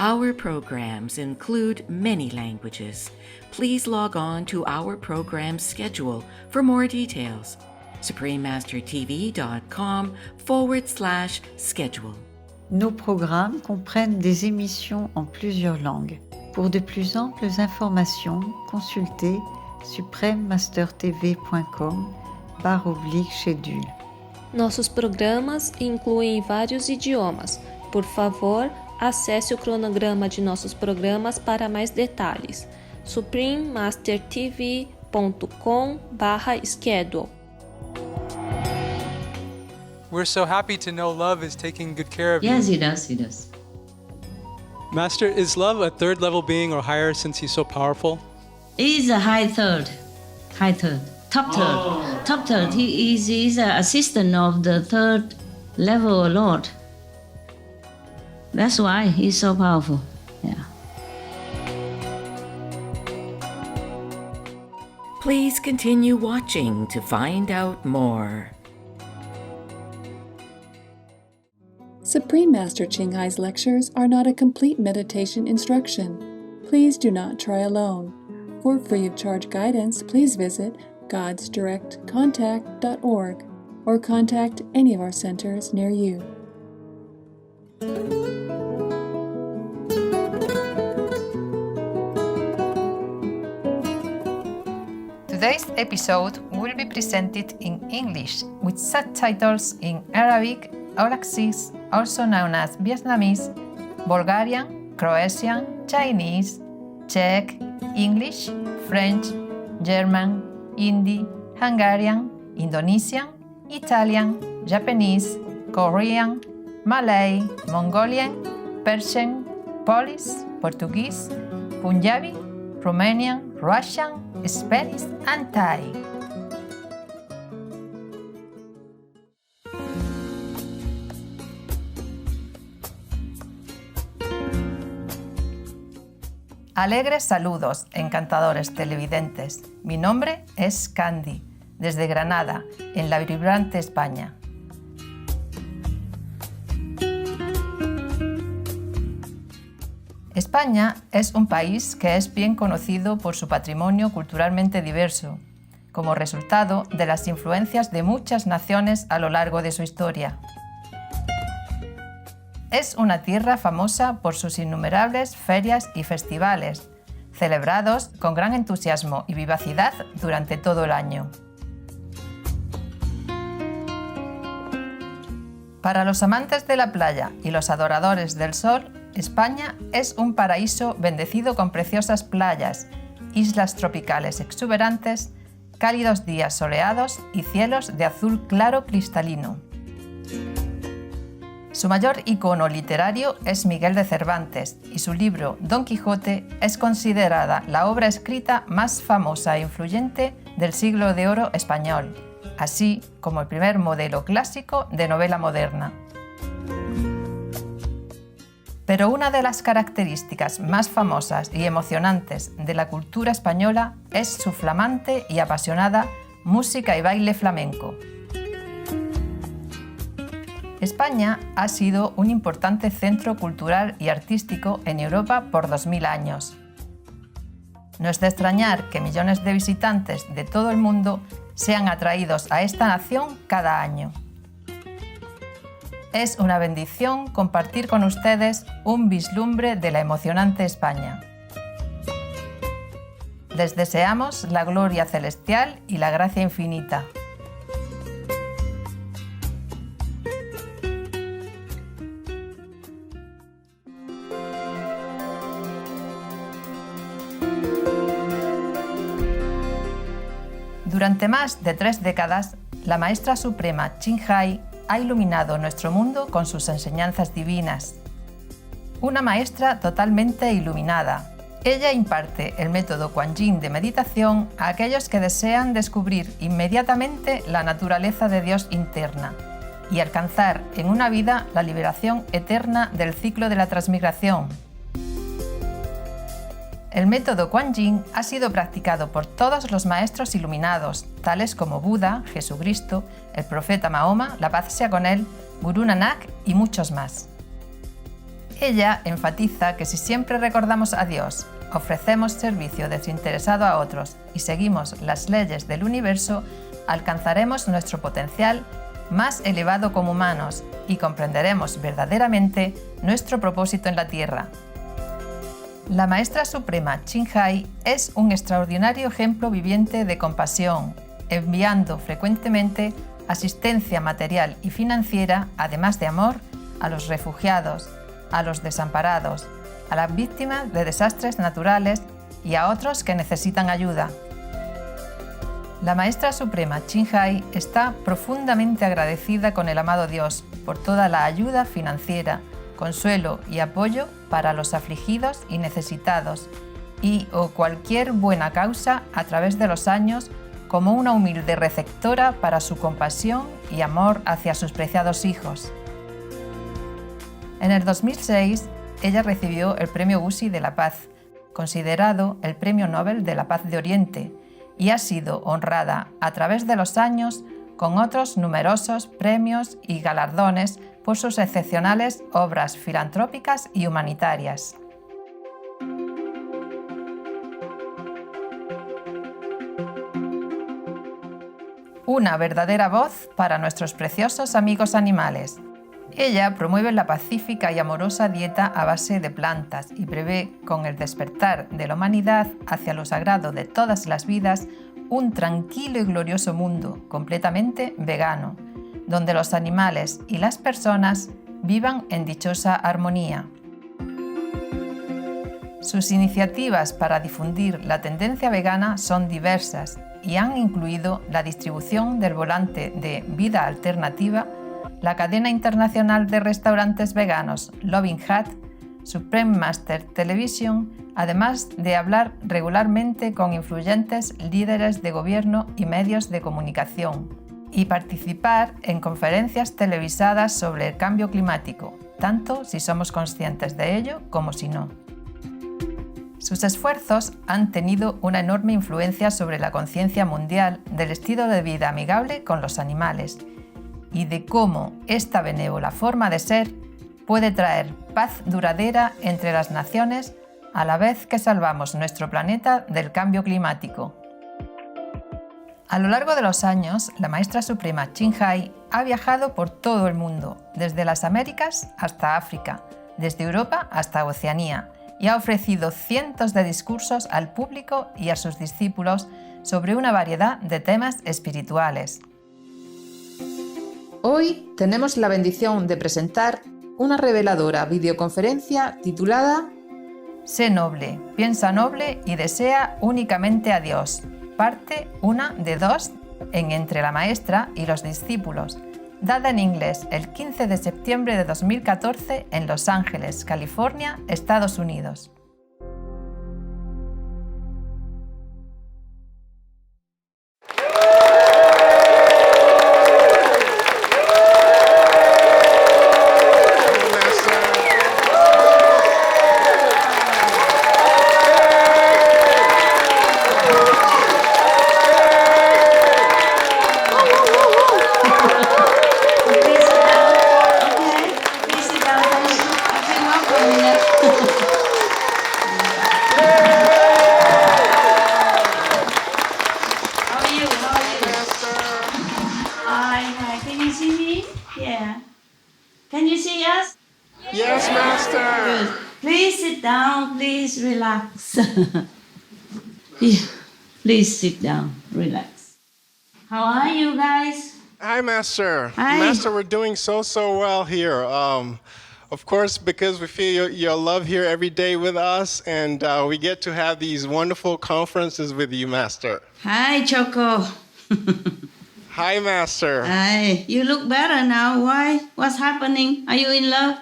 Our programs include many languages. Please log on to our program schedule for more details. suprememastertv.com/schedule. Nos programmes comprennent des émissions en plusieurs langues. Pour de plus amples informations, consultez suprememastertv.com/schedule. Nossos programas incluem vários idiomas. Por favor, acesse o cronograma de nossos programas para mais detalhes. suprememastertv.com/schedule. We're so happy to know love is taking good care of you. Yes, he does. Master, is love a third level being or higher since he's so powerful? He's a high third, top third. He is an assistant of the third level Lord. That's why he's so powerful. Yeah. Please continue watching to find out more. Supreme Master Ching Hai's lectures are not a complete meditation instruction. Please do not try alone. For free of charge guidance, please visit godsdirectcontact.org or contact any of our centers near you. Today's episode will be presented in English with subtitles in Arabic, Aulacese, also known as Vietnamese, Bulgarian, Croatian, Chinese, Czech, English, French, German, Hindi, Hungarian, Indonesian, Italian, Japanese, Korean, Malay, Mongolian, Persian, Polish, Portuguese, Punjabi, Romanian, Russian, Spanish, and Thai. Alegres saludos, encantadores televidentes. Mi nombre es Candy, desde Granada, en la vibrante España. España es un país que es bien conocido por su patrimonio culturalmente diverso, como resultado de las influencias de muchas naciones a lo largo de su historia. Es una tierra famosa por sus innumerables ferias y festivales, celebrados con gran entusiasmo y vivacidad durante todo el año. Para los amantes de la playa y los adoradores del sol, España es un paraíso bendecido con preciosas playas, islas tropicales exuberantes, cálidos días soleados y cielos de azul claro cristalino. Su mayor icono literario es Miguel de Cervantes y su libro Don Quijote es considerada la obra escrita más famosa e influyente del siglo de oro español, así como el primer modelo clásico de novela moderna. Pero una de las características más famosas y emocionantes de la cultura española es su flamante y apasionada música y baile flamenco. España ha sido un importante centro cultural y artístico en Europa por 2000 años. No es de extrañar que millones de visitantes de todo el mundo sean atraídos a esta nación cada año. Es una bendición compartir con ustedes un vislumbre de la emocionante España. Les deseamos la gloria celestial y la gracia infinita. Durante más de 3 décadas, la Maestra Suprema Ching ha iluminado nuestro mundo con sus enseñanzas divinas. Una maestra totalmente iluminada. Ella imparte el método Kuan Yin de meditación a aquellos que desean descubrir inmediatamente la naturaleza de Dios interna y alcanzar en una vida la liberación eterna del ciclo de la transmigración. El método Kuan Yin ha sido practicado por todos los maestros iluminados, tales como Buda, Jesucristo, el profeta Mahoma, la paz sea con él, Gurú Nanak y muchos más. Ella enfatiza que si siempre recordamos a Dios, ofrecemos servicio desinteresado a otros y seguimos las leyes del universo, alcanzaremos nuestro potencial más elevado como humanos y comprenderemos verdaderamente nuestro propósito en la Tierra. La Maestra Suprema Ching es un extraordinario ejemplo viviente de compasión, enviando frecuentemente asistencia material y financiera, además de amor, a los refugiados, a los desamparados, a las víctimas de desastres naturales y a otros que necesitan ayuda. La Maestra Suprema Ching está profundamente agradecida con el amado Dios por toda la ayuda financiera, consuelo y apoyo para los afligidos y necesitados y o cualquier buena causa a través de los años como una humilde receptora para su compasión y amor hacia sus preciados hijos. En el 2006, ella recibió el Premio USI de la Paz, considerado el Premio Nobel de la Paz de Oriente, y ha sido honrada a través de los años con otros numerosos premios y galardones por sus excepcionales obras filantrópicas y humanitarias. Una verdadera voz para nuestros preciosos amigos animales. Ella promueve la pacífica y amorosa dieta a base de plantas y prevé, con el despertar de la humanidad hacia lo sagrado de todas las vidas, un tranquilo y glorioso mundo completamente vegano, donde los animales y las personas vivan en dichosa armonía. Sus iniciativas para difundir la tendencia vegana son diversas y han incluido la distribución del volante de Vida Alternativa, la cadena internacional de restaurantes veganos Loving Hut, Supreme Master Television, además de hablar regularmente con influyentes líderes de gobierno y medios de comunicación, y participar en conferencias televisadas sobre el cambio climático, tanto si somos conscientes de ello como si no. Sus esfuerzos han tenido una enorme influencia sobre la conciencia mundial del estilo de vida amigable con los animales y de cómo esta benévola forma de ser puede traer paz duradera entre las naciones a la vez que salvamos nuestro planeta del cambio climático. A lo largo de los años, la Maestra Suprema Ching ha viajado por todo el mundo, desde las Américas hasta África, desde Europa hasta Oceanía, y ha ofrecido cientos de discursos al público y a sus discípulos sobre una variedad de temas espirituales. Hoy tenemos la bendición de presentar una reveladora videoconferencia titulada Sé noble, piensa noble y desea únicamente a Dios. Parte 1 de 2 en Entre la Maestra y los discípulos, dada en inglés el 15 de septiembre de 2014 en Los Ángeles, California, Estados Unidos. Yes, Master. Good. Please sit down. Please relax. Yeah. Please sit down. Relax. How are you guys? Hi, Master. Hi. Master, we're doing so well here. Of course, because we feel your love here every day with us, and we get to have these wonderful conferences with you, Master. Hi, Choco. Hi, Master. Hi. You look better now. Why? What's happening? Are you in love?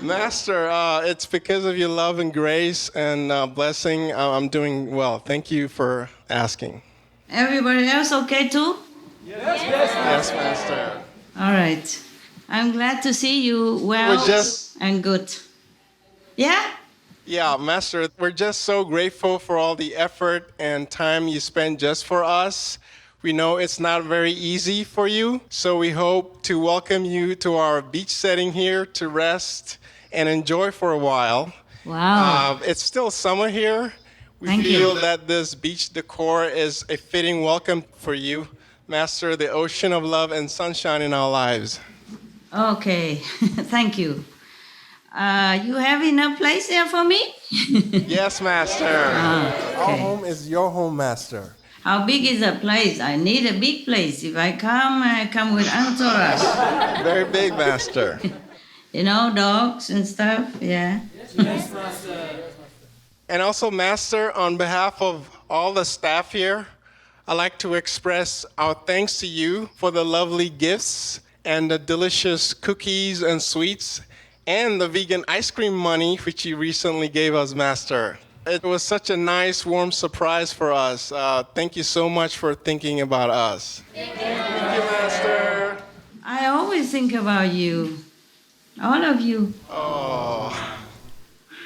Master, it's because of your love and grace and blessing. I'm doing well. Thank you for asking. Everybody else okay too? Yes, Master. All right. I'm glad to see you well and good. Yeah? Yeah, Master, we're just so grateful for all the effort and time you spend just for us. We know it's not very easy for you, so we hope to welcome you to our beach setting here to rest and enjoy for a while. Wow. It's still summer here. We Thank feel you. that this beach decor is a fitting welcome for you, Master, the ocean of love and sunshine in our lives. Okay, thank you. You have enough place there for me? Yes, Master. Okay. Our home is your home, Master. How big is the place? I need a big place. If I come with entourage. Very big, Master. You know, dogs and stuff, yeah. Yes, Master. And also, Master, on behalf of all the staff here, I'd like to express our thanks to you for the lovely gifts and the delicious cookies and sweets and the vegan ice cream money which you recently gave us, Master. It was such a nice, warm surprise for us. Thank you so much for thinking about us. Thank you, Master. I always think about you. All of you. Oh,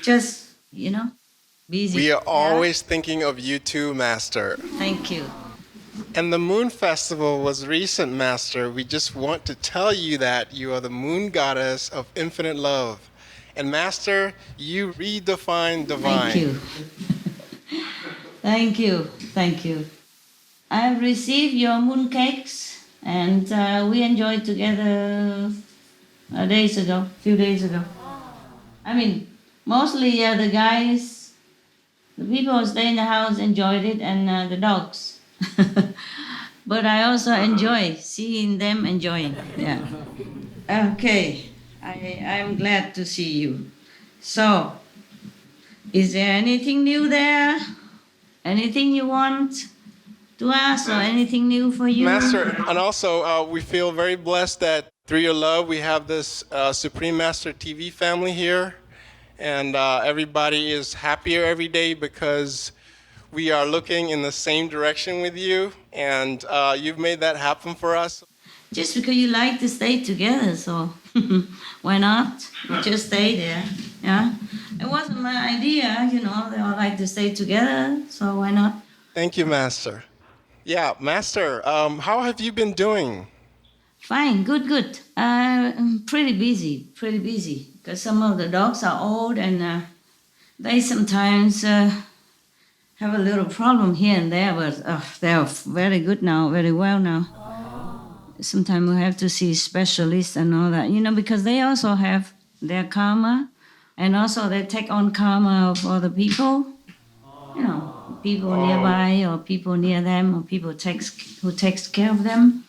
Just, busy. we are always thinking of you too, Master. Thank you. And the Moon Festival was recent, Master. We just want to tell you that you are the moon goddess of infinite love. And Master, you redefine divine. Thank you. Thank you. Thank you. I have received your moon cakes and we enjoyed together a few days ago. I mean, mostly the guys, the people who stay in the house enjoyed it and the dogs. But I also enjoy seeing them enjoying. Yeah. Okay. I'm glad to see you. So, is there anything new there? Anything you want to ask or anything new for you? Master, and also we feel very blessed that through your love we have this Supreme Master TV family here. And everybody is happier every day because we are looking in the same direction with you. And you've made that happen for us. Just because you like to stay together, so why not? We just stay there, yeah? It wasn't my idea, they all like to stay together, so why not? Thank you, Master. Yeah, Master, how have you been doing? Fine, good. I'm pretty busy, because some of the dogs are old and they sometimes have a little problem here and there, but they're very good now, very well now. Sometimes we have to see specialists and all that, because they also have their karma, and also they take on karma of other people, people nearby or people near them or people who takes care of them.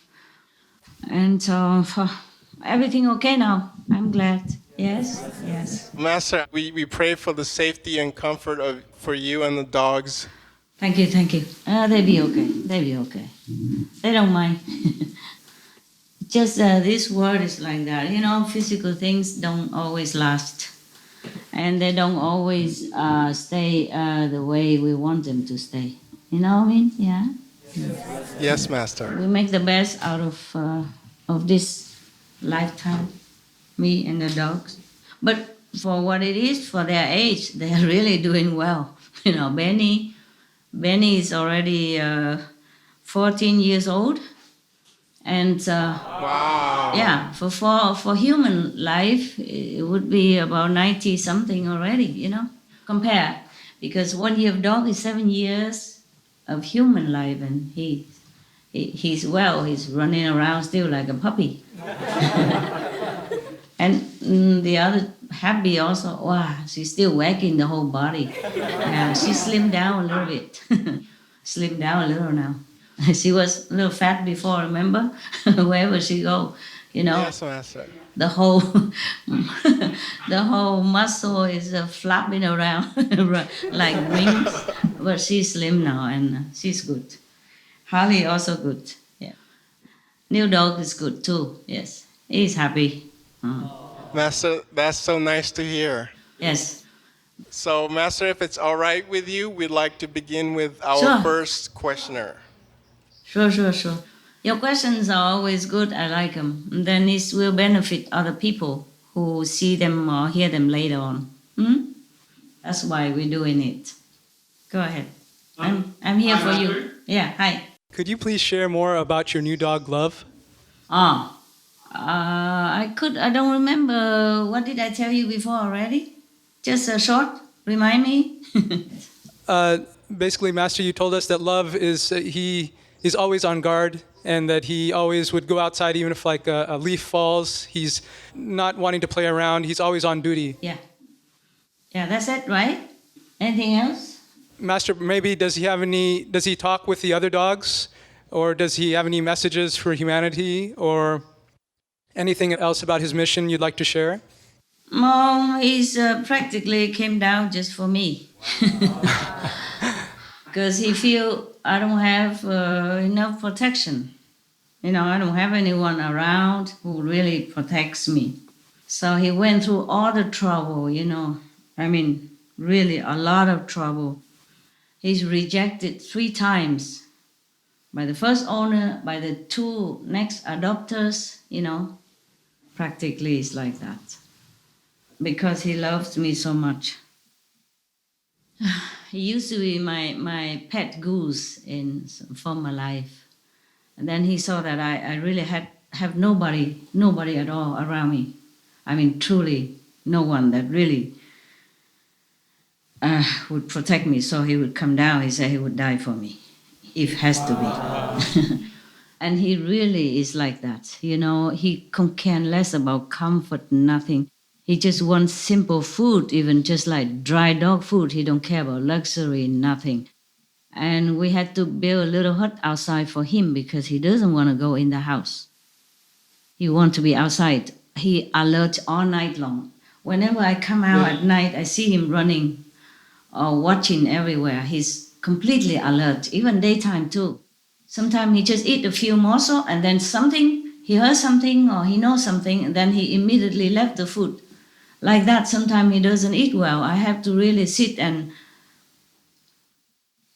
And so everything okay now. I'm glad. Yes. Master, we pray for the safety and comfort for you and the dogs. Thank you. They'll be okay. They don't mind. Just this world is like that. Physical things don't always last. And they don't always stay the way we want them to stay. You know what I mean? Yeah? Yes, Master. We make the best out of this lifetime, me and the dogs. But for what it is, for their age, they're really doing well. Benny is already 14 years old. And wow. Yeah, for human life, it would be about 90 something already, compare. Because 1 year of dog is 7 years of human life, and he's well, he's running around still like a puppy. And the other Happy also, wow, she's still wagging the whole body. Yeah, she slimmed down a little bit. Slimmed down a little now. She was a little fat before, remember? Wherever she go, Yes, Master. the whole the whole muscle is flapping around like wings. But she's slim now and she's good. Harley also good. Yeah. New dog is good too. Yes, he's happy. Master, that's so nice to hear. Yes. So, Master, if it's all right with you, we'd like to begin with our Sure. first questioner. Sure. Your questions are always good. I like them. And then it will benefit other people who see them or hear them later on. That's why we're doing it. Go ahead. I'm here for you. Yeah, hi. Could you please share more about your new dog, Love? I don't remember. What did I tell you before already? Just a short, remind me. Basically, Master, you told us that Love is, he's always on guard, and that he always would go outside even if like a leaf falls. He's not wanting to play around. He's always on duty. Yeah, that's it, right? Anything else? Master, maybe does he talk with the other dogs? Or does he have any messages for humanity? Or anything else about his mission you'd like to share? No, he's practically came down just for me. Because he feel I don't have enough protection. I don't have anyone around who really protects me. So he went through all the trouble, really a lot of trouble. He's rejected 3 times by the first owner, by the 2 next adopters, Practically it's like that. Because he loves me so much. He used to be my pet goose in some former life. And then he saw that I really have nobody at all around me. Truly no one that really would protect me. So he would come down, he said he would die for me, if has to be. And he really is like that. He care less about comfort, nothing. He just wants simple food, even just like dry dog food. He don't care about luxury, nothing. And we had to build a little hut outside for him because he doesn't want to go in the house. He wants to be outside. He alerts all night long. Whenever I come out at night, I see him running or watching everywhere. He's completely alert, even daytime too. Sometimes he just eat a few morsels and then he heard something or he knows something and then he immediately left the food. Like that, sometimes he doesn't eat well. I have to really sit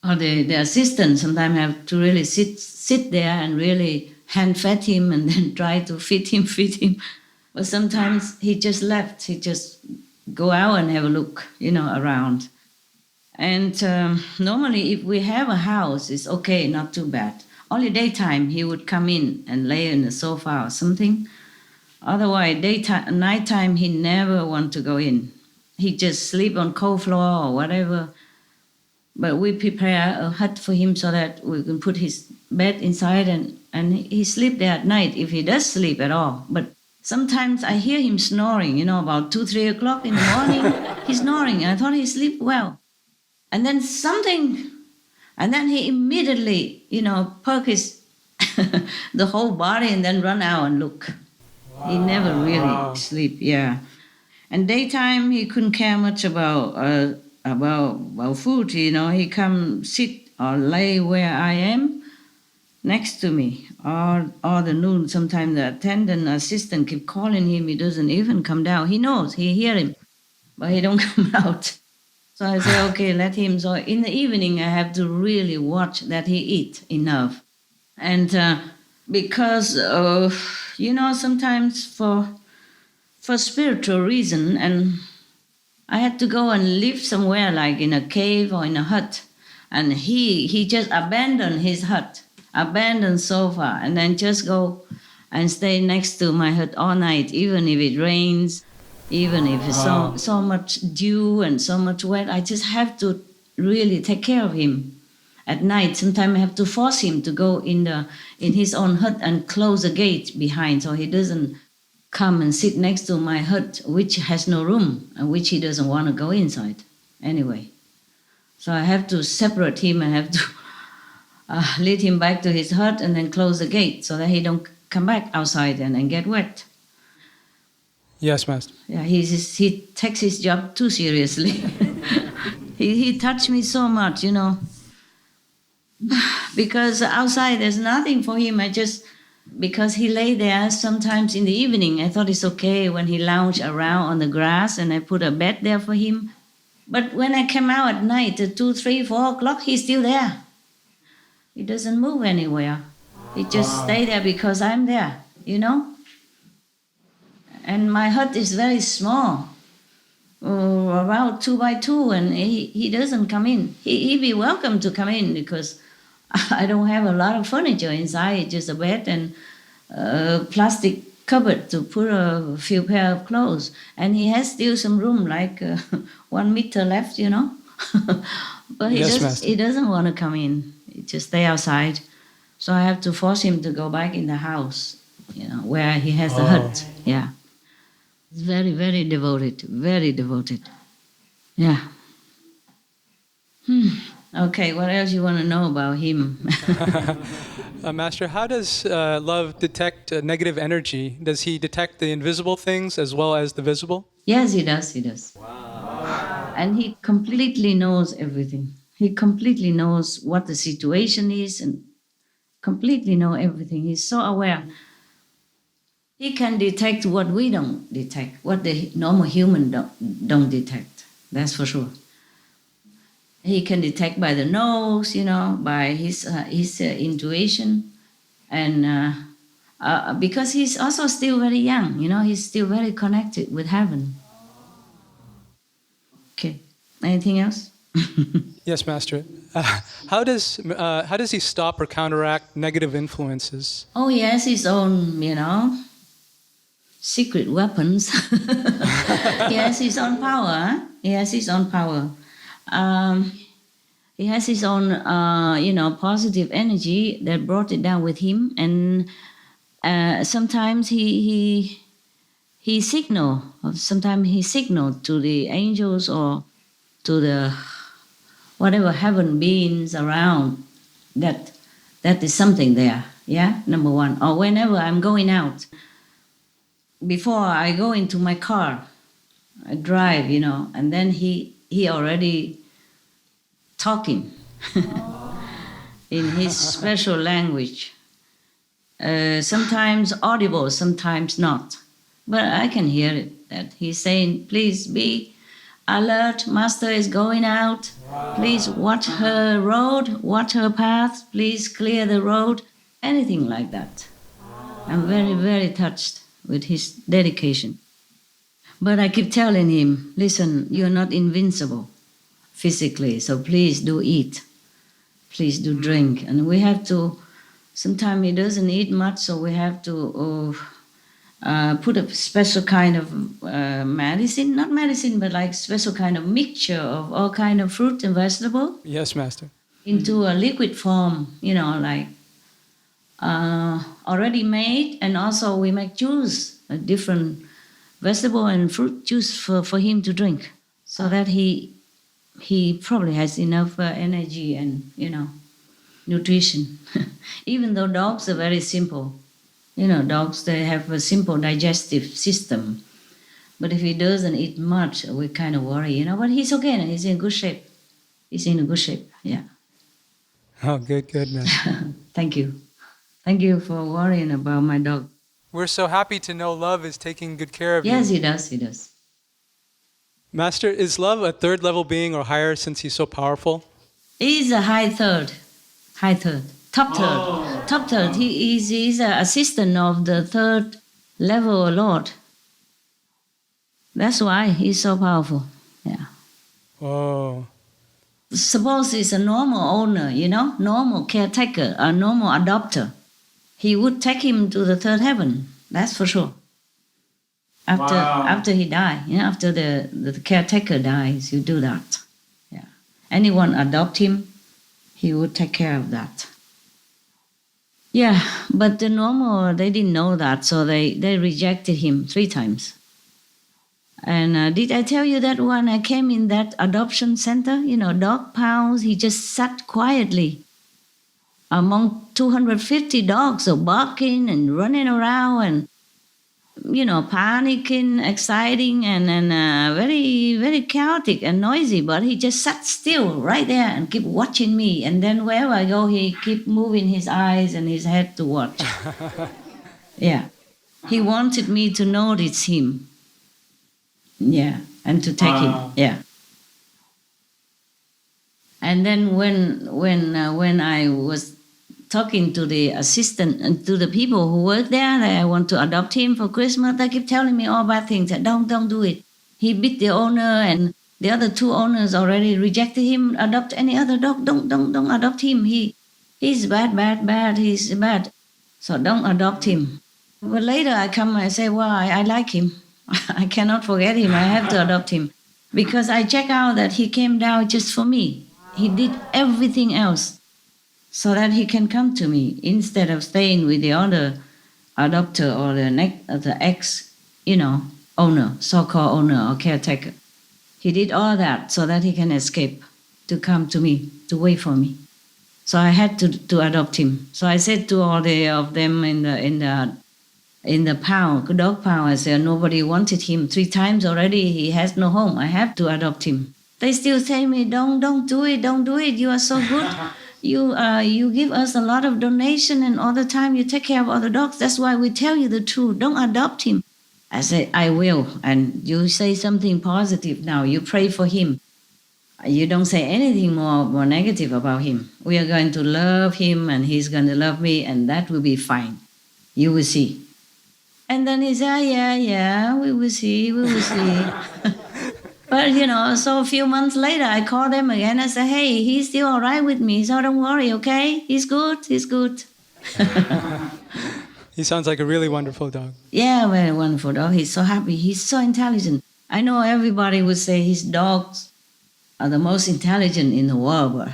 or the assistant sometimes have to really sit there and really hand-fed him and then try to feed him. But sometimes he just left. He just go out and have a look, around. And normally if we have a house, it's okay, not too bad. Only daytime he would come in and lay on the sofa or something. Otherwise, nighttime he never want to go in. He just sleep on cold floor or whatever. But we prepare a hut for him so that we can put his bed inside and he sleep there at night if he does sleep at all. But sometimes I hear him snoring, about 2-3 o'clock in the morning. He's snoring. I thought he sleep well. And then he immediately, perk his the whole body and then run out and look. Wow. He never really sleep, yeah. And daytime he couldn't care much about food, He come sit or lay where I am next to me. All the noon, sometimes the attendant assistant keep calling him. He doesn't even come down. He knows, he hear him, but he don't come out. So I say, okay, let him. So in the evening, I have to really watch that he eat enough. And because, sometimes for spiritual reason, and I had to go and live somewhere like in a cave or in a hut. And he just abandoned his hut, abandoned sofa, and then just go and stay next to my hut all night, even if it rains. Even if it's so much dew and so much wet, I just have to really take care of him. At night, sometimes I have to force him to go in his own hut and close the gate behind so he doesn't come and sit next to my hut, which has no room and which he doesn't want to go inside anyway. So I have to separate him and have to lead him back to his hut and then close the gate so that he don't come back outside and get wet. Yes, Master. Yeah, he takes his job too seriously. he touched me so much, because outside there's nothing for him. Because he lay there sometimes in the evening, I thought it's okay when he lounged around on the grass and I put a bed there for him. But when I came out at night at 2, 3, 4 o'clock, he's still there. He doesn't move anywhere. He just stay there because I'm there, And my hut is very small, about 2 by 2, and he doesn't come in. He'd be welcome to come in because I don't have a lot of furniture inside, just a bed and a plastic cupboard to put a few pair of clothes. And he has still some room, like 1 meter left, you know. But he doesn't want to come in. He just stay outside. So I have to force him to go back in the house, you know, where he has the hut. Yeah. He's very, very devoted, very devoted. Yeah. Okay, what else you want to know about him? Master, how does love detect negative energy? Does he detect the invisible things as well as the visible? Yes, he does, he does. Wow. And he completely knows everything. He completely knows what the situation is and completely know everything. He's so aware. He can detect what we don't detect, what the normal human don't detect. That's for sure. He can detect by the nose, you know, by his intuition, and because he's also still very young, you know, he's still very connected with heaven. Okay, anything else? Yes, Master. How does he stop or counteract negative influences? Oh, he has his own, you know, secret weapons. He has his own power. Huh? He has his own power. He has his own, you know, positive energy that brought it down with him, and sometimes he signal. Sometimes he signaled to the angels or to the whatever heaven beings around that is something there. Yeah, number one. Or whenever I'm going out, before I go into my car, I drive, you know, and then he already talking in his special language. Sometimes audible, sometimes not. But I can hear it, that he's saying, please be alert, Master is going out. Please watch her road, watch her path, please clear the road. Anything like that. I'm very, very touched with his dedication. But I keep telling him, listen, you're not invincible physically, so please do eat. Please do drink. And we have to, sometimes he doesn't eat much, so we have to put a special kind of medicine, not medicine, but like special kind of mixture of all kind of fruit and vegetable. Yes, Master. Into a liquid form, you know, like already made, and also we make juice, a different vegetable and fruit juice for him to drink, so that he probably has enough energy and, you know, nutrition. Even though dogs are very simple. You know, dogs, they have a simple digestive system. But if he doesn't eat much, we kind of worry, you know. But he's okay, and he's in good shape. He's in a good shape, yeah. Oh, good, Master. Thank you. Thank you for worrying about my dog. We're so happy to know love is taking good care of you. Yes, he does. Master, is love a third level being or higher since he's so powerful? He's a high third, top third. He's an assistant of the third level Lord. That's why he's so powerful. Yeah. Oh. Suppose he's a normal owner, you know, normal caretaker, a normal adopter. He would take him to the third heaven. That's for sure. After he died, you know, after the caretaker dies, you do that. Yeah. Anyone adopt him, he would take care of that. Yeah, but the normal, they didn't know that, so they rejected him 3 times. And did I tell you that when I came in that adoption center, you know, dog pounds, he just sat quietly among 250 dogs, so barking and running around and, you know, panicking, exciting, and very, very chaotic and noisy. But he just sat still right there and kept watching me. And then wherever I go, he kept moving his eyes and his head to watch. Yeah. He wanted me to notice him. Yeah. And to take him. Yeah. And then when I was talking to the assistant and to the people who work there, that I want to adopt him for Christmas, they keep telling me all bad things. That don't do it. He beat the owner, and the other 2 owners already rejected him. Adopt any other dog. Don't adopt him. He he's bad, he's bad. So don't adopt him. But later I come and I say, well, I like him. I cannot forget him. I have to adopt him. Because I check out that he came down just for me. He did everything else so that he can come to me instead of staying with the other adopter or the ex, owner, so-called owner or caretaker. He did all that so that he can escape, to come to me, to wait for me. So I had to adopt him. So I said to all of them in the pound, dog pound, I said, nobody wanted him 3 times already. He has no home. I have to adopt him. They still say me, don't do it. You are so good. You give us a lot of donation and all the time you take care of all the dogs. That's why we tell you the truth. Don't adopt him. I say, I will. And you say something positive now. You pray for him. You don't say anything more negative about him. We are going to love him and he's going to love me and that will be fine. You will see. And then he said, yeah, we will see. But, so a few months later, I called them again. I said, hey, he's still all right with me, so don't worry, okay? He's good. He sounds like a really wonderful dog. Yeah, very wonderful dog. He's so happy. He's so intelligent. I know everybody would say his dogs are the most intelligent in the world, but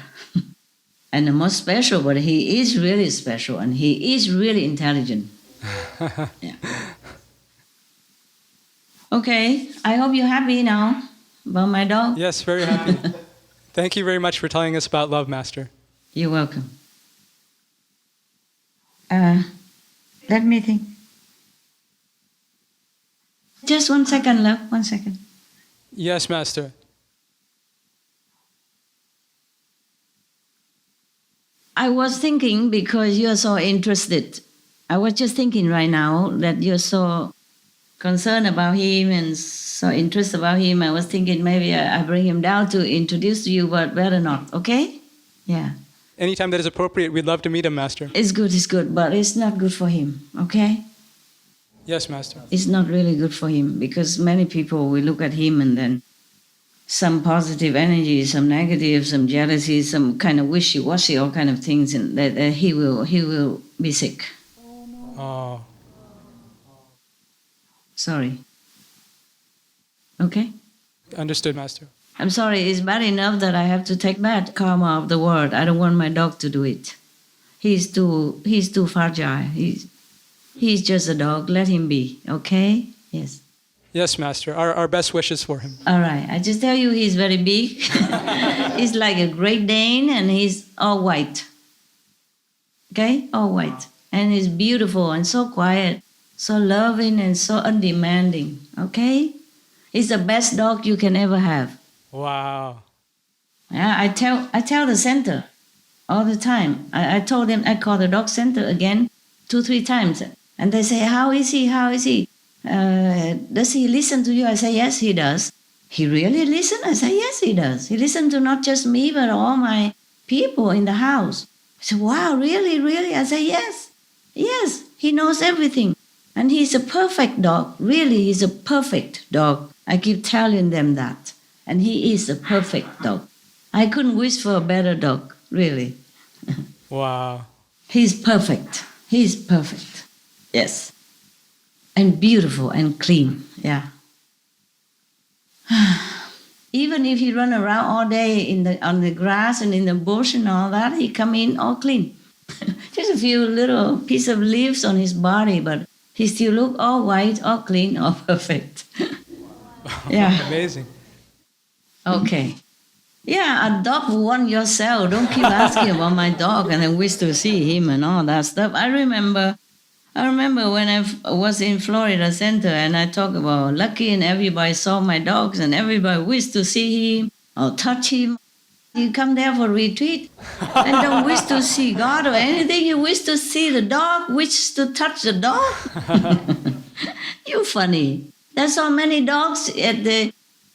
and the most special, but he is really special and he is really intelligent. Yeah. Okay, I hope you're happy now about my dog. Yes, very happy. Thank you very much for telling us about love, Master. You're welcome. Let me think. Just 1 second, love. 1 second. Yes, Master. I was thinking, because you're so interested, I was just thinking right now that you're so concerned about him and so interested about him. I was thinking maybe I bring him down to introduce to you, but better not, okay? Yeah. Anytime that is appropriate, we'd love to meet him, Master. It's good, but it's not good for him, okay? Yes, Master. It's not really good for him because many people will look at him and then some positive energy, some negative, some jealousy, some kind of wishy-washy, all kind of things, and that he will be sick. Oh. Sorry. Okay? Understood, Master. I'm sorry, it's bad enough that I have to take bad karma of the world. I don't want my dog to do it. He's too fragile. He's just a dog. Let him be, okay? Yes. Yes, Master. Our best wishes for him. All right. I just tell you he's very big. He's like a Great Dane and he's all white. Okay? All white. And he's beautiful and so quiet, so loving and so undemanding. Okay? He's the best dog you can ever have. Wow. Yeah, I tell the center all the time. I told them, I call the dog center again 2-3 times. And they say, how is he? Does he listen to you? I say, yes, he does. He really listen? I say, yes, he does. He listens to not just me, but all my people in the house. I say, wow, really? I say, yes, he knows everything. And he's a perfect dog. Really, he's a perfect dog. I keep telling them that. And he is a perfect dog. I couldn't wish for a better dog, really. Wow. He's perfect. Yes. And beautiful and clean, yeah. Even if he run around all day on the grass and in the bush and all that, he come in all clean. Just a few little piece of leaves on his body, but he still look all white, all clean, all perfect. Yeah. Amazing. Okay. Yeah, adopt one yourself. Don't keep asking about my dog and then wish to see him and all that stuff. I remember when I was in Florida Center and I talked about Lucky and everybody saw my dogs and everybody wished to see him or touch him. You come there for retreat and don't wish to see God or anything. You wish to see the dog, wish to touch the dog. You funny. There's so many dogs in the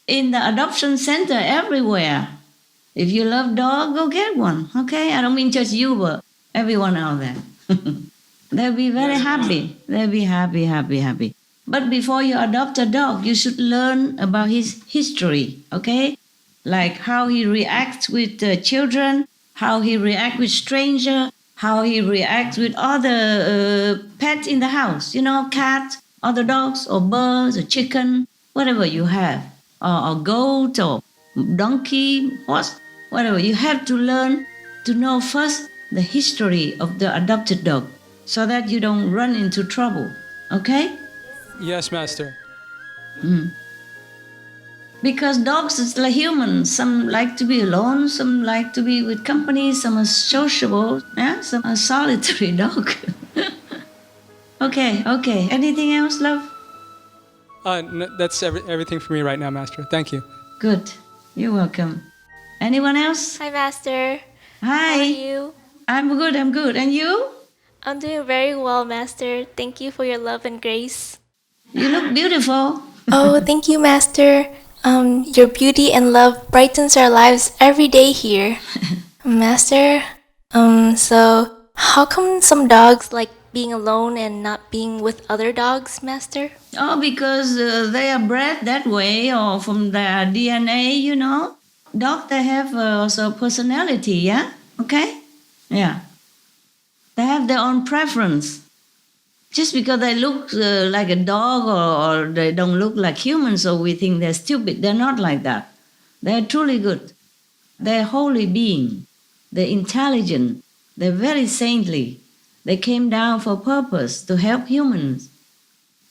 adoption center everywhere. If you love dog, go get one. Okay? I don't mean just you, but everyone out there. They'll be very happy. They'll be happy. But before you adopt a dog, you should learn about his history, okay? Like how he reacts with children, how he reacts with strangers, how he reacts with other pets in the house, cat, other dogs, or birds, or chicken, whatever you have, or goat, or donkey, horse, whatever. You have to learn to know first the history of the adopted dog so that you don't run into trouble, okay? Yes, Master. Because dogs is like humans. Some like to be alone, some like to be with company, some are sociable, yeah? Some are solitary dog. Okay. Anything else, love? That's everything for me right now, Master. Thank you. Good. You're welcome. Anyone else? Hi, Master. Hi. How are you? I'm good. And you? I'm doing very well, Master. Thank you for your love and grace. You look beautiful. Oh, thank you, Master. Your beauty and love brightens our lives every day here. Master, so how come some dogs like being alone and not being with other dogs, Master? Oh, because they are bred that way or from their DNA, Dogs, they have also personality, yeah? Okay? Yeah. They have their own preference. Just because they look like a dog or they don't look like humans, so we think they're stupid. They're not like that. They're truly good. They're holy being. They're intelligent. They're very saintly. They came down for a purpose to help humans.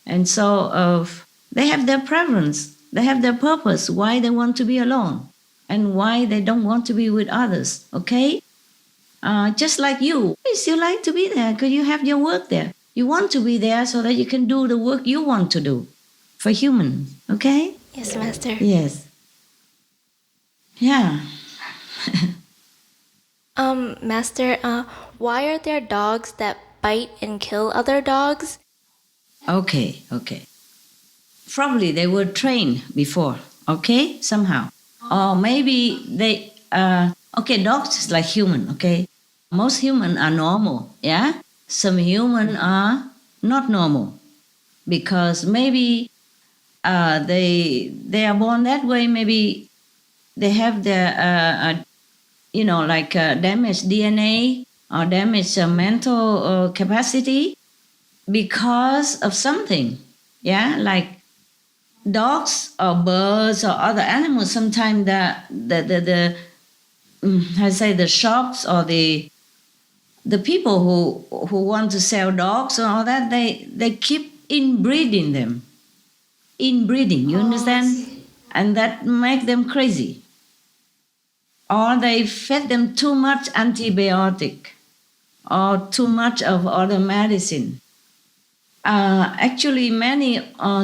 And so they have their preference. They have their purpose, why they want to be alone and why they don't want to be with others, okay? Just like you. You like to be there because you have your work there. You want to be there so that you can do the work you want to do for humans, okay? Yes, Master. Yes. Yeah. Master, why are there dogs that bite and kill other dogs? Okay. Probably they were trained before, okay? Somehow. Or maybe they, dogs is like human, okay? Most humans are normal, yeah? Some humans are not normal because maybe they are born that way. Maybe they have their damaged DNA or damaged mental capacity because of something. Yeah, like dogs or birds or other animals. Sometimes the shops or the people who want to sell dogs and all that, they keep inbreeding them. Inbreeding, you understand? And that make them crazy. Or they fed them too much antibiotic or too much of other medicine. Actually,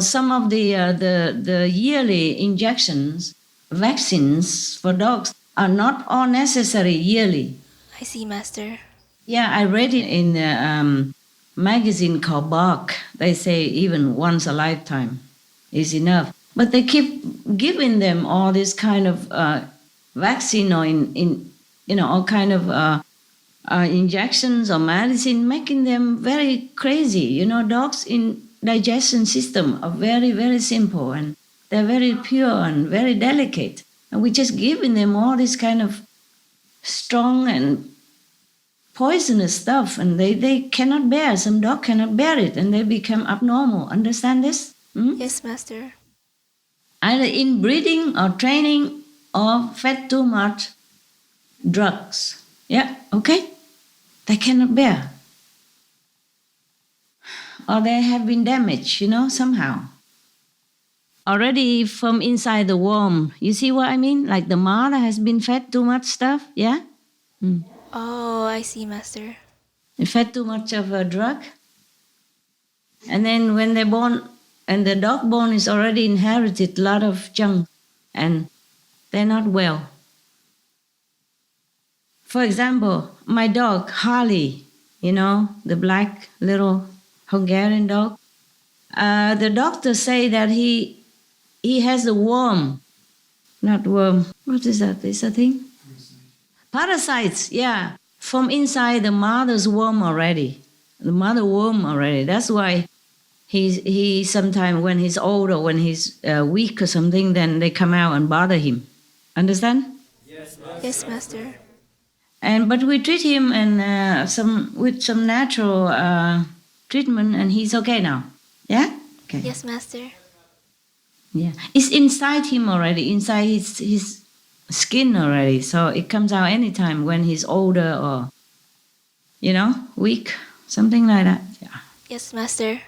some of the yearly injections, vaccines for dogs are not all necessary yearly. I see, Master. Yeah, I read it in a magazine called Bark. They say even once a lifetime is enough. But they keep giving them all this kind of vaccine or all kind of injections or medicine, making them very crazy. Dogs in digestion system are very, very simple and they're very pure and very delicate. And we're just giving them all this kind of strong and poisonous stuff, and they cannot bear. Some dog cannot bear it, and they become abnormal. Understand this? Yes, Master. Either inbreeding or training or fed too much drugs. Yeah, okay? They cannot bear. Or they have been damaged, somehow. Already from inside the womb. You see what I mean? Like the mother has been fed too much stuff, yeah? Oh, I see, Master. They fed too much of a drug. And then when they're born, and the dog born is already inherited a lot of junk, and they're not well. For example, my dog, Harley, the black little Hungarian dog, the doctors say that he has a worm. Not worm. What is that? Is that thing? Parasites, yeah. From inside the mother's womb already. The mother womb already. That's why he sometimes when he's old or when he's weak or something, then they come out and bother him. Understand? Yes, Master. But we treat him with some natural treatment, and he's okay now. Yeah. Okay. Yes, Master. Yeah, it's inside him already, inside his skin already. So it comes out anytime when he's older or, weak, something like that. Yeah. Yes, Master.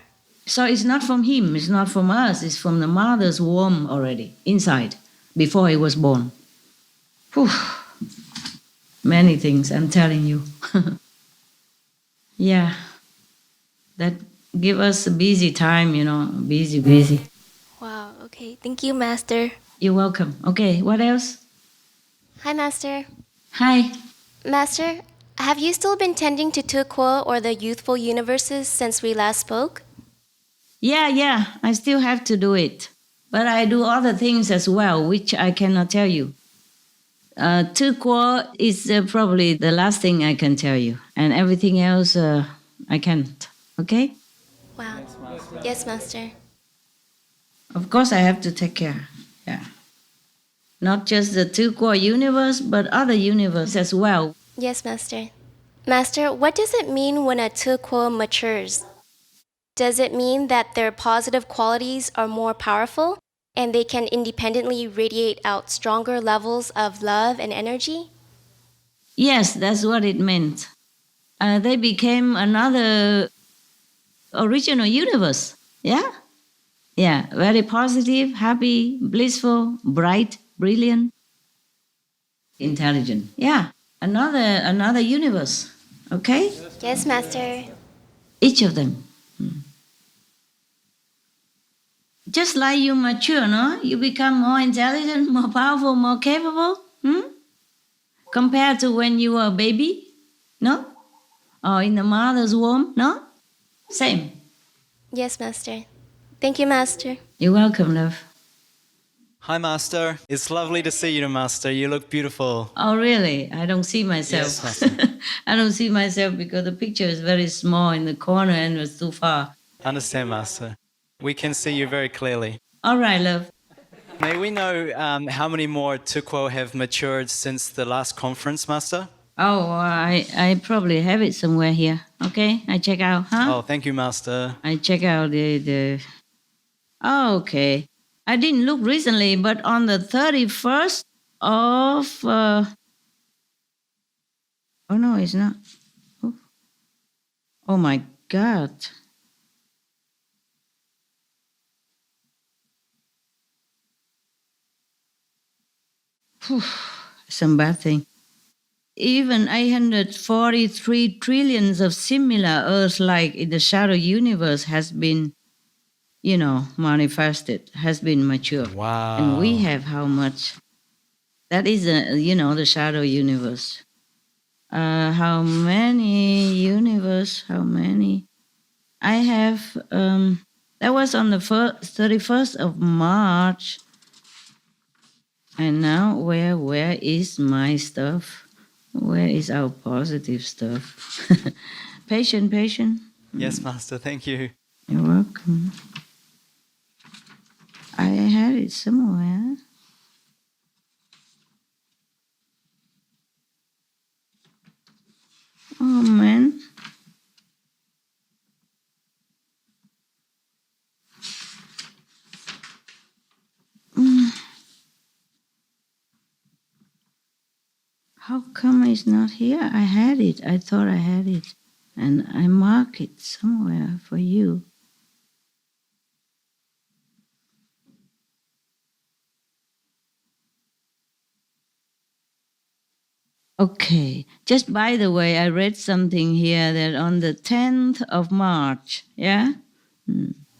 So it's not from him, it's not from us, it's from the mother's womb already, inside, before he was born. Whew. Many things, I'm telling you. Yeah. That give us a busy time, busy. Wow, okay. Thank you, Master. You're welcome. Okay, what else? Hi, Master. Hi. Master, have you still been tending to Tukwa or the youthful universes since we last spoke? Yeah, I still have to do it. But I do other things as well, which I cannot tell you. Tukwa is probably the last thing I can tell you. And everything else, I can't. Okay? Wow. Yes, Master. Of course, I have to take care. Yeah. Not just the Tukwa universe, but other universe as well. Yes, Master. Master, what does it mean when a Tukwa matures? Does it mean that their positive qualities are more powerful and they can independently radiate out stronger levels of love and energy? Yes, that's what it meant. They became another original universe. Yeah? Yeah, very positive, happy, blissful, bright, brilliant, intelligent. Yeah, another universe. Okay? Yes, Master. Each of them. Just like you mature, no? You become more intelligent, more powerful, more capable, compared to when you were a baby, no? Or in the mother's womb, no? Same. Yes, Master. Thank you, Master. You're welcome, love. Hi, Master. It's lovely to see you, Master. You look beautiful. Oh, really? I don't see myself. Yes, Master. I don't see myself because the picture is very small in the corner and it's too far. Understand, Master. We can see you very clearly. All right, love. May we know how many more Tukwo have matured since the last conference, Master? Oh, I probably have it somewhere here. Okay, I check out, huh? Oh, thank you, Master. I check out the... Oh, okay. I didn't look recently, but on the 31st of... Oh, no, it's not. Oh, my God. Some bad thing. Even 843 trillions of similar Earths-like in the shadow universe has been, manifested, has been mature. Wow. And we have how much? That is, the shadow universe. How many universe? How many? I have, that was on the 31st of March. And now, where is my stuff? Where is our positive stuff? Patient. Yes, Master. Thank you. You're welcome. I had it somewhere. Oh, man. How come it's not here? I had it. I thought I had it. And I mark it somewhere for you. Okay. Just by the way, I read something here that on the 10th of March, yeah?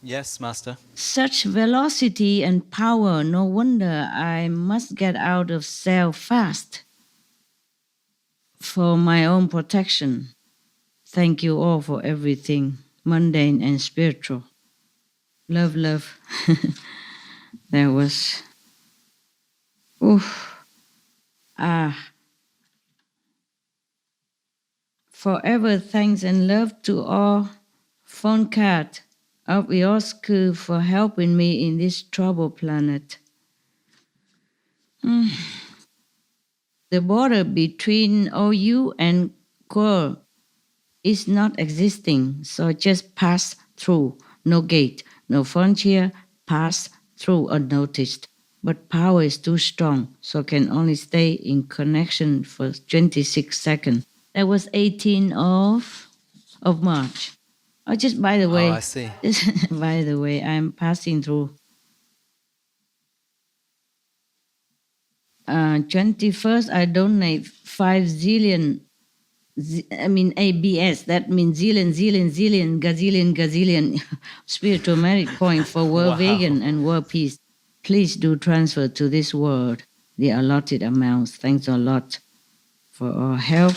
Yes, Master. Such velocity and power, no wonder I must get out of cell fast. For my own protection. Thank you all for everything, mundane and spiritual. Love. There was... Forever thanks and love to all phone card of your school for helping me in this troubled planet. The border between OU and Core is not existing, so just pass through. No gate, no frontier, pass through unnoticed. But power is too strong, so can only stay in connection for 26 seconds. That was 18th of March. Oh, just by the way, I see. by the way, I'm passing through. 21st, I donate 5 zillion. ABS. That means zillion, gazillion spiritual merit point for world vegan and world peace. Please do transfer to this world the allotted amounts. Thanks a lot for our help.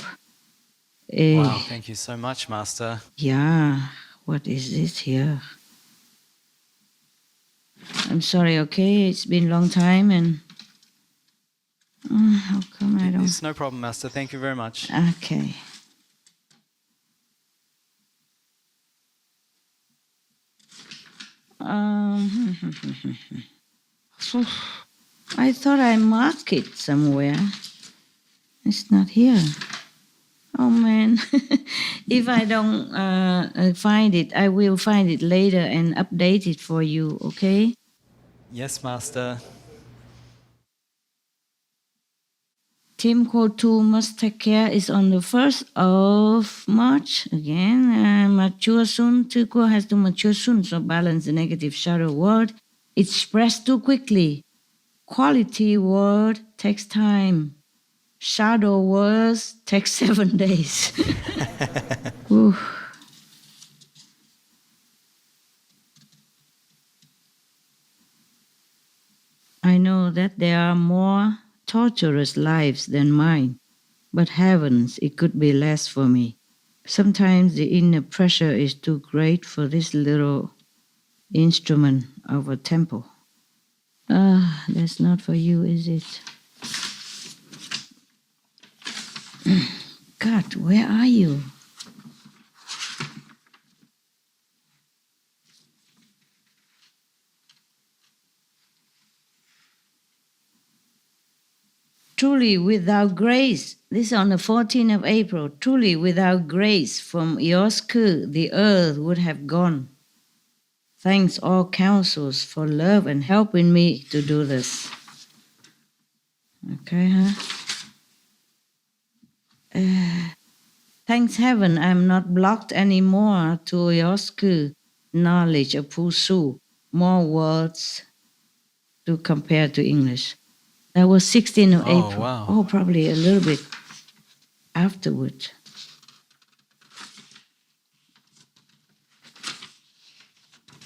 Wow, thank you so much, Master. Yeah, what is this here? I'm sorry, okay? It's been a long time and... how come I don't... It's no problem, Master. Thank you very much. Okay. I thought I marked it somewhere. It's not here. Oh man, if I don't find it, I will find it later and update it for you, okay? Yes, Master. Team Code 2 must take care is on the 1st of March. Again, mature soon. Tuko has to mature soon, so balance the negative shadow word. It's expressed too quickly. Quality word takes time. Shadow words take 7 days. I know that there are more torturous lives than mine, but heavens, it could be less for me. Sometimes the inner pressure is too great for this little instrument of a temple. That's not for you, is it? God, where are you? Truly without grace, this is on the 14th of April, truly without grace from Yosku, the earth would have gone. Thanks all councils for love and helping me to do this. Okay, huh? Thanks heaven, I'm not blocked anymore to Yosku knowledge of Pusu, more words to compare to English. That was 16th of April. Wow. Oh, probably a little bit afterward.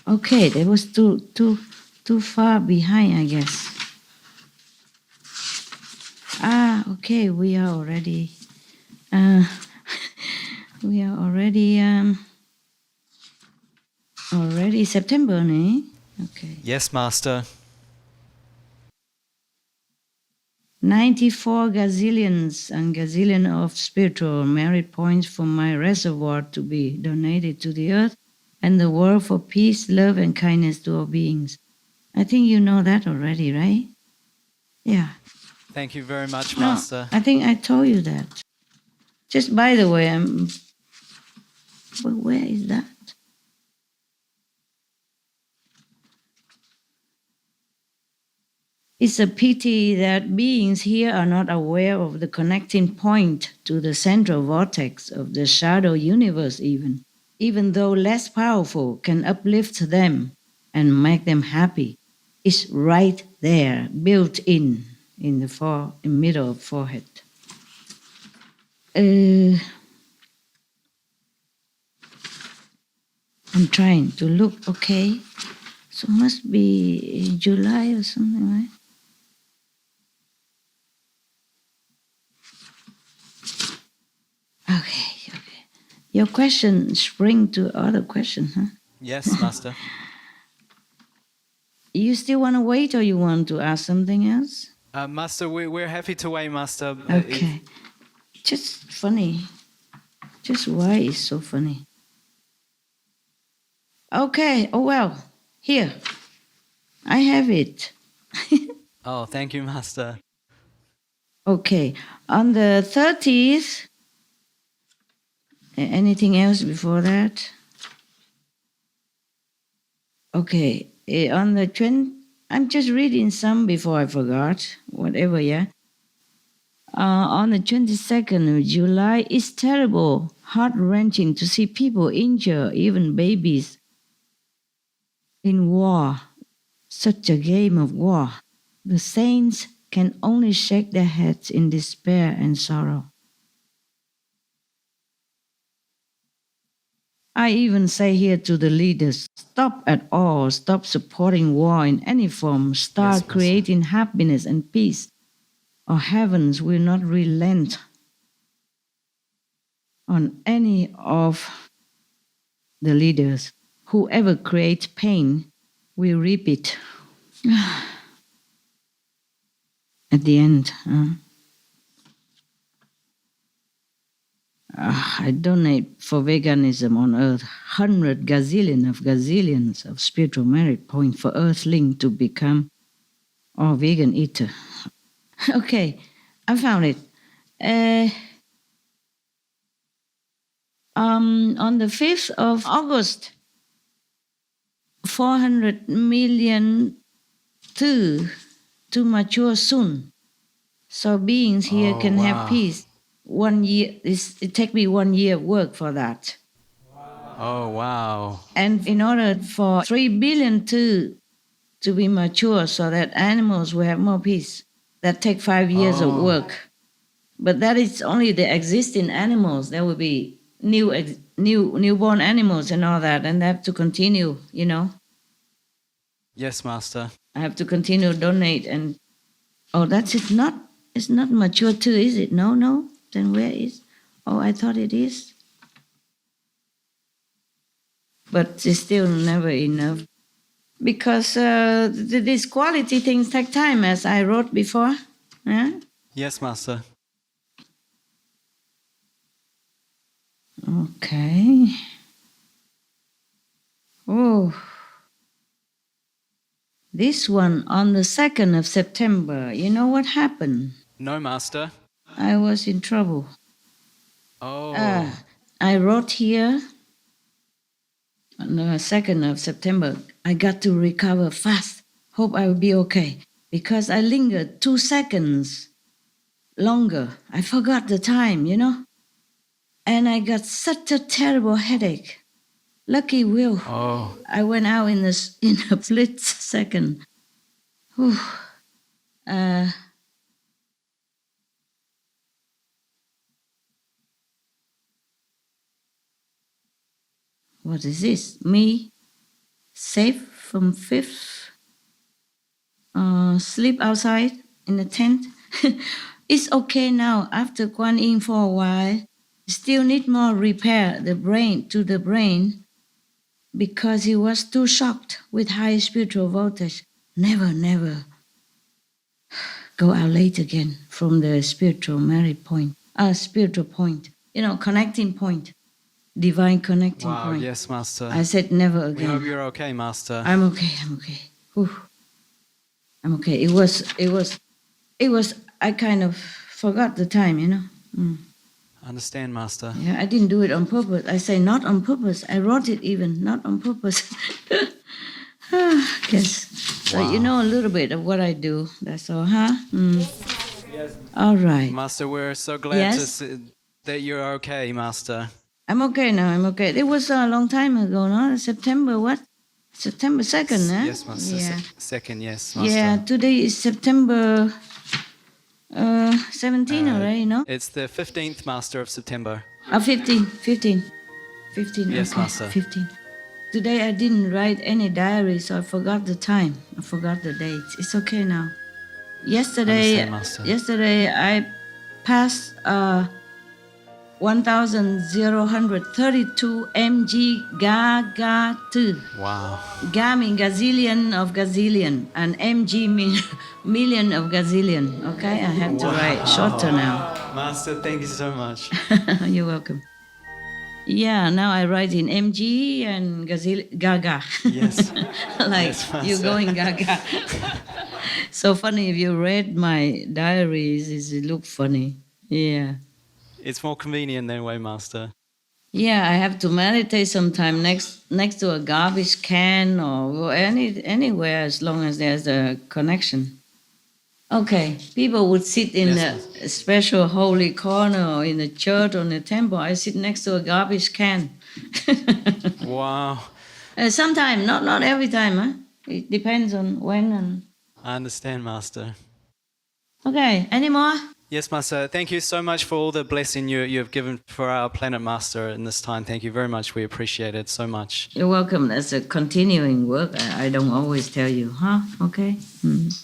Okay, that was too far behind, I guess. Okay, we are already already September, eh? Okay. Yes, Master. 94 gazillions and gazillion of spiritual merit points from my reservoir to be donated to the earth and the world for peace, love, and kindness to all beings. I think you know that already, right? Yeah. Thank you very much, No, Master. I think I told you that. Just by the way, but where is that? It's a pity that beings here are not aware of the connecting point to the central vortex of the shadow universe even though less powerful can uplift them and make them happy. It's right there, built in the middle of forehead. I'm trying to look, okay. So must be in July or something, right? Okay. Your question spring to other question, huh? Yes, Master. You still want to wait or you want to ask something else? Master, we're happy to wait, Master. Okay. Just funny. Just why it's so funny. Okay, oh well. Here. I have it. Oh, thank you, Master. Okay, on the 30th, anything else before that? Okay, on the 20th, I'm just reading some before I forgot, whatever, yeah. On the 22nd of July, it's terrible, heart-wrenching to see people injure, even babies, in war, such a game of war. The saints can only shake their heads in despair and sorrow. I even say here to the leaders, stop at all, stop supporting war in any form, start creating happiness and peace, or heavens will not relent on any of the leaders. Whoever creates pain will reap it at the end. I donate for veganism on earth 100 gazillions of spiritual merit point for Earthling to become a vegan eater. Okay, I found it. On the 5th of August, 400 million to mature soon. So beings here can have peace. 1 year, it take me 1 year of work for that. Oh, wow. And in order for 3 billion to be mature so that animals will have more peace, that take 5 years of work. But that is only the existing animals. There will be newborn animals and all that, and they have to continue, you know. Yes, Master. I have to continue to donate and that's it. It's not mature too, is it? No. Then where is? Oh, I thought it is. But it's still never enough. Because these quality things take time, as I wrote before. Yeah? Yes, Master. Okay. Oh. This one on the 2nd of September. You know what happened? No, Master. I was in trouble. Oh. I wrote here on the 2nd of September, I got to recover fast. Hope I will be okay. Because I lingered 2 seconds longer. I forgot the time, you know. And I got such a terrible headache. Lucky Will. Oh. I went out in a split second. Whew. What is this? Me, safe from 5th, sleep outside in the tent. It's okay now after Kuan Yin for a while. Still need more repair the brain because he was too shocked with high spiritual voltage. Never go out late again from the spiritual merit point, spiritual point, connecting point. Divine connecting point. Wow, yes, Master. I said never again. We hope you're okay, Master. I'm okay. Whew. I'm okay. It was, I kind of forgot the time, you know. I understand, Master. Yeah, I didn't do it on purpose. I say not on purpose. I wrote it even, not on purpose. Guess. So you know a little bit of what I do. That's all, huh? Yes. All right. Master, we're so glad to see that you're okay, Master. I'm okay now, I'm okay. It was a long time ago, no? September what? September 2nd, eh? Yes, Master. Yeah. 2nd, yes, Master. Yeah, today is September 17 already, no? It's the 15th, Master, of September. 15. Yes, okay. Master. 15. Today I didn't write any diary, so I forgot the time. I forgot the date. It's okay now. Yesterday I passed 1,032 mg Ga 2. Wow. Ga means gazillion of gazillion, and mg means million of gazillion. Okay, I have to write shorter now. Master, thank you so much. You're welcome. Yeah, now I write in mg and gaga. Yes. Like yes, you're going gaga. So funny, if you read my diaries, it look funny. Yeah. It's more convenient that way, Master. Yeah, I have to meditate sometime next to a garbage can or anywhere as long as there's a connection. Okay, people would sit in a special holy corner or in a church or in a temple. I sit next to a garbage can. Wow. Sometimes, not every time. Huh? It depends on when and. I understand, Master. Okay, any more? Yes, Master. Thank you so much for all the blessing you have given for our planet, Master, in this time. Thank you very much. We appreciate it so much. You're welcome. That's a continuing work. I don't always tell you, huh? Okay.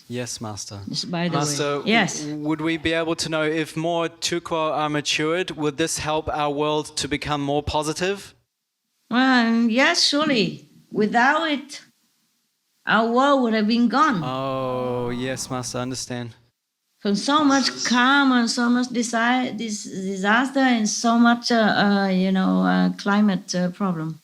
Yes, Master. Just by the Master, way. Yes. Would we be able to know if more tukwa are matured, would this help our world to become more positive? Well, yes, surely. Without it, our world would have been gone. Oh, yes, Master. I understand. From so much karma and so much disaster and so much, climate problem.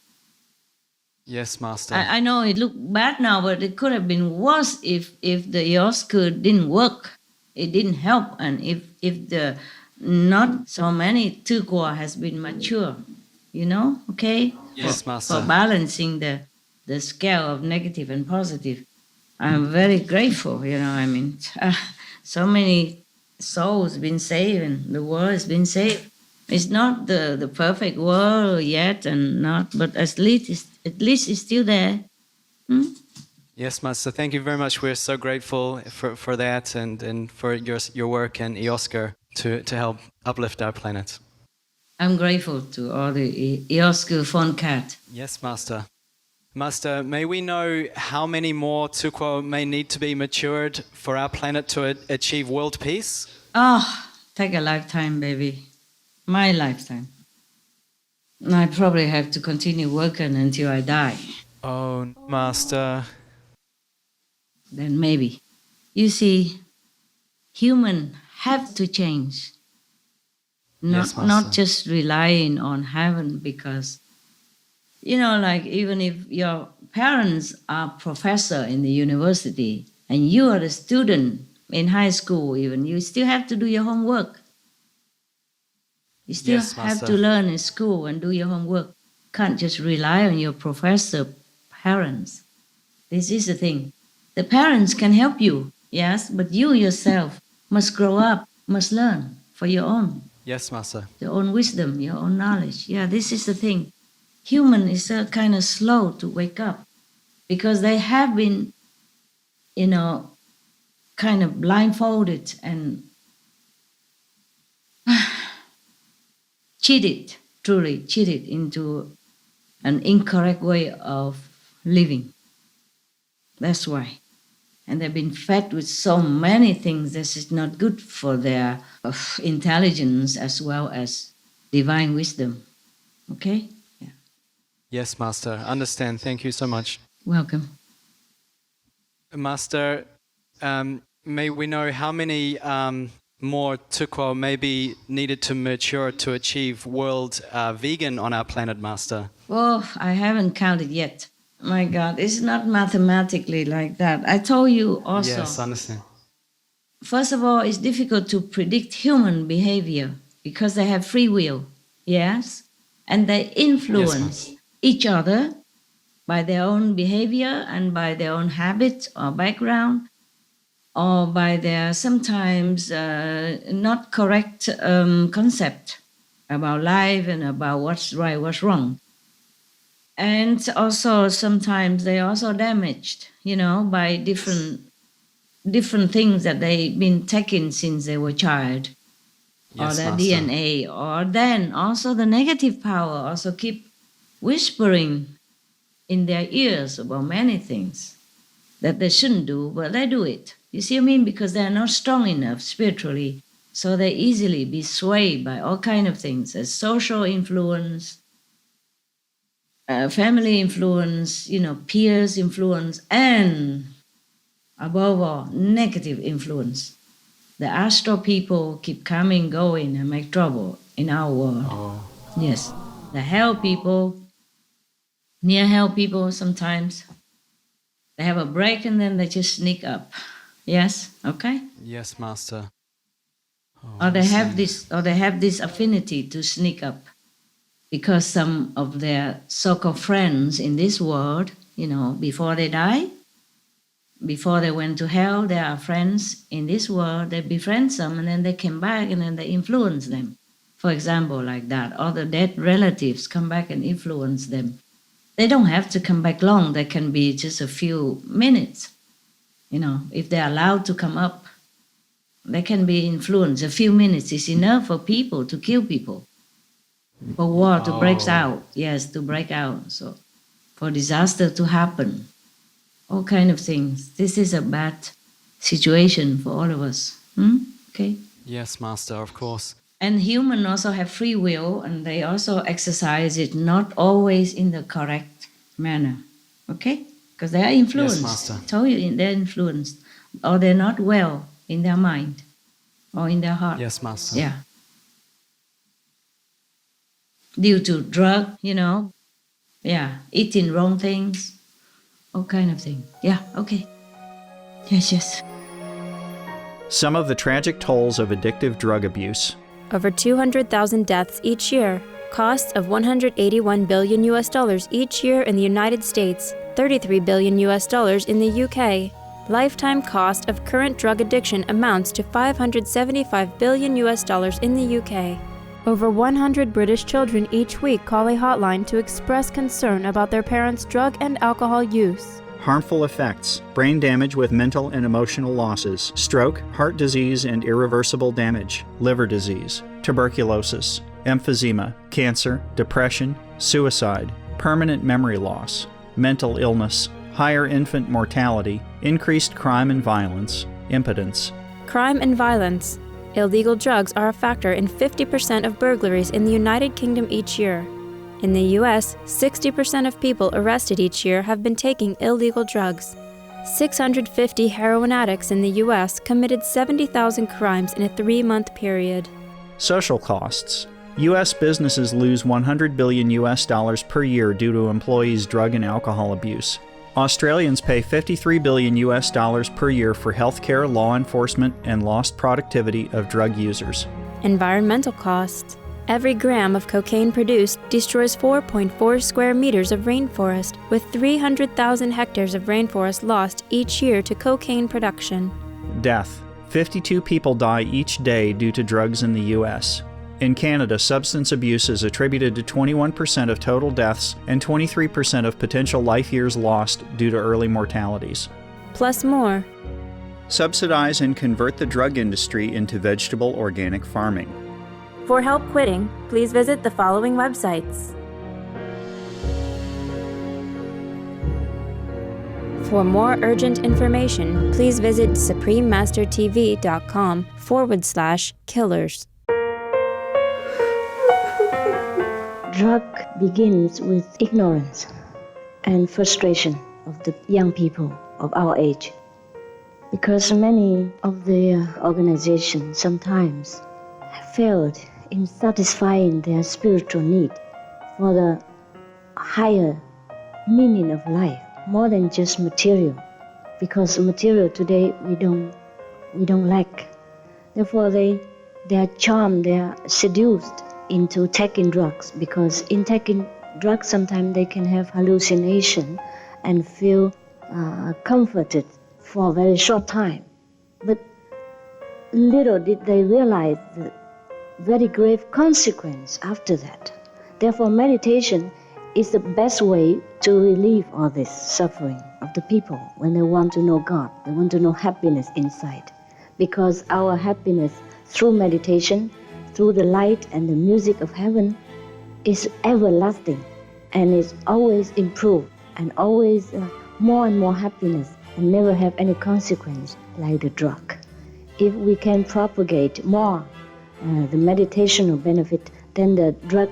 Yes, Master. I know it looked bad now, but it could have been worse if the IOSCO didn't work. It didn't help, and if the not so many tukwa has been mature, okay? Yes, Master. For balancing the scale of negative and positive. I'm very grateful, so many souls been saved and the world has been saved. It's not the perfect world yet, but at least it's still there. Yes, Master. Thank you very much. We're so grateful for that and for your work and IOSCO to help uplift our planet. I'm grateful to all the IOSCO Foncat. Yes, Master. Master, may we know how many more tukwa may need to be matured for our planet to achieve world peace? Take a lifetime, baby. My lifetime. I probably have to continue working until I die. Oh, Master. Then maybe. You see, humans have to change. Not just relying on heaven because, even if your parents are professor in the university and you are a student in high school even, you still have to do your homework. You still have to learn in school and do your homework. Can't just rely on your professor parents. This is the thing. The parents can help you, yes, but you yourself must grow up, must learn for your own. Yes, Master. Your own wisdom, your own knowledge. Yeah, this is the thing. Human is kind of slow to wake up because they have been, kind of blindfolded and truly cheated into an incorrect way of living. That's why. And they've been fed with so many things that is not good for their intelligence as well as divine wisdom. Okay? Yeah. Yes, Master. Understand. Thank you so much. Welcome. Master, may we know how many more tukwa may be needed to mature to achieve world vegan on our planet, Master? Oh, I haven't counted yet. My God, it's not mathematically like that. I told you also. Yes, I understand. First of all, it's difficult to predict human behavior because they have free will, yes? And they influence each other by their own behavior and by their own habits or background or by their sometimes not correct concept about life and about what's right, what's wrong. And also sometimes they're also damaged, by different things that they've been taking since they were child, or their DNA, or then also the negative power also keep whispering in their ears about many things that they shouldn't do, but they do it. You see what I mean? Because they're not strong enough spiritually, so they easily be swayed by all kind of things, as social influence, family influence, peers influence, and above all, negative influence. The astral people keep coming, going, and make trouble in our world. Oh. Yes. The hell people, near hell people sometimes, they have a break and then they just sneak up. Yes, okay? Yes, Master. Or they have this affinity to sneak up because some of their so-called friends in this world, before they die, before they went to hell, there are friends in this world, they befriend some and then they came back and then they influence them. For example, like that. Or the dead relatives come back and influence them. They don't have to come back long. They can be just a few minutes. If they're allowed to come up, they can be influenced. A few minutes is enough for people to kill people. For war to break out. Yes, to break out. So for disaster to happen. All kind of things. This is a bad situation for all of us. Okay? Yes, Master, of course. And humans also have free will, and they also exercise it not always in the correct manner. Okay? Because they are influenced. Yes, Master. I told you, they're influenced. Or they're not well in their mind or in their heart. Yes, Master. Yeah. Due to drug, Yeah, eating wrong things. All kind of thing. Yeah, okay. Yes. Some of the tragic tolls of addictive drug abuse. Over 200,000 deaths each year, costs of $181 billion each year in the United States, $33 billion in the UK. Lifetime cost of current drug addiction amounts to $575 billion in the UK. Over 100 British children each week call a hotline to express concern about their parents' drug and alcohol use. Harmful effects, brain damage with mental and emotional losses, stroke, heart disease and irreversible damage, liver disease, tuberculosis, emphysema, cancer, depression, suicide, permanent memory loss, mental illness, higher infant mortality, increased crime and violence, impotence. Crime and violence. Illegal drugs are a factor in 50% of burglaries in the United Kingdom each year. In the U.S., 60% of people arrested each year have been taking illegal drugs. 650 heroin addicts in the U.S. committed 70,000 crimes in a 3-month period. Social costs. U.S. businesses lose $100 billion per year due to employees' drug and alcohol abuse. Australians pay $53 billion per year for healthcare, law enforcement, and lost productivity of drug users. Environmental costs. Every gram of cocaine produced destroys 4.4 square meters of rainforest, with 300,000 hectares of rainforest lost each year to cocaine production. Death. 52 people die each day due to drugs in the U.S. In Canada, substance abuse is attributed to 21% of total deaths and 23% of potential life years lost due to early mortalities. Plus more. Subsidize and convert the drug industry into vegetable organic farming. For help quitting, please visit the following websites. For more urgent information, please visit suprememastertv.com/killers. Drug begins with ignorance and frustration of the young people of our age. Because many of the organizations sometimes have failed in satisfying their spiritual need for the higher meaning of life, more than just material. Because material today we don't lack. Therefore they are charmed, they are seduced into taking drugs, because in taking drugs sometimes they can have hallucination and feel comforted for a very short time. But little did they realize the very grave consequence after that. Therefore meditation is the best way to relieve all this suffering of the people when they want to know God, they want to know happiness inside. Because our happiness through meditation, through the light and the music of heaven, is everlasting and is always improved and always more and more happiness and never have any consequence like the drug. If we can propagate more the meditational benefit, then the drug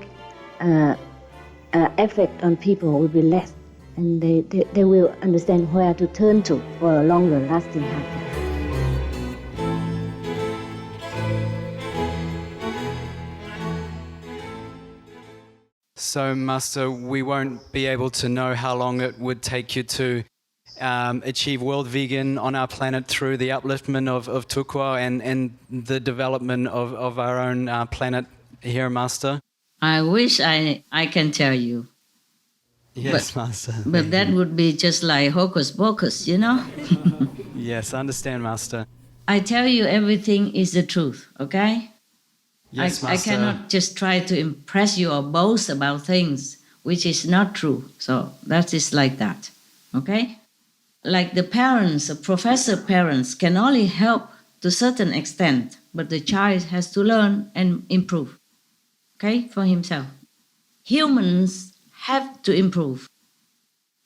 effect on people will be less, and they will understand where to turn to for a longer lasting happiness. So, Master, we won't be able to know how long it would take you to achieve world vegan on our planet through the upliftment of Tukwa and the development of our own planet here, Master? I wish I can tell you. Yes, Master. But that would be just like hocus pocus, you know? Yes, I understand, Master. I tell you everything is the truth, okay? Yes, I Master. cannot just try to impress you or boast about things which is not true. So that is like that, okay? Like the parents, the professor parents can only help to a certain extent, but the child has to learn and improve, okay, for himself. Humans have to improve,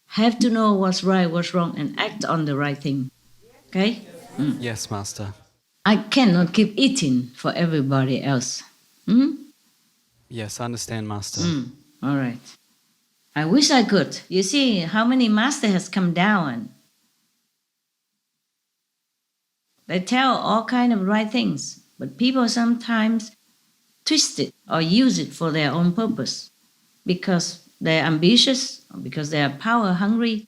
have to know what's right, what's wrong, and act on the right thing, okay? Yes, Master. I cannot keep eating for everybody else. Yes, I understand, Master. All right. I wish I could. You see how many master has come down. They tell all kind of right things, but people sometimes twist it or use it for their own purpose because they're ambitious, or because they are power hungry,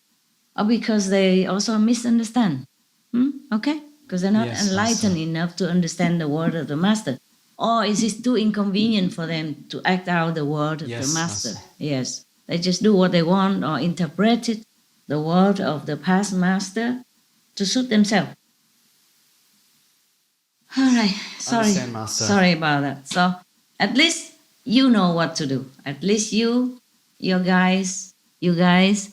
or because they also misunderstand. Okay? Because they're not enlightened enough to understand the word of the master. Or is it too inconvenient for them to act out the word of the master? Yes. They just do what they want or interpret it, the word of the past master, to suit themselves. All right. Sorry. Understand, Master. Sorry about that. So at least you know what to do. At least you guys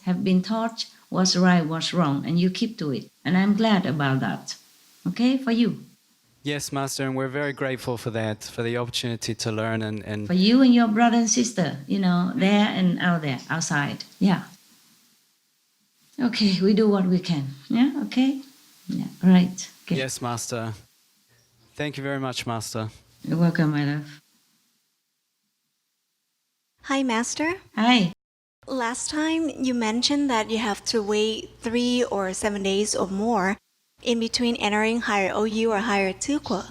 have been taught what's right, what's wrong, and you keep to it. And I'm glad about that. Okay, for you. Yes, Master, and we're very grateful for that, for the opportunity to learn and For you and your brother and sister, there and out there, outside. Yeah. Okay, we do what we can. Yeah, okay? Yeah, right. Okay. Yes, Master. Thank you very much, Master. You're welcome, my love. Hi, Master. Hi. Last time you mentioned that you have to wait 3 or 7 days or more in between entering higher OU or higher Tukwa.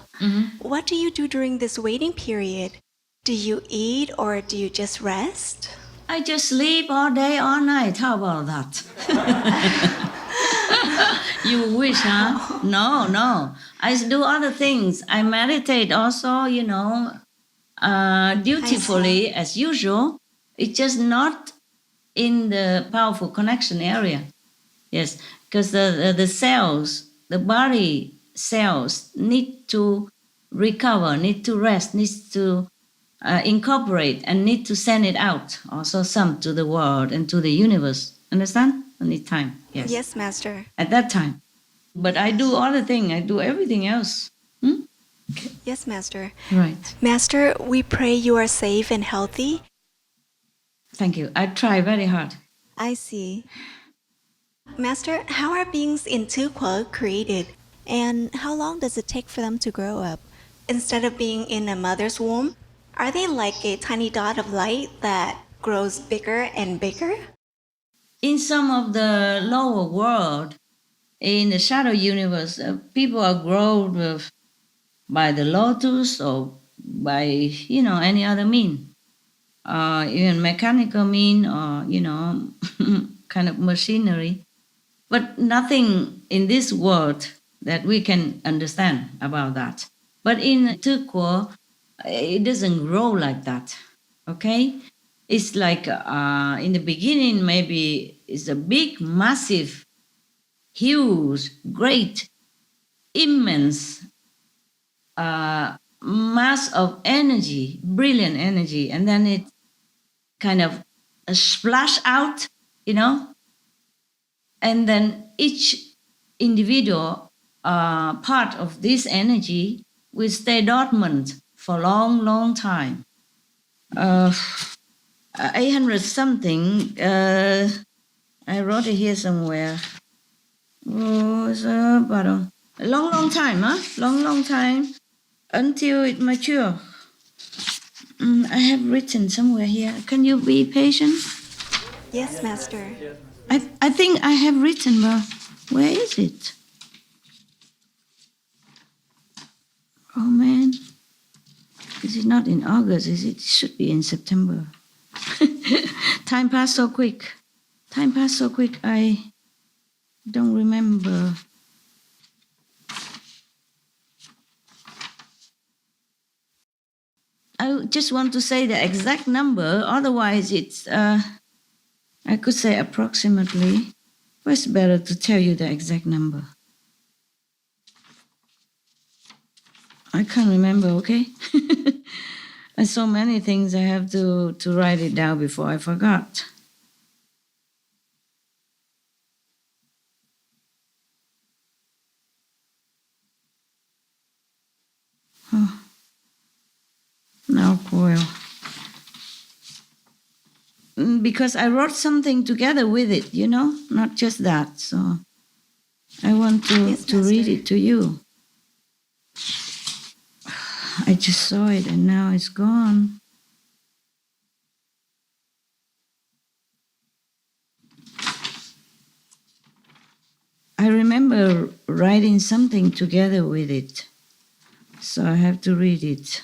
What do you do during this waiting period? Do you eat or do you just rest? I just sleep all day, all night. How about that? You wish, huh? No. I do other things. I meditate also, dutifully as usual. It's just not in the powerful connection area. Yes, because the cells, the body cells need to recover, need to rest, needs to incorporate, and need to send it out. Also some to the world and to the universe. Understand? I need time. Yes. Yes, Master. At that time. But I do other things. I do everything else. Yes, Master. Right. Master, we pray you are safe and healthy. Thank you. I try very hard. I see. Master, how are beings in Tukwa created? And how long does it take for them to grow up? Instead of being in a mother's womb, are they like a tiny dot of light that grows bigger and bigger? In some of the lower world, in the shadow universe, people are grown by the lotus or by, any other mean. Even mechanical mean or, kind of machinery. But nothing in this world that we can understand about that. But in Tukwa, it doesn't grow like that, okay? It's like in the beginning, maybe it's a big, massive, huge, great, immense mass of energy, brilliant energy, and then it kind of splash out, and then each individual part of this energy will stay dormant for a long, long time. 800 something, I wrote it here somewhere. It's about a long, long time, long time until it mature. I have written somewhere here. Can you be patient? Yes, Master. I think I have written, but where is it? Oh man, is it not in August? It should be in September. Time passed so quick. don't remember. I just want to say the exact number, otherwise it's, I could say approximately, but it's better to tell you the exact number. I can't remember, okay? There's so many things I have to write it down before I forgot. Oh. Now, well, because I wrote something together with it, you know, not just that. So I want to read it to you. I just saw it and now it's gone. I remember writing something together with it, so I have to read it.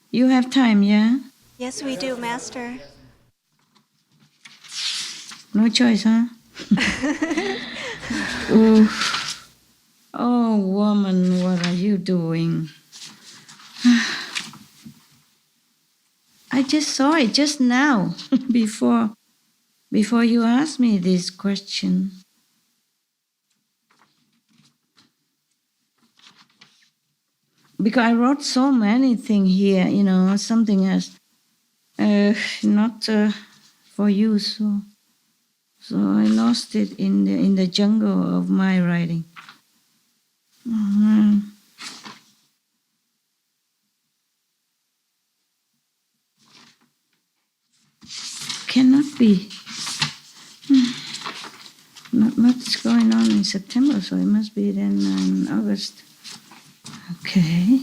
You have time, yeah? Yes, we do, Master. No choice, huh? Oof. Oh, woman, what are you doing? I just saw it just now, before you asked me this question. Because I wrote so many things here, you know, something else, not for you, so I lost it in the jungle of my writing. Cannot be. Not much going on in September, so it must be then in August. Okay.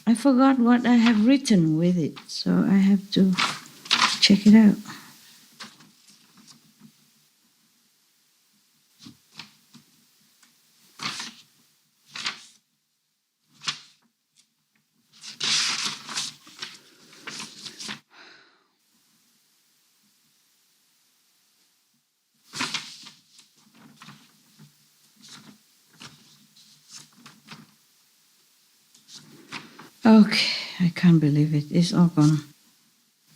I forgot what I have written with it, so I have to check it out. Okay, I can't believe it. It's all gone.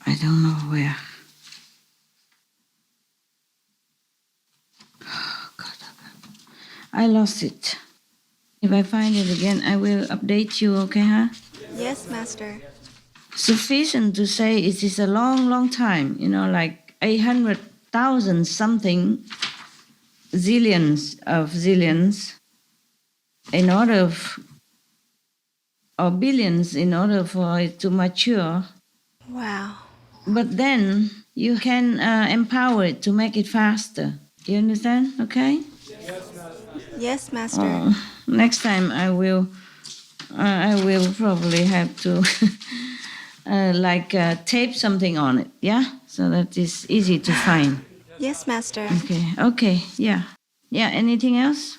I don't know where. Oh, God. I lost it. If I find it again, I will update you, okay, huh? Yes, Master. Sufficient to say it is a long, long time, you know, like 800,000 something zillions of zillions in order of, or billions in order for it to mature. Wow. But then you can empower it to make it faster. You understand? Okay? Yes, Master. Next time I will probably have to tape something on it, yeah? So that is easy to find. Yes, Master. Okay, yeah. Yeah, anything else?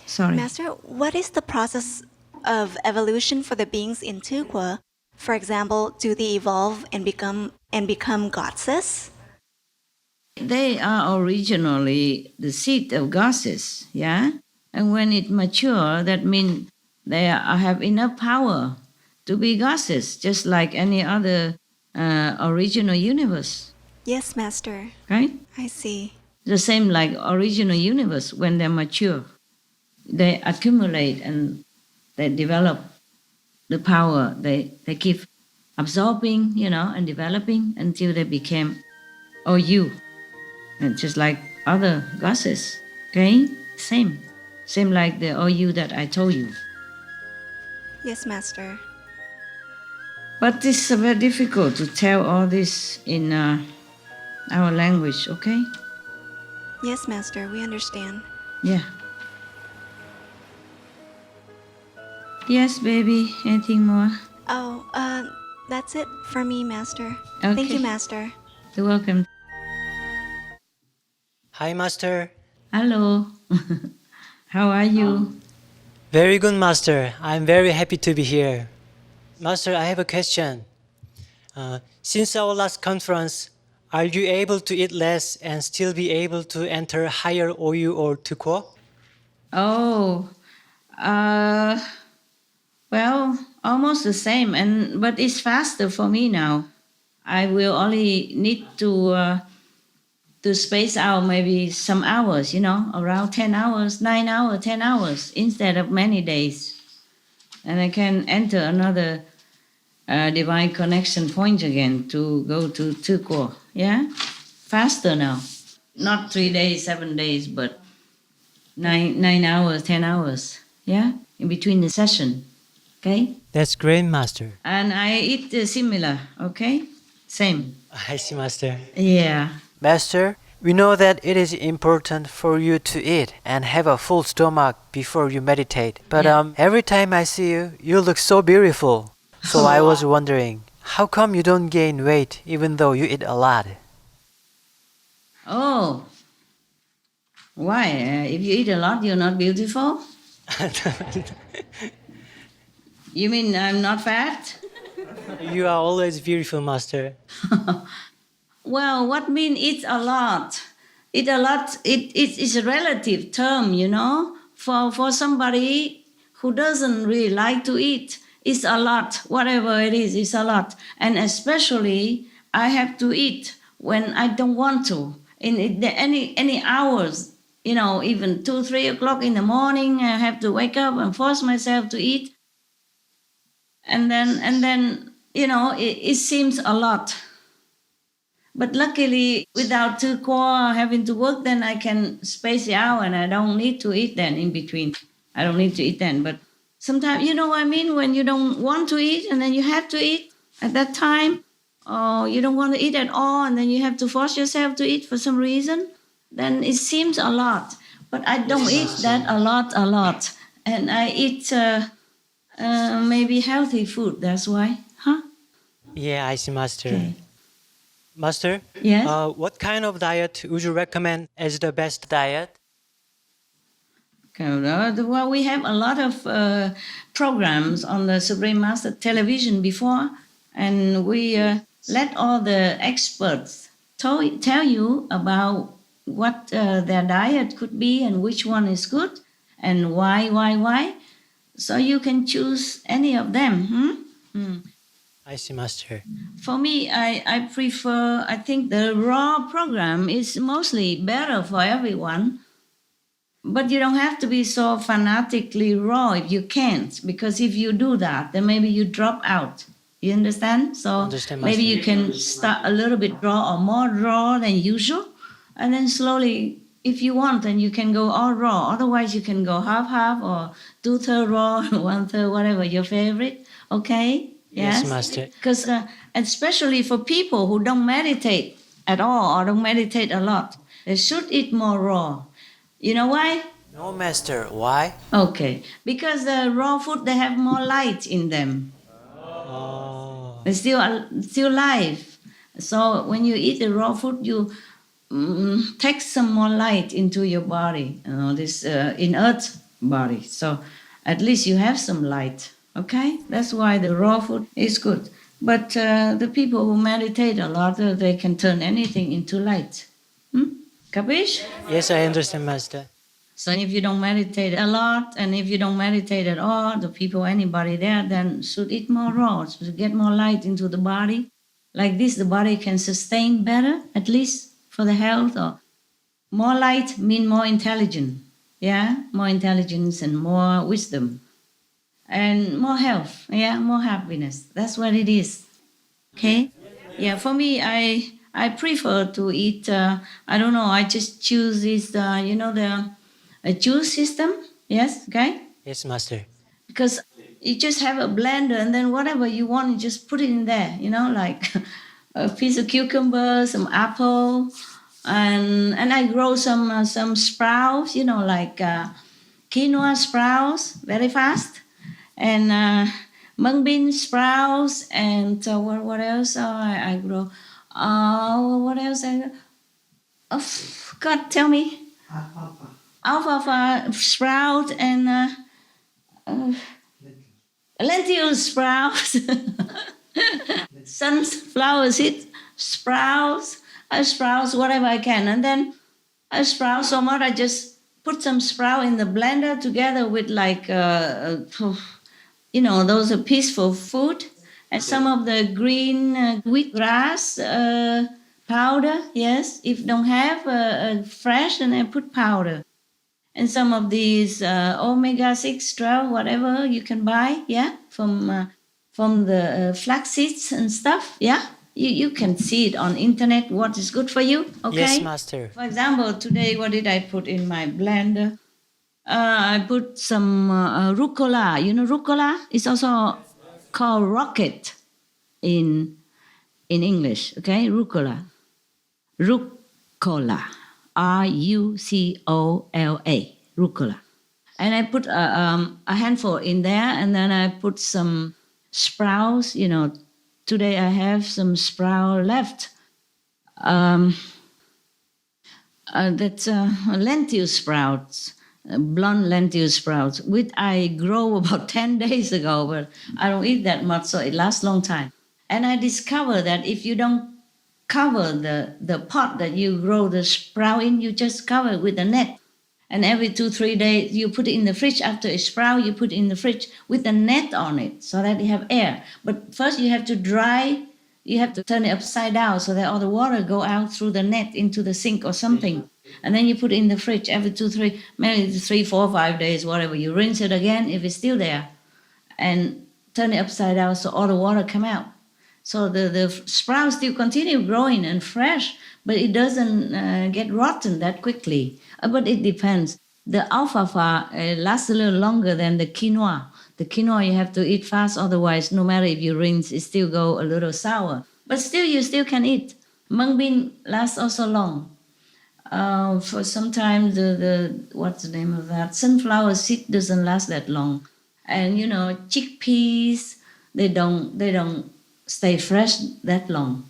Sorry. Master, what is the process of evolution for the beings in Tukwa? For example, do they evolve and become goddesses? They are originally the seed of goddesses, yeah? And when it mature, that means they have enough power to be goddesses, just like any other original universe. Yes, Master. Right? I see. The same like original universe, when they mature, they accumulate and they develop the power. They keep absorbing, you know, and developing until they became you. And just like other goddesses, okay? Same like the OU that I told you. Yes, Master. But it's very difficult to tell all this in our language, okay? Yes, Master, we understand. Yeah. Yes, baby. Anything more? Oh, that's it for me, Master. Okay. Thank you, Master. You're welcome. Hi, Master. Hello. How are you? Very good, Master. I'm very happy to be here. Master, I have a question. Since our last conference, are you able to eat less and still be able to enter higher OU or Tukwo? Oh, well, almost the same, but it's faster for me now. I will only need to space out maybe some hours, around 10 hours, 9 hours, 10 hours, instead of many days. And I can enter another divine connection point again to go to Tukwo. Yeah? Faster now. Not 3 days, 7 days, but 9 hours, 10 hours. Yeah? In between the session. Okay? That's great, Master. And I eat similar, okay? Same. I see, Master. Yeah. Master, we know that it is important for you to eat and have a full stomach before you meditate. But every time I see you, you look so beautiful. So I was wondering, how come you don't gain weight even though you eat a lot? Oh. Why? If you eat a lot, you're not beautiful? You mean I'm not fat? You are always beautiful, Master. Well, what mean eat a lot? Eat a lot, it's a relative term, For somebody who doesn't really like to eat, it's a lot. Whatever it is, it's a lot. And especially, I have to eat when I don't want to. In any hours, even 2, 3 o'clock in the morning, I have to wake up and force myself to eat. And then it seems a lot. But luckily, without Tukwo having to work, then I can space it out and I don't need to eat then in between. I don't need to eat then. But sometimes, you know what I mean? When you don't want to eat and then you have to eat at that time, or you don't want to eat at all and then you have to force yourself to eat for some reason, then it seems a lot. But I don't eat that a lot. And I eat maybe healthy food, that's why. Huh? Yeah, I see, Master. Okay. Master? Yes? What kind of diet would you recommend as the best diet? Well, we have a lot of programs on the Supreme Master television before, and we let all the experts tell you about what their diet could be and which one is good and why. So you can choose any of them. I see, Master. For me, I prefer, I think the raw program is mostly better for everyone. But you don't have to be so fanatically raw if you can't, because if you do that, then maybe you drop out. You understand? So maybe you can start a little bit raw or more raw than usual, and then slowly, if you want, then you can go all raw. Otherwise, you can go half or 2/3 raw, 1/3, whatever your favorite. Okay? Yes, Master. Because especially for people who don't meditate at all or don't meditate a lot, they should eat more raw. You know why? No, Master. Why? Okay. Because the raw food, they have more light in them. Oh. It's still live. So when you eat the raw food, you take some more light into your body, this inert body. So at least you have some light. Okay? That's why the raw food is good. But the people who meditate a lot, they can turn anything into light. Capiche? Yes, I understand, Master. So if you don't meditate a lot, and if you don't meditate at all, the people, anybody there, then should eat more raw to get more light into the body. Like this, the body can sustain better, at least for the health. Or more light mean more intelligent. Yeah? More intelligence and more wisdom. And more health, more happiness. That's what it is. Okay? Yeah, for me, I prefer to eat, I don't know, I just choose this, the juice system. Yes, okay? Yes, Master. Because you just have a blender and then whatever you want, you just put it in there, like a piece of cucumber, some apple, and I grow some sprouts, like quinoa sprouts, very fast. And mung bean sprouts, and what else I grow? What else I grow? Oh, God, tell me. alfalfa sprout and lentil sprouts, sunflower seed sprouts, I sprout whatever I can. And then I sprout so much, I just put some sprout in the blender together with like, those are peaceful food. And some of the green wheatgrass powder, yes. If don't have fresh, then I put powder. And some of these omega-6 straw, whatever you can buy, yeah, from the flax seeds and stuff, yeah. You can see it on internet, what is good for you, okay? Yes, Master. For example, today, what did I put in my blender? I put some rucola. You know rucola? It's also called rocket in English, okay? Rucola. Rucola. R-U-C-O-L-A. Rucola. And I put a handful in there, and then I put some sprouts. Today I have some sprout left. That's lentil sprouts. Blonde lentil sprouts, which I grow about 10 days ago, but I don't eat that much, so it lasts a long time. And I discovered that if you don't cover the pot that you grow the sprout in, you just cover it with a net. And every 2-3 days, you put it in the fridge. After it sprout, you put it in the fridge with a net on it so that you have air. But first you have to dry, you have to turn it upside down so that all the water go out through the net into the sink or something. And then you put it in the fridge every 2-3, maybe 3, 4, 5 days, whatever. You rinse it again if it's still there and turn it upside down so all the water come out. So the sprouts still continue growing and fresh, but it doesn't get rotten that quickly. But it depends. The alfalfa lasts a little longer than the quinoa. The quinoa you have to eat fast, otherwise, no matter if you rinse, it still go a little sour. But still, you still can eat. Mung bean lasts also long. For sometimes the what's the name of that? Sunflower seed doesn't last that long. And chickpeas, they don't stay fresh that long.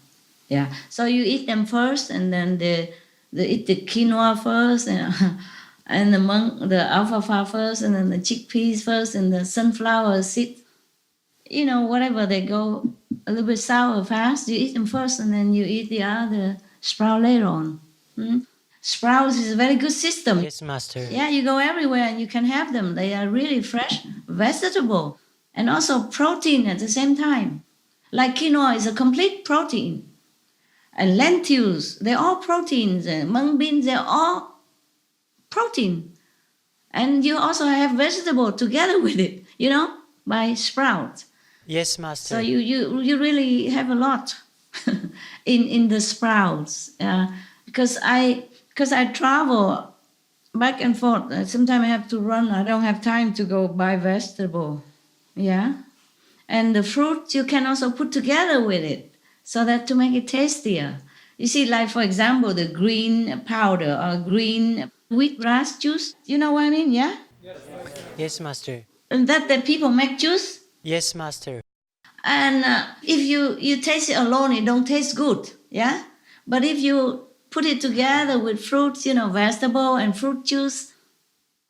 Yeah. So you eat them first, and then they eat the quinoa first, and the alfalfa first, and then the chickpeas first, and the sunflower seed. Whatever, they go a little bit sour fast. You eat them first, and then you eat the other sprout later on. Sprouts is a very good system. Yes, Master. Yeah, you go everywhere and you can have them. They are really fresh vegetable and also protein at the same time. Like quinoa is a complete protein. And lentils, they're all proteins. Mung beans, they're all protein. And you also have vegetable together with it, by sprout. Yes, Master. So you really have a lot in the sprouts. Because I travel back and forth. Sometimes I have to run. I don't have time to go buy vegetable. Yeah. And the fruit you can also put together with it so that to make it tastier. You see, like, for example, the green powder or green wheatgrass juice. You know what I mean? Yeah? Yes, Master. And that people make juice. Yes, Master. And if you taste it alone, it don't taste good. Yeah? But if you put it together with fruits, vegetable and fruit juice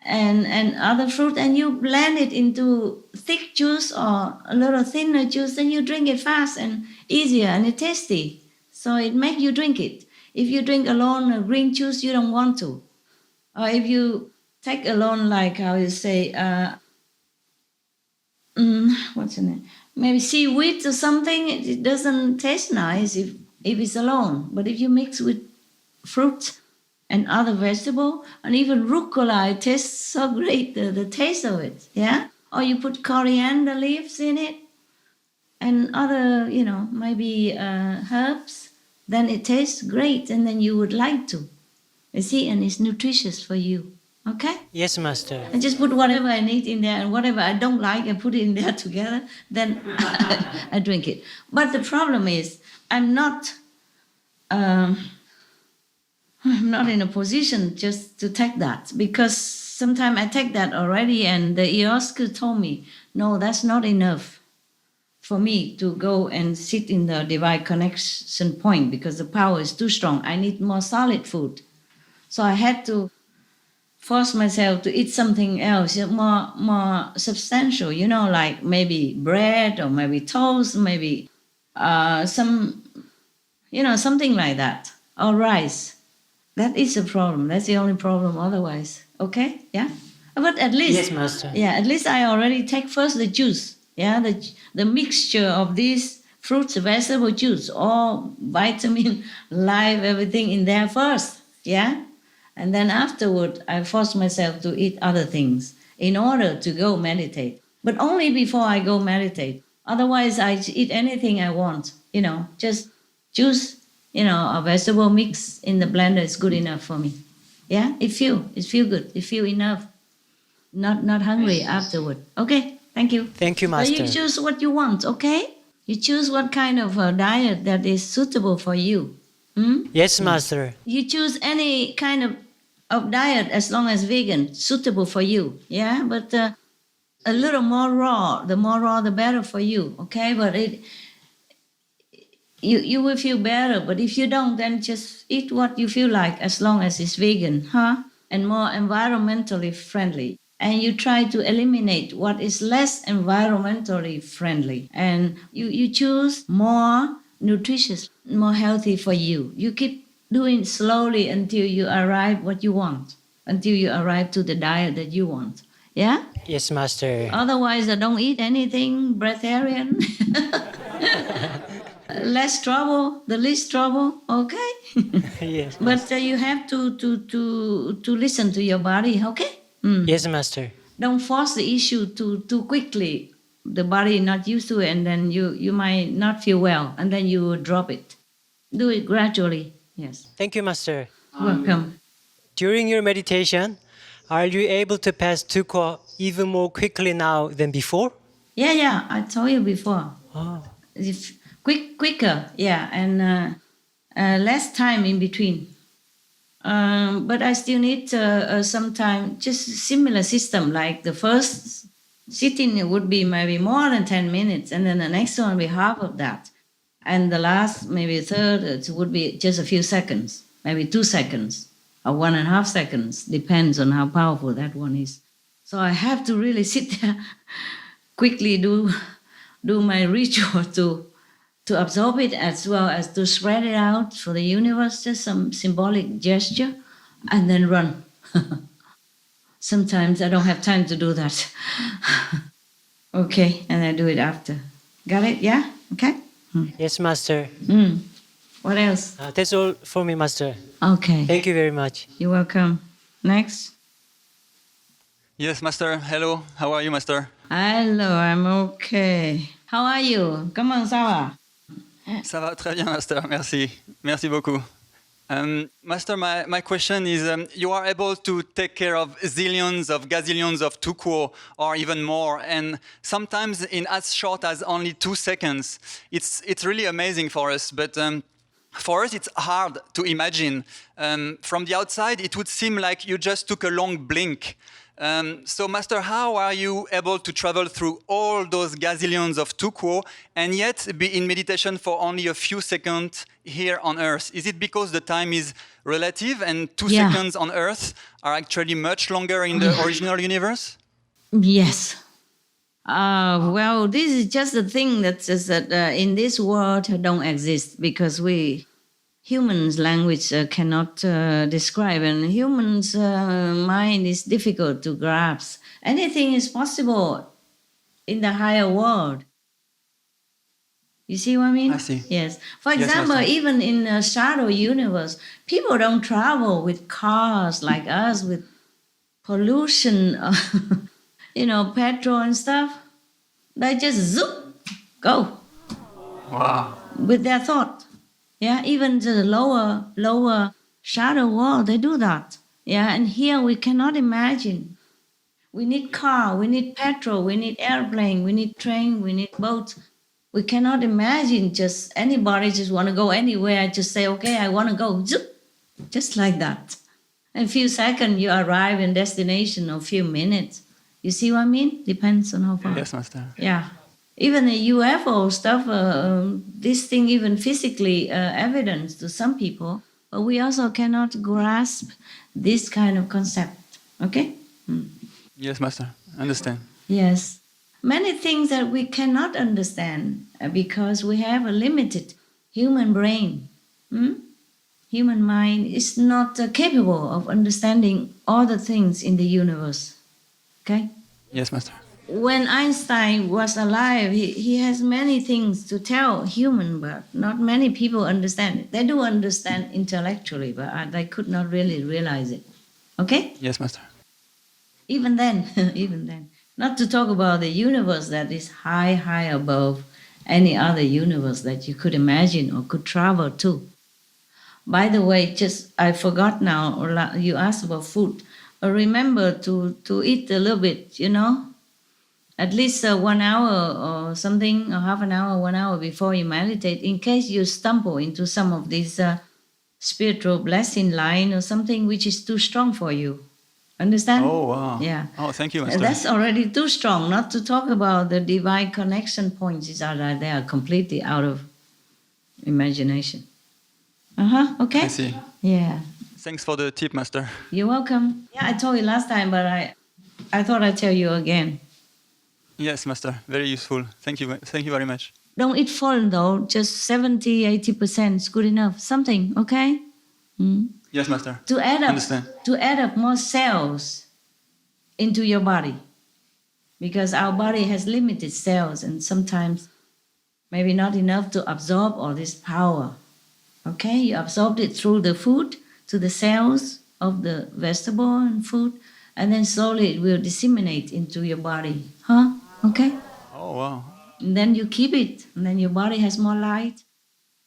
and other fruit, and you blend it into thick juice or a little thinner juice, then you drink it fast and easier, and it's tasty. So it makes you drink it. If you drink alone a green juice, you don't want to. Or if you take alone, like how you say, what's the name? Maybe seaweed or something, it doesn't taste nice if it's alone. But if you mix with fruit and other vegetable, and even rucola, it tastes so great, the taste of it, yeah? Or you put coriander leaves in it and other, maybe herbs, then it tastes great, and then you would like to. You see, and it's nutritious for you, okay? Yes, Master. I just put whatever I need in there, and whatever I don't like, I put it in there together, then I drink it. But the problem is, I'm not in a position just to take that, because sometimes I take that already, and the ayahuasca told me, no, that's not enough for me to go and sit in the divine connection point, because the power is too strong. I need more solid food. So I had to force myself to eat something else, more substantial, like maybe bread or maybe toast, maybe something like that, or rice. That is a problem. That's the only problem otherwise. Okay? Yeah? But at least... Yes, Master. Yeah, at least I already take first the juice. Yeah, the mixture of these fruits, vegetable juice, all vitamin, life, everything in there first. Yeah? And then afterward, I force myself to eat other things in order to go meditate. But only before I go meditate. Otherwise, I eat anything I want. Just juice, a vegetable mix in the blender is good enough for me. Yeah, it feel good. It feel enough. Not hungry afterward. Okay, thank you. Thank you, Master. So you choose what you want, okay? You choose what kind of diet that is suitable for you. Yes, Master. You choose any kind of diet as long as vegan, suitable for you. Yeah, but a little more raw. The more raw, the better for you. Okay, but you will feel better. But if you don't, then just eat what you feel like as long as it's vegan, huh? And more environmentally friendly. And you try to eliminate what is less environmentally friendly. And you choose more nutritious, more healthy for you. You keep doing slowly until you arrive what you want, until you arrive to the diet that you want. Yeah? Yes, Master. Otherwise, don't eat anything breatharian. Less trouble, the least trouble, okay? Yes. But you have to listen to your body, okay? Yes, Master. Don't force the issue too quickly. The body not used to it, and then you might not feel well, and then you will drop it. Do it gradually. Yes. Thank you, Master. Welcome. During your meditation, are you able to pass tukwa even more quickly now than before? Yeah, I told you before. Oh. Quicker, yeah, and less time in between. But I still need some time, just similar system, like the first sitting would be maybe more than 10 minutes, and then the next one will be half of that. And the last, maybe third, it would be just a few seconds, maybe 2 seconds or 1.5 seconds, depends on how powerful that one is. So I have to really sit there, quickly do my ritual to absorb it as well as to spread it out for the universe, just some symbolic gesture, and then run. Sometimes I don't have time to do that. Okay, and I do it after. Got it? Yeah? Okay? Yes, Master. What else? That's all for me, Master. Okay. Thank you very much. You're welcome. Next. Yes, Master. Hello. How are you, Master? Hello, I'm okay. How are you? Comment ça va? Ça va très bien, Master. Merci. Merci beaucoup. Master, my question is, you are able to take care of zillions of gazillions of tukwo or even more, and sometimes in as short as only 2 seconds. It's really amazing for us, but for us it's hard to imagine. From the outside, it would seem like you just took a long blink. So, Master, how are you able to travel through all those gazillions of tukwo and yet be in meditation for only a few seconds here on Earth? Is it because the time is relative and 2 seconds on Earth are actually much longer in the original universe? Yes. Well, this is just the thing that says that in this world don't exist because humans' language cannot describe, and humans' mind is difficult to grasp. Anything is possible in the higher world. You see what I mean? I see. Yes. For example, even in a shadow universe, people don't travel with cars like us, with pollution, petrol and stuff. They just zoom, go. Wow. With their thought. Yeah, even the lower shadow world, they do that. Yeah, and here we cannot imagine. We need car, we need petrol, we need airplane, we need train, we need boat. We cannot imagine just anybody just want to go anywhere, just say, okay, I want to go, zoop, just like that. In a few seconds, you arrive in destination, or a few minutes. You see what I mean? Depends on how far. Yes, Master. Yeah. Even the UFO stuff, this thing even physically evidence to some people, but we also cannot grasp this kind of concept. Okay? Yes, Master. Understand. Yes. Many things that we cannot understand because we have a limited human brain. Human mind is not capable of understanding all the things in the universe. Okay? Yes, Master. When Einstein was alive, he has many things to tell human, but not many people understand it. They do understand intellectually, but they could not really realize it. Okay? Yes, Master. Even then, even then. Not to talk about the universe that is high, high above any other universe that you could imagine or could travel to. By the way, just I forgot now, or you asked about food. Remember to eat a little bit, at least 1 hour or something, or half an hour, 1 hour before you meditate, in case you stumble into some of these spiritual blessing line or something which is too strong for you. Understand? Oh, wow. Yeah. Oh, thank you, Master. That's already too strong, not to talk about the divine connection points. They are completely out of imagination. Okay? I see. Yeah. Thanks for the tip, Master. You're welcome. Yeah, I told you last time, but I thought I'd tell you again. Yes, Master. Very useful. Thank you very much. Don't eat full though, just 70, 80% is good enough. Something, okay? Yes, Master. To add up more cells into your body. Because our body has limited cells and sometimes maybe not enough to absorb all this power. Okay, you absorbed it through the food to the cells of the vegetable and food, and then slowly it will disseminate into your body. Okay? Oh, wow. And then you keep it, and then your body has more light.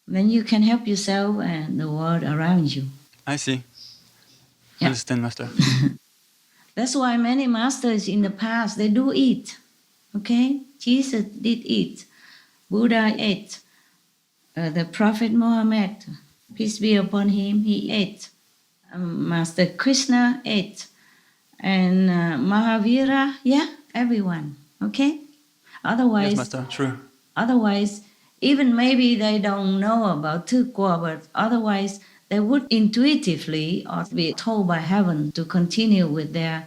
And then you can help yourself and the world around you. I see. Yeah. Understand, Master. That's why many masters in the past, they do eat. Okay? Jesus did eat. Buddha ate. The Prophet Muhammad, peace be upon him, he ate. Master Krishna ate. And Mahavira, everyone. Okay? Otherwise, Yes, Master. True. Otherwise, even maybe they don't know about Tukwa, but otherwise they would intuitively or be told by heaven to continue with their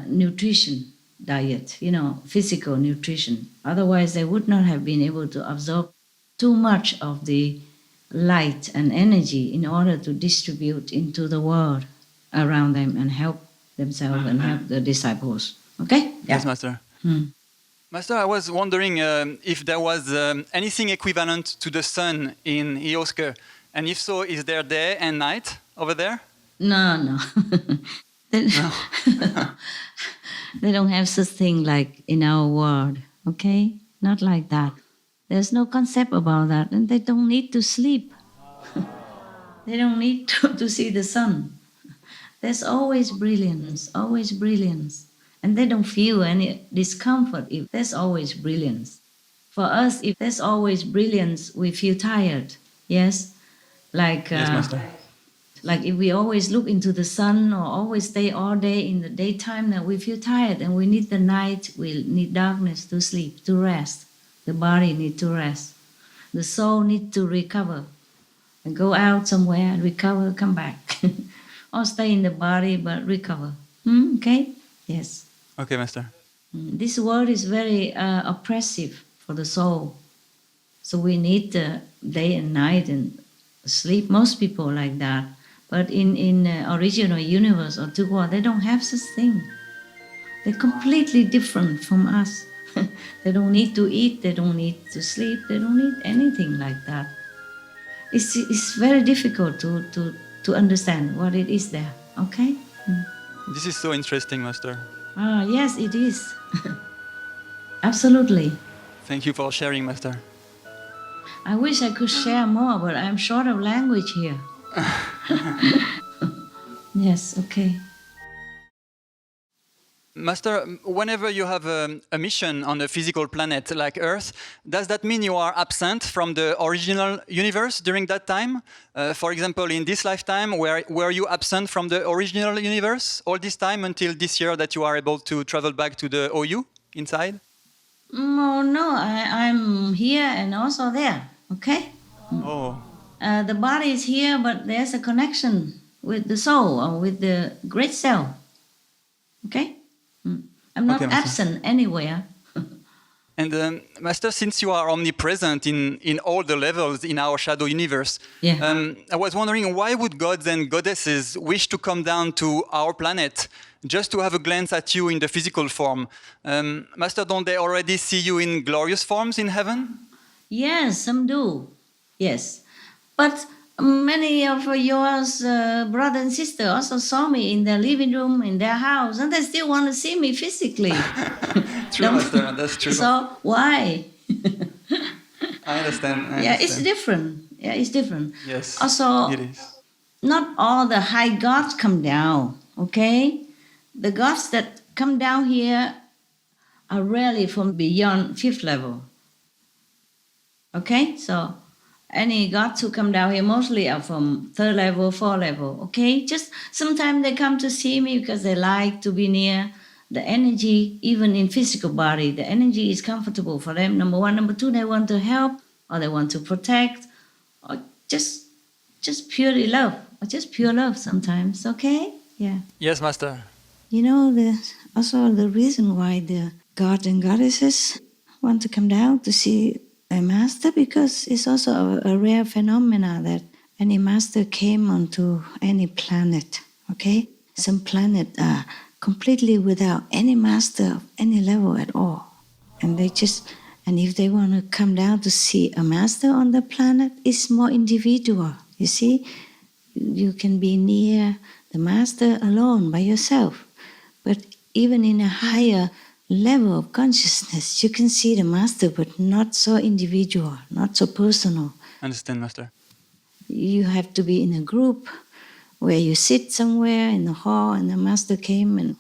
nutrition diet, physical nutrition. Otherwise, they would not have been able to absorb too much of the light and energy in order to distribute into the world around them and help themselves and help the disciples. Okay? Yes, Master. Master, I was wondering if there was anything equivalent to the sun in Ioske, and if so, is there day and night over there? No. They don't have such thing like in our world, okay? Not like that. There's no concept about that, and they don't need to sleep. They don't need to see the sun. There's always brilliance, always brilliance. And they don't feel any discomfort if there's always brilliance. For us, if there's always brilliance, we feel tired. Yes? Like, yes, Master. Like if we always look into the sun or always stay all day in the daytime, then we feel tired and we need the night, we need darkness to sleep, to rest. The body needs to rest. The soul needs to recover and go out somewhere and recover, come back. Or stay in the body but recover. Okay? Yes. Okay, Master. This world is very oppressive for the soul. So we need day and night and sleep. Most people like that. But in original universe or Tukwa, they don't have such thing. They're completely different from us. They don't need to eat, they don't need to sleep, they don't need anything like that. It's very difficult to understand what it is there, okay? This is so interesting, Master. Yes, it is. Absolutely. Thank you for sharing, Master. I wish I could share more, but I'm short of language here. Yes, okay. Master, whenever you have a mission on a physical planet like Earth, does that mean you are absent from the original universe during that time? For example, in this lifetime, were you absent from the original universe all this time until this year that you are able to travel back to the OU inside? No, I'm here and also there, okay? Oh. The body is here, but there's a connection with the soul or with the great self. Okay? I'm not Okay, Master. absent anywhere. And Master, since you are omnipresent in all the levels in our shadow universe, I was wondering, why would gods and goddesses wish to come down to our planet just to have a glance at you in the physical form? Master, don't they already see you in glorious forms in heaven? Yes, some do. Yes. But many of yours brother and sister also saw me in their living room, in their house, and they still want to see me physically. True, Master, that's true. So why? I understand. Yeah, it's different. Yeah, it's different. Yes, Also, it is. not all the high gods come down, okay? The gods that come down here are rarely from beyond 5th level. Okay? So any gods who come down here mostly are from 3rd level, 4th level, okay? Just sometimes they come to see me because they like to be near the energy, even in physical body. The energy is comfortable for them, number one. Number two, they want to help, or they want to protect, or just purely love, or just pure love sometimes, okay? Yeah. Yes, Master. You know, also the reason why the gods and goddesses want to come down to see a master, because it's also a rare phenomena that any master came onto any planet, okay? Some planet are completely without any master of any level at all. And if they want to come down to see a master on the planet, it's more individual, you see? You can be near the master alone by yourself. But even in a higher level of consciousness, you can see the master, but not so individual, not so personal. Understand, Master. You have to be in a group where you sit somewhere in the hall and the master came and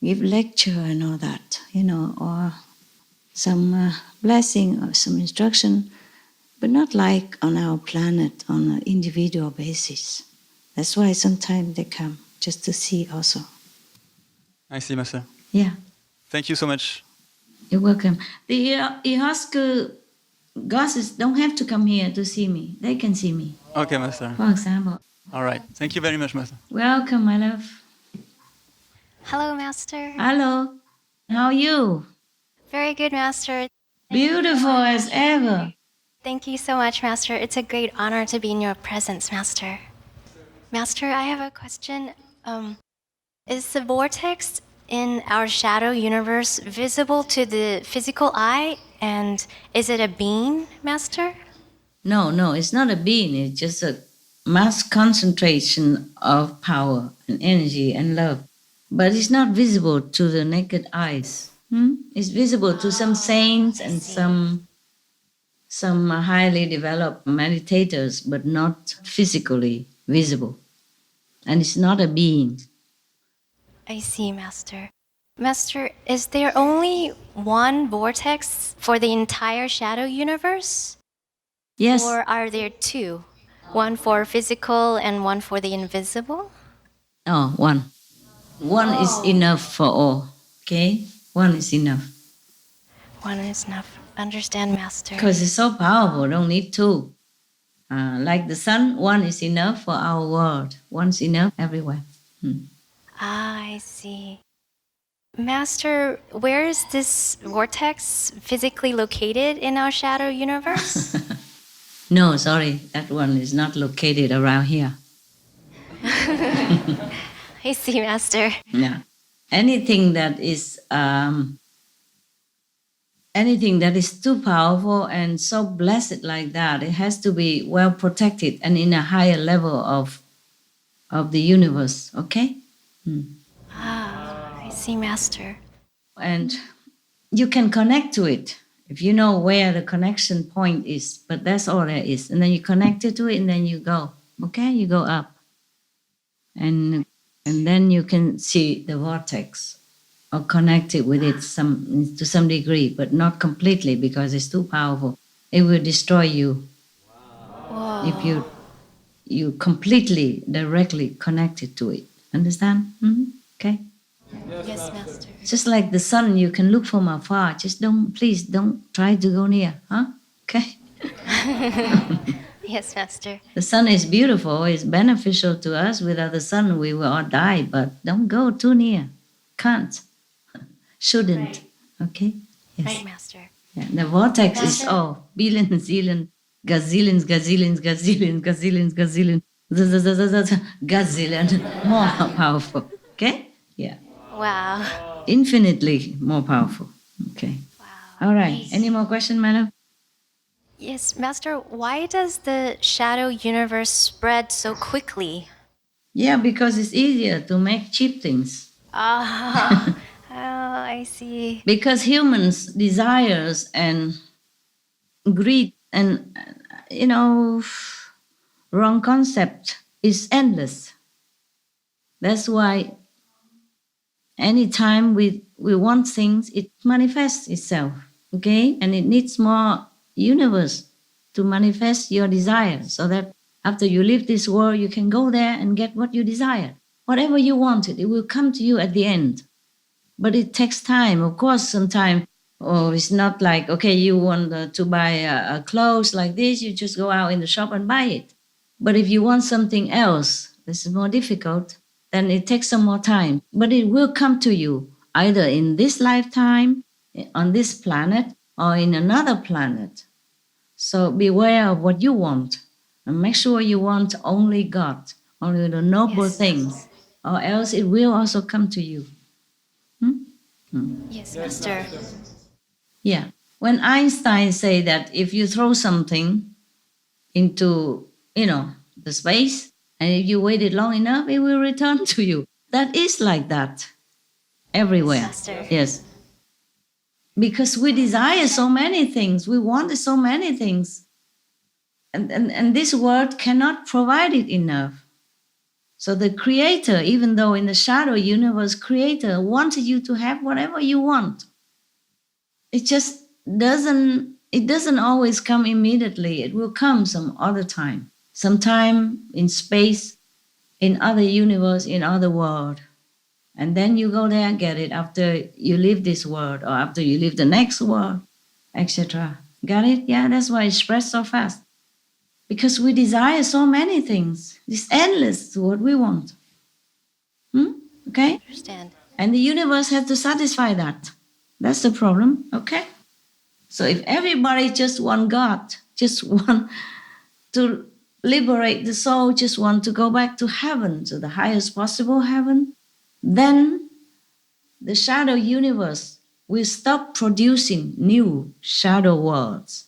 give lecture and all that, you know, or some blessing or some instruction, but not like on our planet on an individual basis. That's why sometimes they come just to see also. I see, Master. Yeah. Thank you so much. You're welcome. The Ihoska goddesses don't have to come here to see me. They can see me, Okay, Master. for example. All right. Thank you very much, Master. Welcome, my love. Hello, Master. Hello. How are you? Very good, Master. Beautiful as ever. Thank you so much, Master. It's a great honor to be in your presence, Master. Master, I have a question. Is the vortex in our shadow universe visible to the physical eye? And is it a being, Master? No, it's not a being. It's just a mass concentration of power and energy and love. But it's not visible to the naked eyes. It's visible to some saints and some highly developed meditators, but not physically visible. And it's not a being. I see, Master. Master, is there only one vortex for the entire shadow universe? Yes. Or are there two? One for physical and one for the invisible? Oh, one. One is enough for all, okay? One is enough. One is enough. Understand, Master. Because it's so powerful, don't need two. Like the sun, one is enough for our world. One's enough everywhere. I see. Master, where is this vortex physically located in our shadow universe? No, sorry, that one is not located around here. I see, Master. Yeah. Anything that is too powerful and so blessed like that, it has to be well protected and in a higher level of the universe, okay? I see, Master. And you can connect to it if you know where the connection point is, but that's all there is. And then you connect it to it and then you go, okay? You go up. And then you can see the vortex or connect it with it to some degree, but not completely because it's too powerful. It will destroy you. Whoa. If you completely, directly connected to it. Understand? Okay? Yes, Master. Just like the sun, you can look from afar. Just please don't try to go near. Huh? Okay? Yes, Master. The sun is beautiful. It's beneficial to us. Without the sun, we will all die. But don't go too near. can't, shouldn't. Okay? Yes. Right, Master. Yeah, the vortex is billions, zillions, gazillions, gazillions, gazillions, gazillions, gazillions, gazillion, more powerful. Okay? Yeah. Wow. Infinitely more powerful. Okay. Wow. All right. Any more questions, madam? Yes, Master, why does the shadow universe spread so quickly? Yeah, because it's easier to make cheap things. Oh, I see. Because humans' desires and greed and, wrong concept is endless. That's why anytime we want things, it manifests itself, okay? And it needs more universe to manifest your desire so that after you leave this world, you can go there and get what you desire. Whatever you wanted, it will come to you at the end. But it takes time. Of course, sometimes, it's not like, okay, you want to buy a clothes like this, you just go out in the shop and buy it. But if you want something else, this is more difficult, then it takes some more time. But it will come to you, either in this lifetime, on this planet, or in another planet. So beware of what you want. And make sure you want only God, only the noble things, or else it will also come to you. Yes, Master. Yeah. When Einstein said that if you throw something into, the space, and if you wait it long enough, it will return to you. That is like that everywhere. Master. Yes. Because we desire so many things. We want so many things. And this world cannot provide it enough. So the Creator, even though in the shadow universe, Creator wanted you to have whatever you want. It just doesn't always come immediately. It will come some other time. Sometime in space, in other universe, in other world. And then you go there and get it after you leave this world or after you leave the next world, etc. Got it? Yeah, that's why it spreads so fast. Because we desire so many things. It's endless to what we want. Okay? Understand. And the universe has to satisfy that. That's the problem. Okay? So if everybody just want God, just want to liberate the soul, just want to go back to heaven, to the highest possible heaven, then the shadow universe will stop producing new shadow worlds.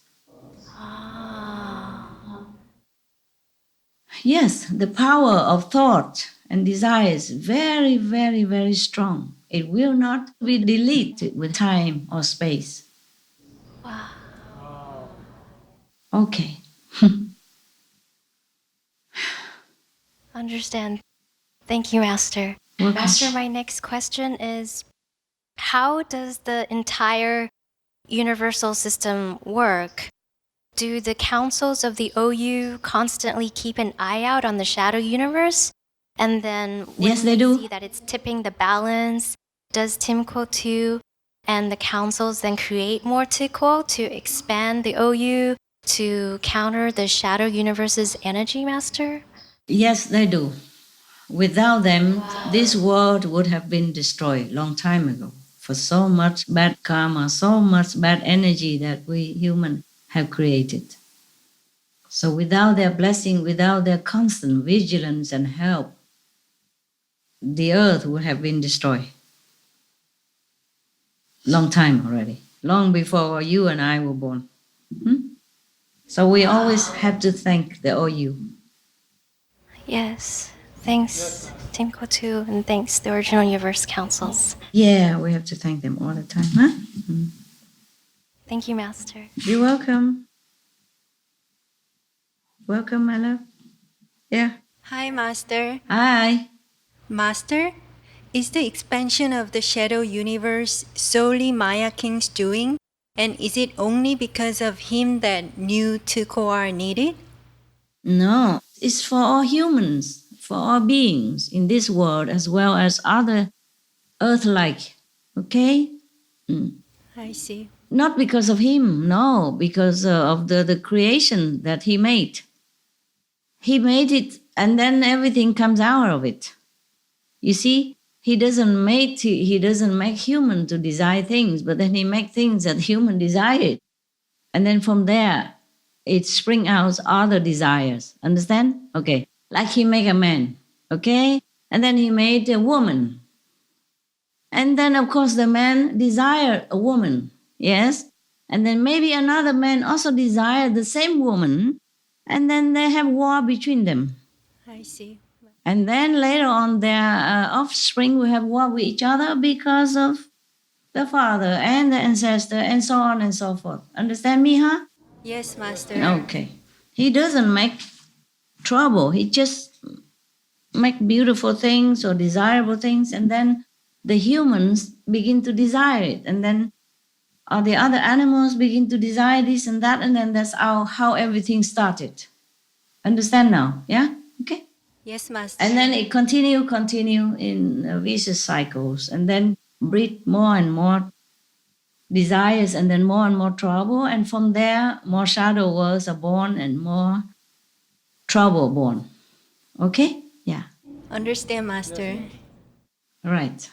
Yes, the power of thought and desire is very, very, very strong. It will not be deleted with time or space. Wow. Okay. Understand. Thank you, Master. Welcome. Master, my next question is, how does the entire universal system work? Do the councils of the OU constantly keep an eye out on the shadow universe? And then when Yes, they do. see that it's tipping the balance, does Timko 2 and the councils then create more Tikko to expand the OU to counter the shadow universe's energy, Master? Yes, they do. Without them, this world would have been destroyed long time ago. For so much bad karma, so much bad energy that we humans have created. So without their blessing, without their constant vigilance and help, the earth would have been destroyed. Long time already. Long before you and I were born. So we always have to thank the OU. Yes. Thanks, Timko 2, and thanks, the Original Universe Councils. Yeah, we have to thank them all the time, huh? Thank you, Master. You're welcome. Welcome, my love. Yeah. Hi, Master. Hi. Master, is the expansion of the shadow universe solely Maya King's doing? And is it only because of him that new Tukko are needed? No, it's for all humans, for all beings in this world as well as other Earth-like. Okay? I see. Not because of him, no, because of the creation that he made. He made it and then everything comes out of it. You see, he doesn't make human to desire things, but then he make things that human desire it. And then from there, it spring out other desires. Understand? Okay. Like he make a man, okay? And then he made a woman. And then, of course, the man desire a woman, yes? And then maybe another man also desire the same woman, and then they have war between them. I see. And then later on, their offspring will have war with each other because of the father and the ancestor and so on and so forth. Understand me, huh? Yes, Master. Okay. He doesn't make trouble. He just make beautiful things or desirable things, and then the humans begin to desire it. And then the other animals begin to desire this and that, and then that's how everything started. Understand now? Yeah? Okay. Yes, Master. And then it continue in vicious cycles, and then breed more and more desires, and then more and more trouble, and from there more shadow worlds are born and more trouble born. Okay? Yeah. Understand, Master. Right.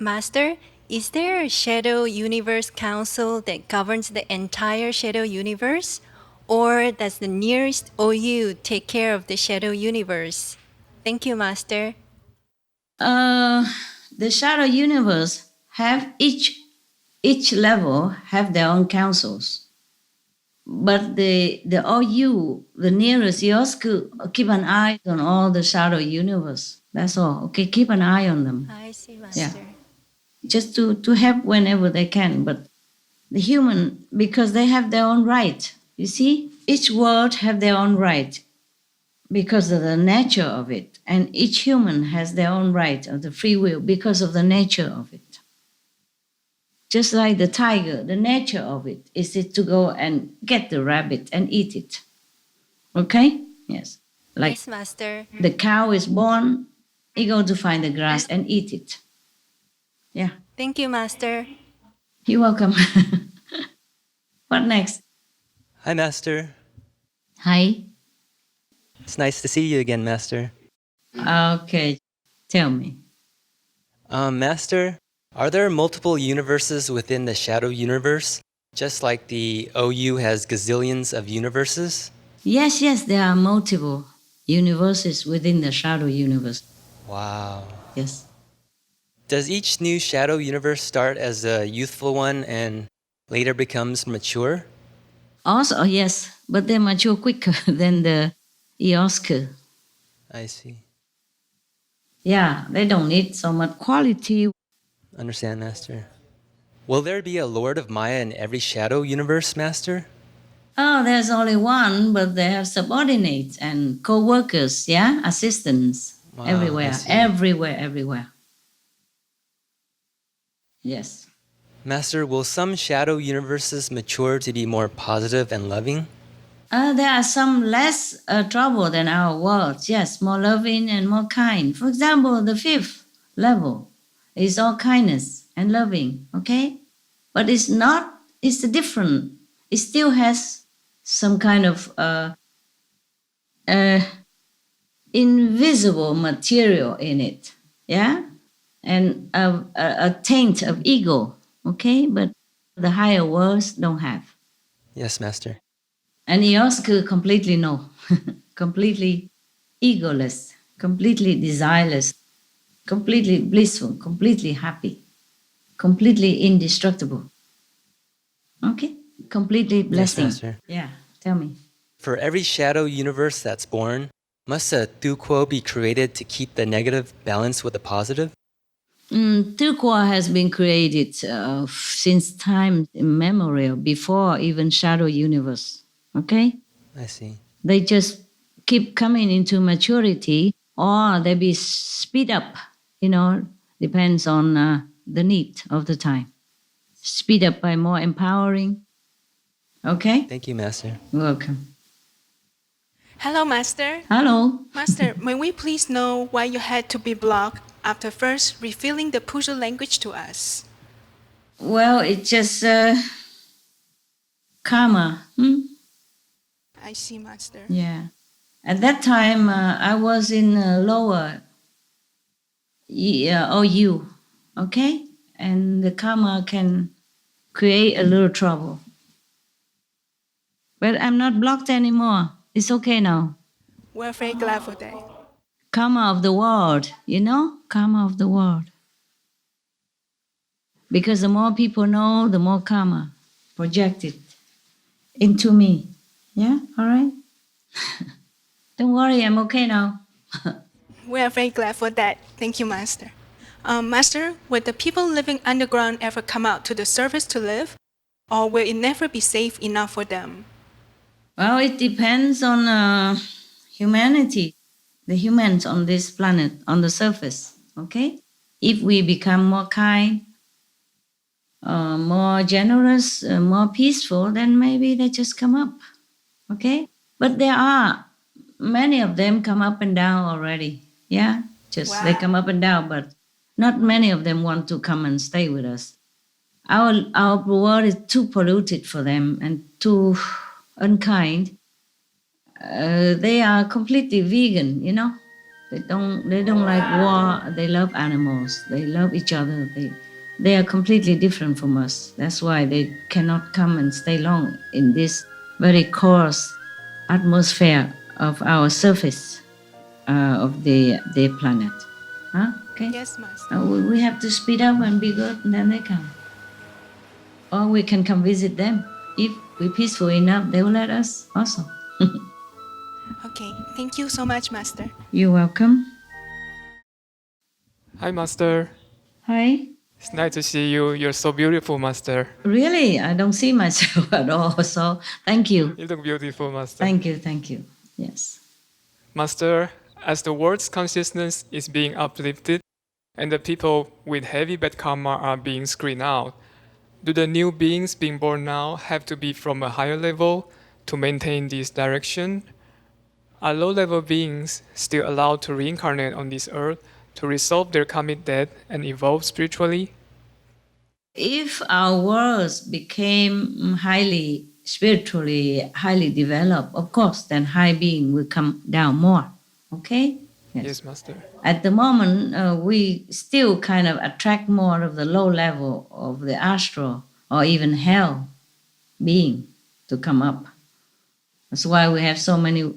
Master, is there a Shadow Universe Council that governs the entire Shadow Universe? Or does the nearest OU take care of the Shadow Universe? Thank you, Master. The Shadow Universe have each level have their own councils. But the OU, the nearest IOSCU, keep an eye on all the Shadow Universe. That's all. Okay, keep an eye on them. I see, Master. Yeah. Just to help whenever they can. But the human, because they have their own right. You see, each world have their own right because of the nature of it. And each human has their own right of the free will because of the nature of it. Just like the tiger, the nature of it is to go and get the rabbit and eat it. Okay? Yes. Like yes, Master. The cow is born, it go to find the grass and eat it. Yeah. Thank you, Master. You're welcome. What next? Hi, Master. Hi. It's nice to see you again, Master. Okay. Tell me. Master, are there multiple universes within the Shadow Universe? Just like the OU has gazillions of universes? Yes, there are multiple universes within the Shadow Universe. Wow. Yes. Does each new Shadow Universe start as a youthful one and later becomes mature? Also, yes, but they mature quicker than the IOSCU. I see. Yeah, they don't need so much quality. Understand, Master. Will there be a Lord of Maya in every Shadow Universe, Master? Oh, there's only one, but they have subordinates and co-workers, yeah? Assistants. Wow, everywhere. Yes. Master, will some Shadow Universes mature to be more positive and loving? There are some less trouble than our world. Yes, more loving and more kind. For example, the 5th level is all kindness and loving, okay? But it's different. It still has some kind of invisible material in it, yeah? And a taint of ego, okay? But the higher worlds don't have. Yes, Master. And IOSCU completely no. Completely egoless, completely desireless, completely blissful, completely happy, completely indestructible. Okay? Completely blessing. Yes, Master. Yeah, tell me. For every Shadow Universe that's born, must a Thuquo be created to keep the negative balanced with the positive? Thuquo has been created since time immemorial, before even Shadow Universe. Okay? I see. They just keep coming into maturity, or they be speed up, depends on the need of the time. Speed up by more empowering. Okay? Thank you, Master. You're welcome. Hello, Master. Hello. Master, may we please know why you had to be blocked after first revealing the Puzzle language to us? Well, it's just karma. I see, Master. Yeah. At that time, I was in lower or you, okay? And the karma can create a little trouble. But I'm not blocked anymore. It's okay now. We're very glad for that. Karma of the world, karma of the world. Because the more people know, the more karma projected into me. Yeah, all right? Don't worry, I'm okay now. We are very glad for that. Thank you, Master. Master, will the people living underground ever come out to the surface to live? Or will it never be safe enough for them? Well, it depends on humanity, the humans on this planet, on the surface, okay? If we become more kind, more generous, more peaceful, then maybe they just come up, okay? But there are many of them come up and down already, yeah? They come up and down, but not many of them want to come and stay with us. Our world is too polluted for them and too unkind. They are completely vegan, They don't like war. They love animals. They love each other. They are completely different from us. That's why they cannot come and stay long in this very coarse atmosphere of our surface of the planet. Huh? Okay? Yes, Master. We have to speed up and be good, and then they come. Or we can come visit them. If we're peaceful enough, they will let us also. Okay, thank you so much, Master. You're welcome. Hi, Master. Hi. It's nice to see you. You're so beautiful, Master. Really? I don't see myself at all, so thank you. You look beautiful, Master. Thank you. Yes. Master, as the world's consciousness is being uplifted and the people with heavy bad karma are being screened out, do the new beings being born now have to be from a higher level to maintain this direction? Are low-level beings still allowed to reincarnate on this earth to resolve their karmic debt and evolve spiritually? If our worlds became spiritually highly developed, of course, then high being will come down more. Okay? Yes, Master. At the moment, we still kind of attract more of the low level of the astral or even hell being to come up. That's why we have so many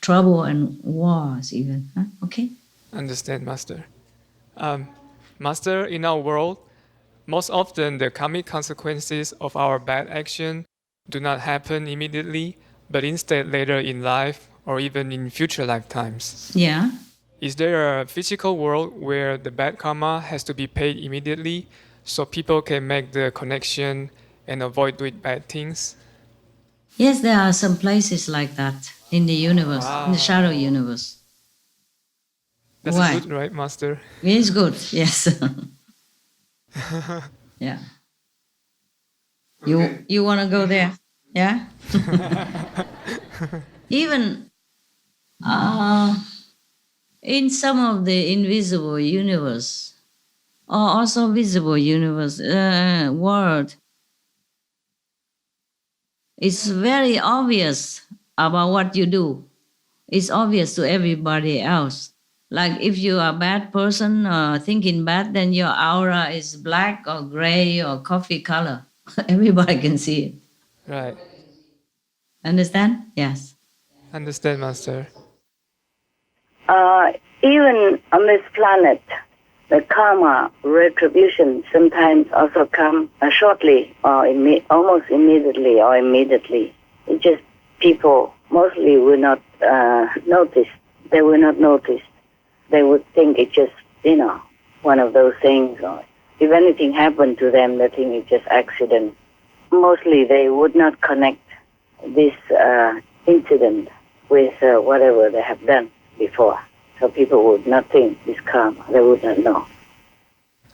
trouble and wars even. Huh? Okay? Understand, Master. Master, in our world, most often the karmic consequences of our bad action do not happen immediately, but instead later in life or even in future lifetimes. Yeah. Is there a physical world where the bad karma has to be paid immediately so people can make the connection and avoid doing bad things? Yes, there are some places like that in the universe, in the shadow universe. That's Why? good, right, Master? It's good, yes. Yeah. You want to go there? Yeah? Even in some of the invisible universe, or also visible universe, world, it's very obvious about what you do. It's obvious to everybody else. Like if you are a bad person thinking bad, then your aura is black or gray or coffee color. Everybody can see it. Right. Understand? Yes. Understand, Master. Even on this planet, the karma retribution sometimes also come shortly or almost immediately or immediately. It's just people mostly will not notice. They will not notice. They would think it's just, one of those things. Or if anything happened to them, they think it's just accident. Mostly they would not connect this incident with whatever they have done before. So people would not think this karma. They would not know.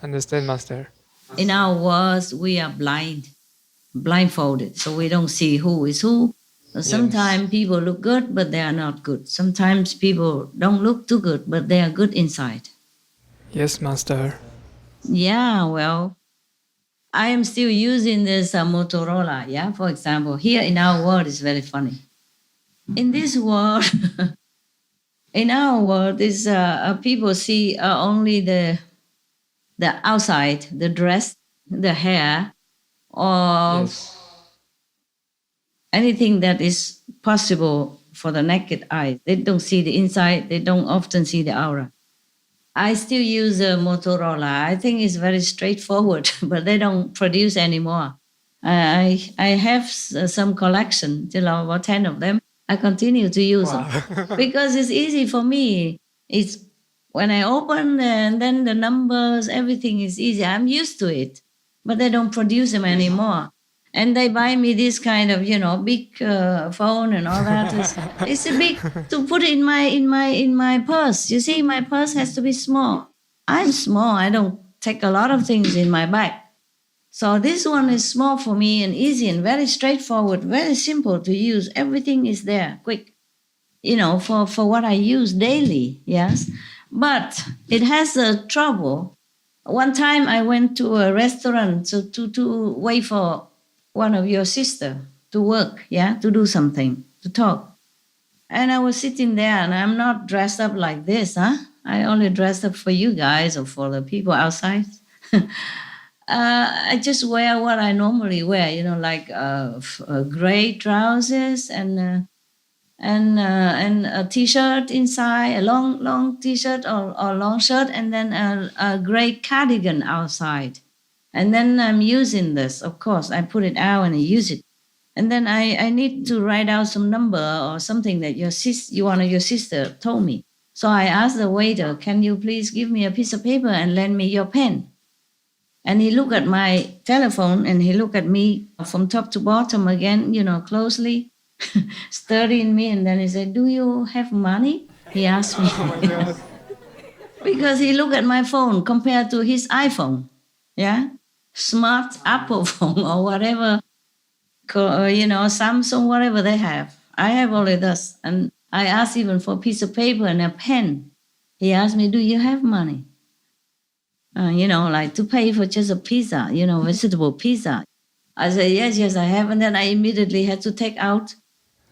Understand, Master. In our worlds, we are blindfolded, so we don't see who is who. Sometimes people look good, but they are not good. Sometimes people don't look too good, but they are good inside. Yes, Master. Yeah, well, I am still using this Motorola, yeah, for example. Here in our world, it's very funny. In this world, In our world, is people see only the outside, the dress, the hair, or anything that is possible for the naked eye. They don't see the inside. They don't often see the aura. I still use a Motorola. I think it's very straightforward, but they don't produce anymore. I have some collection, till about 10 of them. I continue to use them because it's easy for me. It's when I open and then the numbers, everything is easy. I'm used to it, but they don't produce them anymore. And they buy me this kind of, big phone and all that. It's a big to put it in my purse. You see, my purse has to be small. I'm small. I don't take a lot of things in my bag. So this one is small for me and easy and very straightforward, very simple to use. Everything is there, quick, for what I use daily, yes. But it has a trouble. One time I went to a restaurant to wait for one of your sister to work, to do something, to talk. And I was sitting there and I'm not dressed up like this, I only dressed up for you guys or for the people outside. I just wear what I normally wear, like gray trousers and a t-shirt inside, a long t-shirt or long shirt, and then a gray cardigan outside. And then I'm using this, of course. I put it out and I use it. And then I need to write out some number or something that one of your sister told me. So I asked the waiter, can you please give me a piece of paper and lend me your pen? And he looked at my telephone and he looked at me from top to bottom again, closely, studying me. And then he said, do you have money? He asked me. Oh my God. Because he looked at my phone compared to his iPhone. Yeah? Smart Apple phone or whatever, Samsung, whatever they have. I have only this. And I asked even for a piece of paper and a pen. He asked me, do you have money? Like to pay for just a pizza, vegetable pizza. I said, yes, I have. And then I immediately had to take out,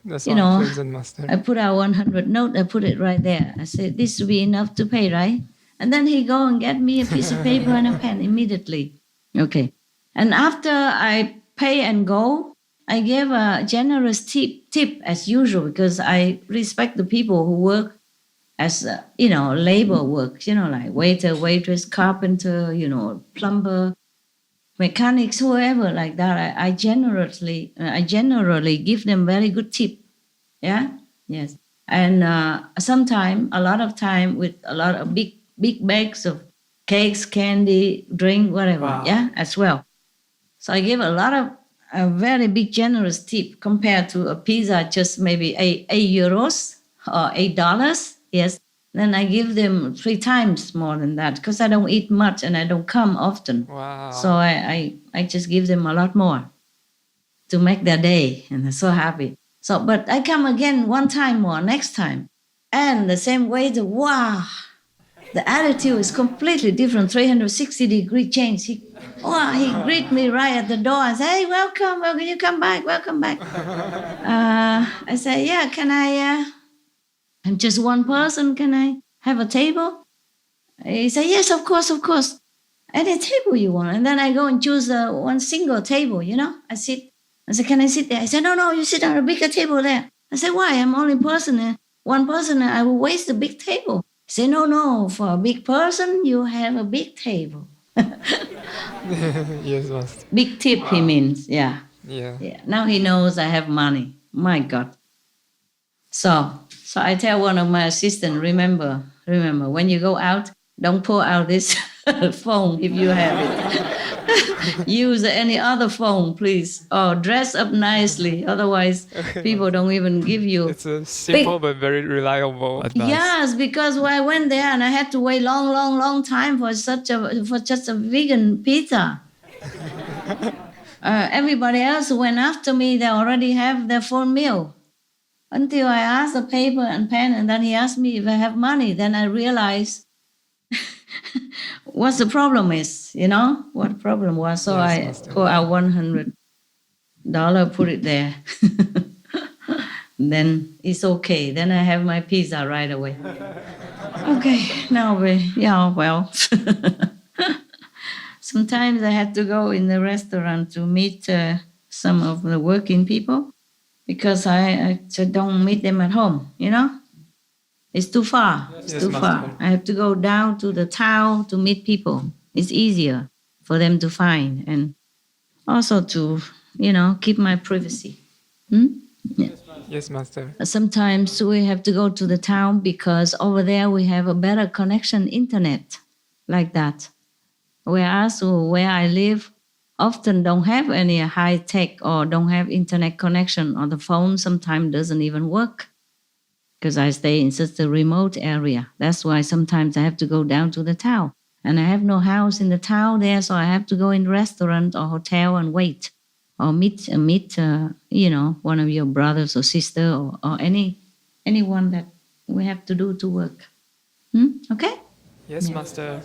That's unpleasant, Master. I put out 100 note, I put it right there. I said, this will be enough to pay, right? And then he go and get me a piece of paper and a pen immediately. Okay. And after I pay and go, I gave a generous tip as usual because I respect the people who work as, labor work, like waiter, waitress, carpenter, plumber, mechanics, whoever like that. I generally give them very good tip. Yeah? Yes. And a lot of time with a lot of big bags of cakes, candy, drink, whatever, as well. So I give a very big generous tip compared to a pizza, just maybe €8 or $8. Yes. Then I give them 3 times more than that because I don't eat much and I don't come often. Wow. So I just give them a lot more to make their day, and they're so happy. So, but I come again one time more next time, and the same way. The attitude is completely different, 360-degree change. He greet me right at the door and say, hey, welcome, you come back, welcome back. I say, yeah, can I, I'm just one person, can I have a table? He said, yes, of course. Any table you want. And then I go and choose one single table, I sit. I said, can I sit there? I said, no, you sit on a bigger table there. I said, why? I'm only one person, I will waste a big table. He said, no, for a big person, you have a big table. Yes, Master. Big tip, he means, yeah. Yeah. Now he knows I have money. My God. So I tell one of my assistants, remember, when you go out, don't pull out this phone if you have it. Use any other phone, please. Or dress up nicely. Otherwise, people don't even give you. It's a simple but very reliable advice. Yes, because I went there and I had to wait long time for just a vegan pizza. Everybody else who went after me, they already have their full meal. Until I asked the paper and pen, and then he asked me if I have money. Then I realized what the problem is, what the problem was. So I pull out $100, put it there. then it's okay. Then I have my pizza right away. Okay, now well. Sometimes I had to go in the restaurant to meet some of the working people because I don't meet them at home, you know? It's too far. It's too far. I have to go down to the town to meet people. It's easier for them to find and also to, keep my privacy. Yeah. Yes, Master. Sometimes we have to go to the town because over there we have a better connection internet like that. Whereas where I live often don't have any high tech or don't have internet connection, or the phone sometimes doesn't even work because I stay in such a remote area. That's why sometimes I have to go down to the town. And I have no house in the town there, so I have to go in restaurant or hotel and wait. Or meet one of your brothers or sister or anyone that we have to do to work. Okay? Yes, Master.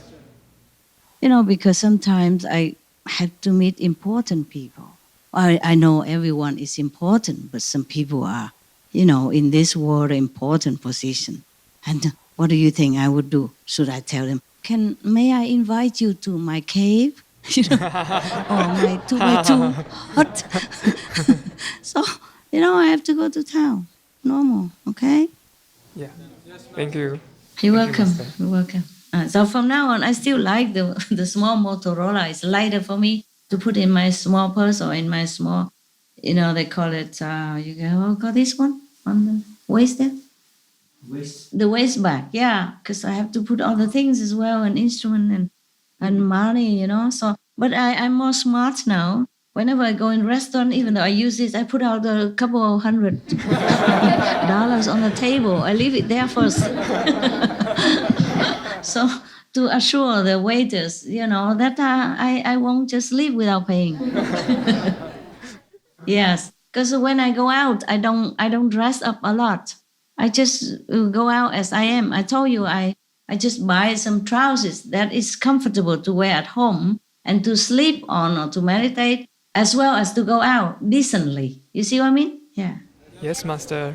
Because sometimes I have to meet important people. I know everyone is important, but some people are, in this world, important position. And what do you think I would do? Should I tell them, may I invite you to my cave? Or my 2x2 hut. So, I have to go to town. Normal, okay? Yeah. Thank you. You're welcome. You're welcome. So from now on, I still like the small Motorola. It's lighter for me to put in my small purse or in my small, they call it, call this one on the waist there? The waist bag, yeah, because I have to put all the things as well, and instrument and money, So, but I'm more smart now. Whenever I go in restaurant, even though I use this, I put out a couple of $100 on the table. I leave it there first. So to assure the waiters, that I won't just leave without paying. Yes, because when I go out, I don't dress up a lot. I just go out as I am. I told you I just buy some trousers that is comfortable to wear at home and to sleep on or to meditate, as well as to go out decently. You see what I mean? Yeah. Yes, Master.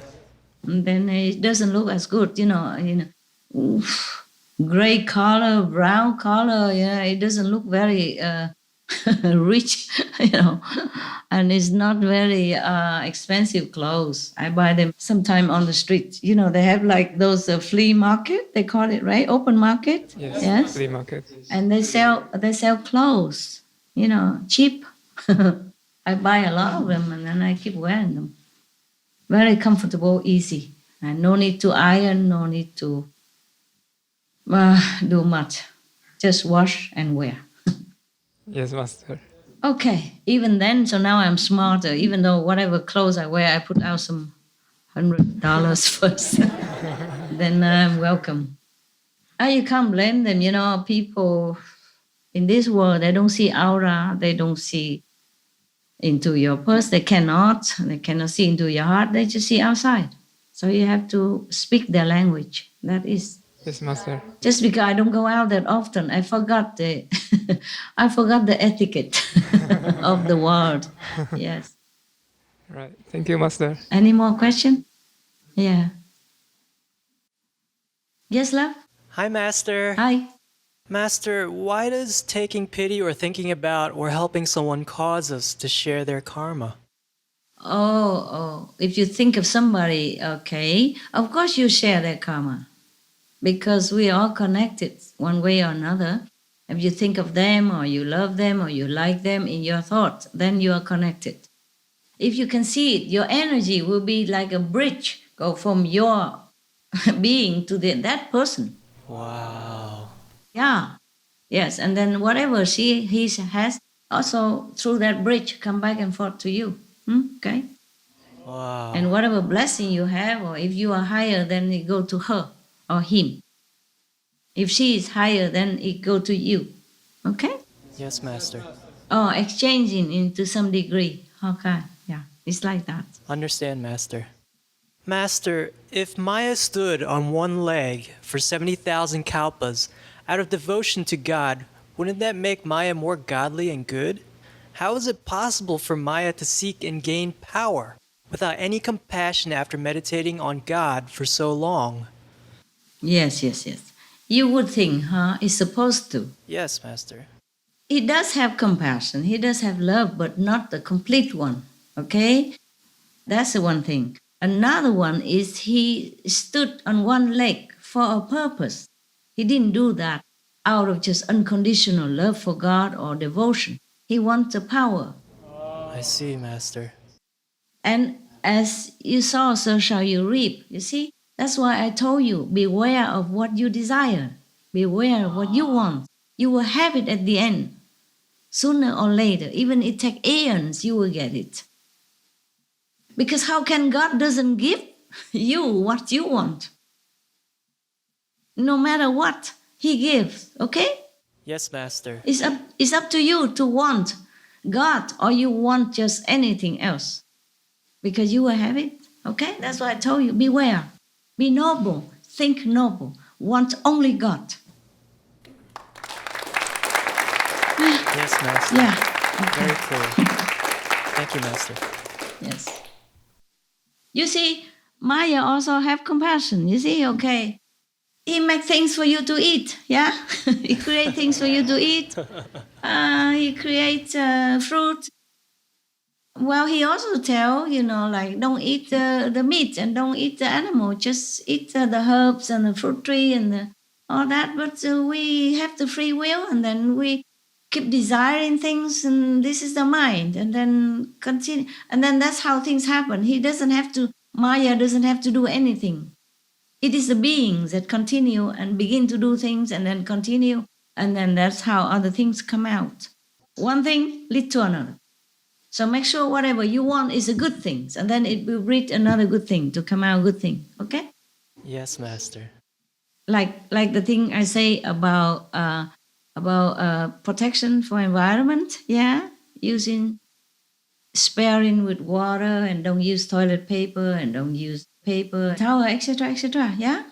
And then it doesn't look as good, gray color, brown color. Yeah, it doesn't look very rich, and it's not very expensive clothes. I buy them sometime on the street. They have like those flea market, they call it, right? Open market. Yes. Flea market. And they sell clothes, cheap. I buy a lot of them and then I keep wearing them. Very comfortable, easy, and no need to iron, no need to do much. Just wash and wear. Yes, Master. Okay, even then, so now I'm smarter. Even though whatever clothes I wear, I put out some $100 first. Then I'm welcome. You can't blame them, people in this world, they don't see aura, they don't see into your purse, they cannot see into your heart, they just see outside. So you have to speak their language. That is. Yes, Master. Just because I don't go out that often, I forgot the etiquette of the world. Yes. Right. Thank you, Master. Any more questions? Yeah. Yes, love? Hi, Master. Hi. Master, why does taking pity or thinking about or helping someone cause us to share their karma? Oh, if you think of somebody, okay, of course you share their karma. Because we are all connected one way or another. If you think of them or you love them or you like them in your thought, then you are connected. If you can see it, your energy will be like a bridge, go from your being to that person. Wow. Yeah. Yes, and then whatever he has, also through that bridge, come back and forth to you. Okay? Wow. And whatever blessing you have, or if you are higher, then it go to her or him. If she is higher, then it go to you. Okay? Yes, Master. Oh, exchanging into some degree. Okay, yeah, it's like that. Understand, Master. Master, if Maya stood on one leg for 70,000 kalpas out of devotion to God, wouldn't that make Maya more godly and good? How is it possible for Maya to seek and gain power? without any compassion after meditating on God for so long. Yes. You would think, it's supposed to. Yes, Master. He does have compassion, he does have love, but not the complete one, okay? That's the one thing. Another one is he stood on one leg for a purpose. He didn't do that out of just unconditional love for God or devotion. He wants the power. I see, Master. And as you sow, so shall you reap. You see, that's why I told you, beware of what you desire. Beware of what you want. You will have it at the end. Sooner or later, even it takes aeons, you will get it. Because how can God doesn't give you what you want? No matter what, He gives, okay? Yes, Master. It's up to you to want God or you want just anything else. Because you will have it, okay? That's why I told you, beware. Be noble, think noble, want only God. Yes, Master. Yeah. Okay. Very clear. Thank you, Master. Yes. You see, Maya also have compassion. You see, okay. He make things for you to eat, yeah? He create things for you to eat. He create fruit. Well, he also tell, like don't eat the meat and don't eat the animal. Just eat the herbs and the fruit tree and all that. But we have the free will and then we keep desiring things and this is the mind and then continue. And then that's how things happen. Maya doesn't have to do anything. It is the beings that continue and begin to do things and then continue. And then that's how other things come out. One thing leads to another. So make sure whatever you want is a good thing. And then it will breed another good thing to come out good thing. Okay? Yes, Master. Like the thing I say about protection for environment, yeah? Sparing with water and don't use toilet paper and don't use paper, towel, etc., yeah?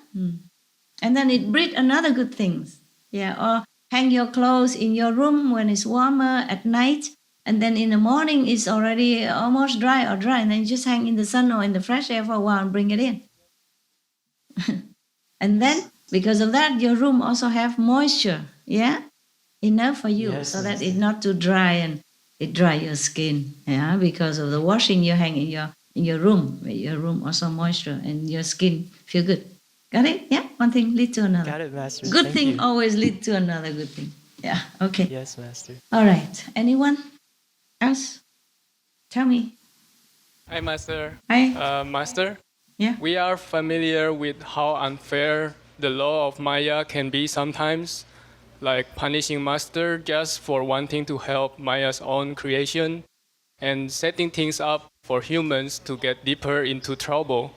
And then it breeds another good things, yeah? Or hang your clothes in your room when it's warmer at night and then in the morning it's already almost dry and then you just hang in the sun or in the fresh air for a while and bring it in. And then because of that, your room also have moisture, yeah? Enough for you, yes, so that it's not too dry and it dry your skin, yeah? Because of the washing you hang in your room. Your room also moisture and your skin feel good. Got it? Yeah? One thing lead to another. Got it, Master. Good Thank thing you. always lead to another good thing. Yeah, okay. Yes, Master. All right. Anyone else? Tell me. Hi, Master. Hi. Master? Yeah? We are familiar with how unfair the law of Maya can be sometimes, like punishing Master just for wanting to help Maya's own creation and setting things up for humans to get deeper into trouble.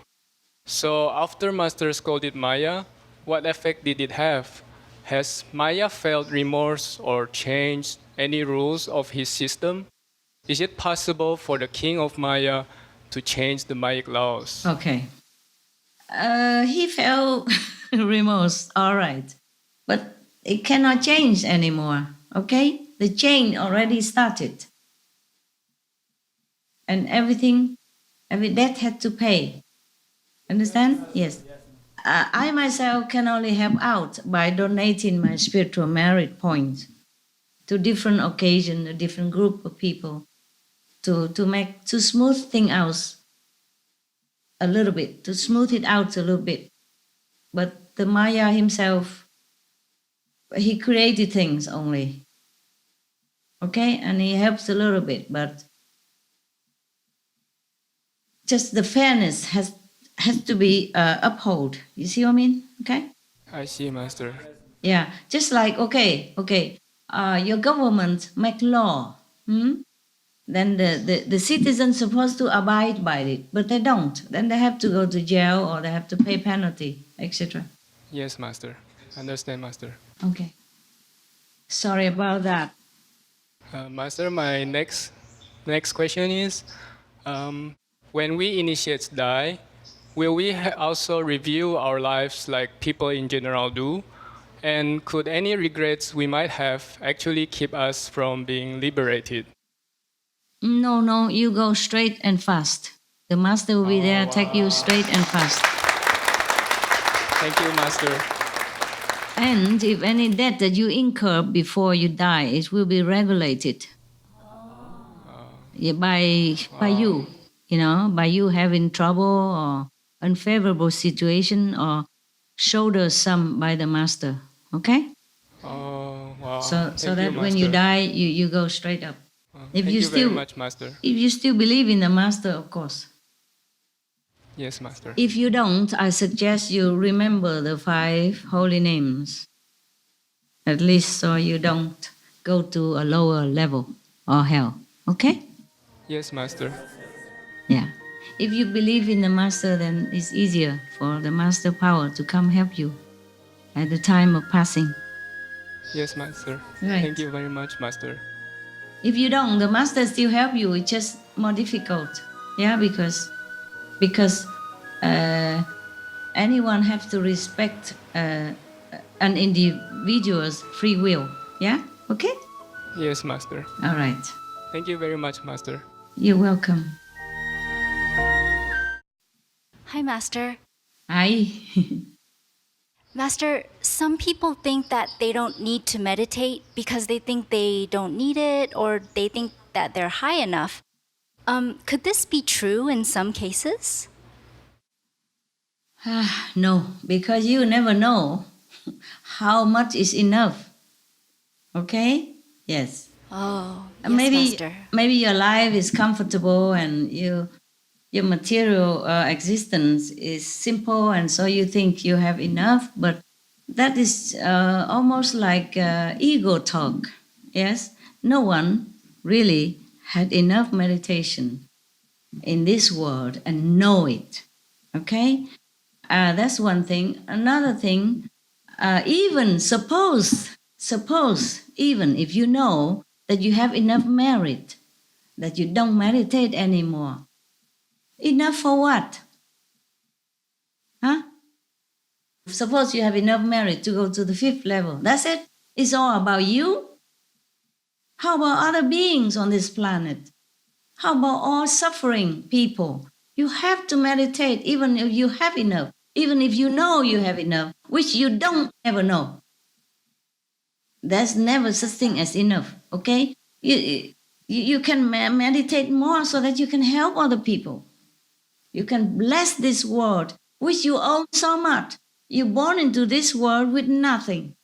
So after Master scolded Maya, what effect did it have? Has Maya felt remorse or changed any rules of his system? Is it possible for the king of Maya to change the Mayic laws? Okay. He felt remorse, all right. But it cannot change anymore, okay? The chain already started. And every debt had to pay. Understand? Yes. I myself can only help out by donating my spiritual merit points to different occasions, a different group of people, to smooth things out a little bit, to smooth it out a little bit. But the Maya himself, he created things only. Okay? And he helps a little bit, but just the fairness has to be upheld. You see what I mean? Okay? I see, Master. Yeah. Just like, okay, your government make law. Then the citizens supposed to abide by it, but they don't. Then they have to go to jail or they have to pay penalty, etc. Yes, Master. Understand, Master. Okay. Sorry about that. Master, my next question is, when we initiates die, will we also review our lives like people in general do? And could any regrets we might have actually keep us from being liberated? No, you go straight and fast. The Master will be there, take you straight and fast. Thank you, Master. And if any debt that you incur before you die, it will be regulated by you, by you having trouble or unfavorable situation or shoulder some by the Master. Okay? Oh, wow. So Thank that you, when you Master. die, you go straight up. Thank you very much, Master. If you still believe in the Master, of course. Yes, Master. If you don't, I suggest you remember the 5 holy names. At least so you don't go to a lower level or hell. Okay? Yes, Master. Yeah. If you believe in the Master, then it's easier for the Master power to come help you at the time of passing. Yes, Master. Right. Thank you very much, Master. If you don't, the Master still help you. It's just more difficult. Yeah, because anyone has to respect an individual's free will. Yeah? Okay? Yes, Master. All right. Thank you very much, Master. You're welcome. Hi, Master. Hi. Master, some people think that they don't need to meditate because they think they don't need it or they think that they're high enough. Could this be true in some cases? No, because you never know how much is enough. Okay? Yes. Oh, And yes, Master. maybe your life is comfortable and your material existence is simple, and so you think you have enough, but that is almost like ego talk. Yes? No one really had enough meditation in this world and know it. Okay? That's one thing. Another thing, even suppose even if you know that you have enough merit, that you don't meditate anymore. Enough for what? Huh? Suppose you have enough merit to go to the 5th level. That's it? It's all about you? How about other beings on this planet? How about all suffering people? You have to meditate even if you have enough, even if you know you have enough, which you don't ever know. There's never such thing as enough, okay? You can meditate more so that you can help other people. You can bless this world, which you own so much. You're born into this world with nothing.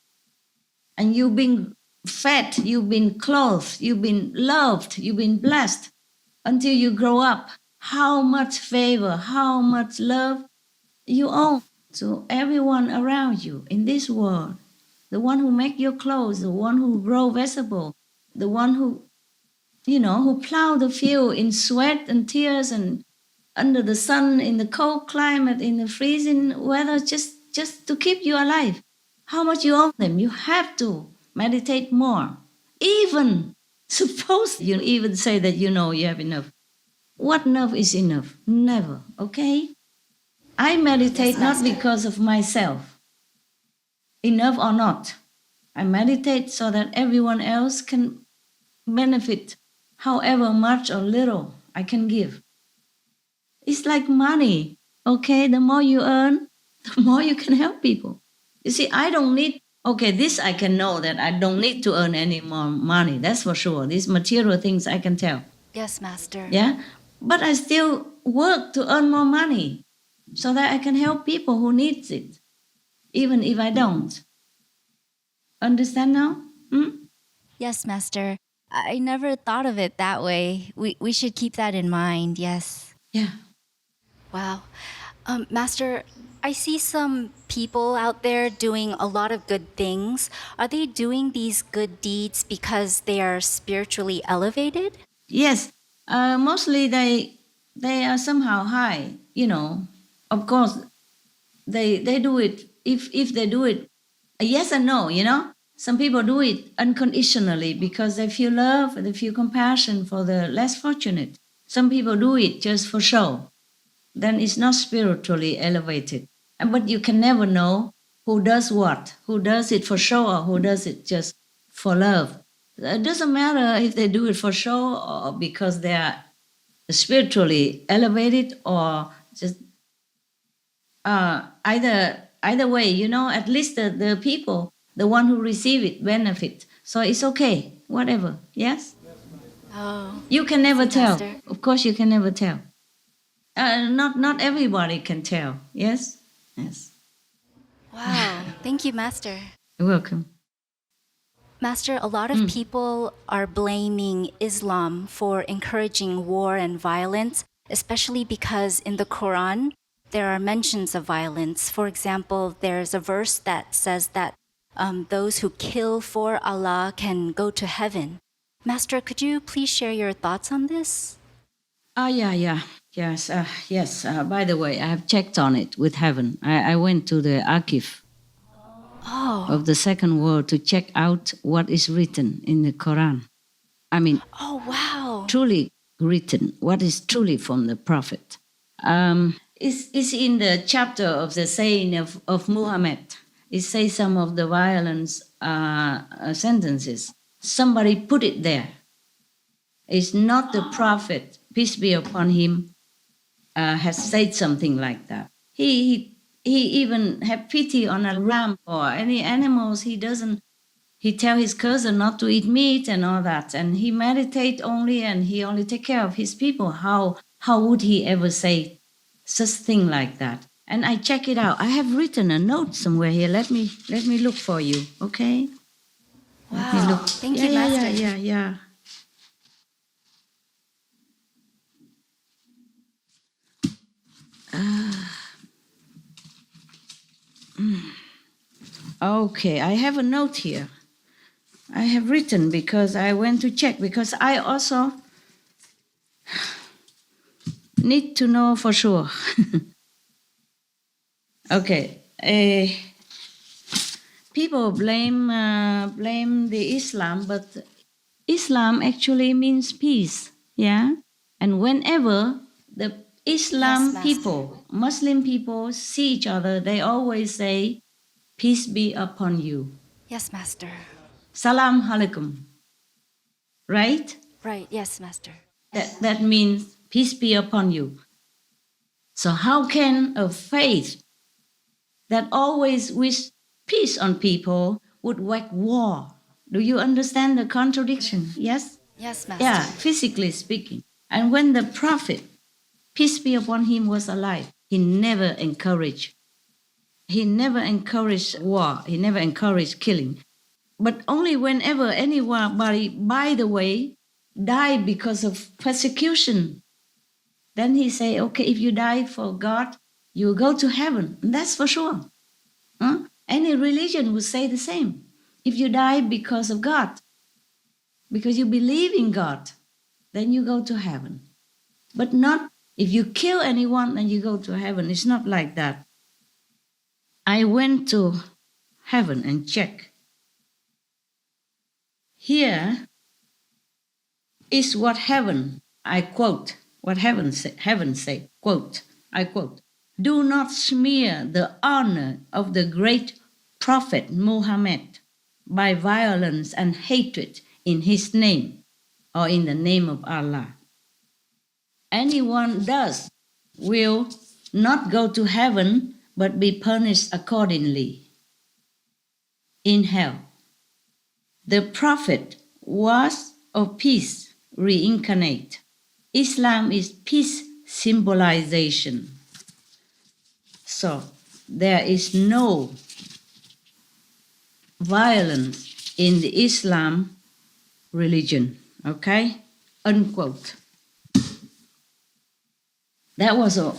And you've been fed, you've been clothed, you've been loved, you've been blessed until you grow up. How much favor, how much love you owe to everyone around you in this world. The one who make your clothes, the one who grow vegetable, the one who plow the field in sweat and tears and under the sun, in the cold climate, in the freezing weather, just to keep you alive. How much you owe them? You have to meditate more. Even suppose you even say that you know you have enough. What enough is enough? Never, okay? I meditate not because of myself, enough or not. I meditate so that everyone else can benefit however much or little I can give. It's like money, okay? The more you earn, the more you can help people. You see, I don't need, this I can know that I don't need to earn any more money, that's for sure. These material things I can tell. Yes, Master. Yeah? But I still work to earn more money so that I can help people who need it, even if I don't. Understand now? Yes, Master. I never thought of it that way. We should keep that in mind, yes. Yeah. Wow. Master, I see some people out there doing a lot of good things. Are they doing these good deeds because they are spiritually elevated? Yes. Mostly they are somehow high, Of course, they do it, if they do it, yes and no, Some people do it unconditionally because they feel love and they feel compassion for the less fortunate. Some people do it just for show. Then it's not spiritually elevated. But you can never know who does what, who does it for show or who does it just for love. It doesn't matter if they do it for show or because they are spiritually elevated or just either way, you know, at least the people, the one who receive it, benefit. So it's okay, whatever. Yes? Oh. You can never tell. Master. Of course, you can never tell. Not everybody can tell. Yes? Yes. Wow. Thank you, Master. You're welcome. Master, a lot of people are blaming Islam for encouraging war and violence, especially because in the Quran, there are mentions of violence. For example, there's a verse that says that those who kill for Allah can go to heaven. Master, could you please share your thoughts on this? Yeah. Yes. By the way, I have checked on it with heaven. I went to the archive of the second world to check out what is written in the Quran. I mean, oh wow, truly written, what is truly from the Prophet. It's in the chapter of the saying of Muhammad. It says some of the violence sentences. Somebody put it there. It's not the Prophet, peace be upon him, has said something like that. He even have pity on a ram or any animals. He tell his cousin not to eat meat and all that. And he meditate only and he only take care of his people. How would he ever say such thing like that? And I check it out. I have written a note somewhere here. Let me look for you, okay? Let me look. Thank you, Master. Yeah. Okay, I have a note here. I have written because I went to check, because I also need to know for sure. Okay, people blame the Islam, but Islam actually means peace, yeah? And whenever the Islam people, Muslim people see each other, they always say, peace be upon you. Yes, Master. Salam alaikum. Right? Right, yes, Master. That means peace be upon you. So how can a faith that always wish peace on people would wage war? Do you understand the contradiction? Yes? Yes, Master. Yeah, physically speaking. And when the Prophet, peace be upon him, was alive, he never encouraged war. He never encouraged killing. But only whenever anybody, by the way, died because of persecution, then he say, okay, if you die for God, you will go to heaven. And that's for sure. Any religion would say the same. If you die because of God, because you believe in God, then you go to heaven. But not if you kill anyone, then you go to heaven. It's not like that. I went to heaven and checked. Here is what heaven, I quote, what heaven say, quote, I quote, do not smear the honor of the great Prophet Muhammad by violence and hatred in his name or in the name of Allah. Anyone does will not go to heaven but be punished accordingly in hell. The Prophet was of peace reincarnate. Islam is peace symbolization. So there is no violence in the Islam religion, okay? Unquote. That was a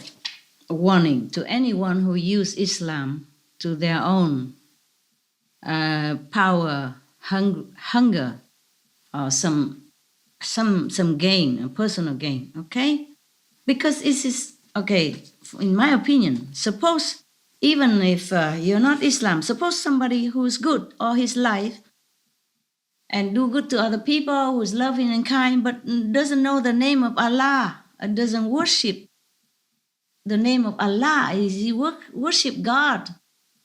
warning to anyone who use Islam to their own power, hunger, or some gain, a personal gain, okay? Because this is, okay, in my opinion, suppose even if you're not Islam, suppose somebody who's good all his life and do good to other people, who's loving and kind, but doesn't know the name of Allah, doesn't worship the name of Allah, he worship God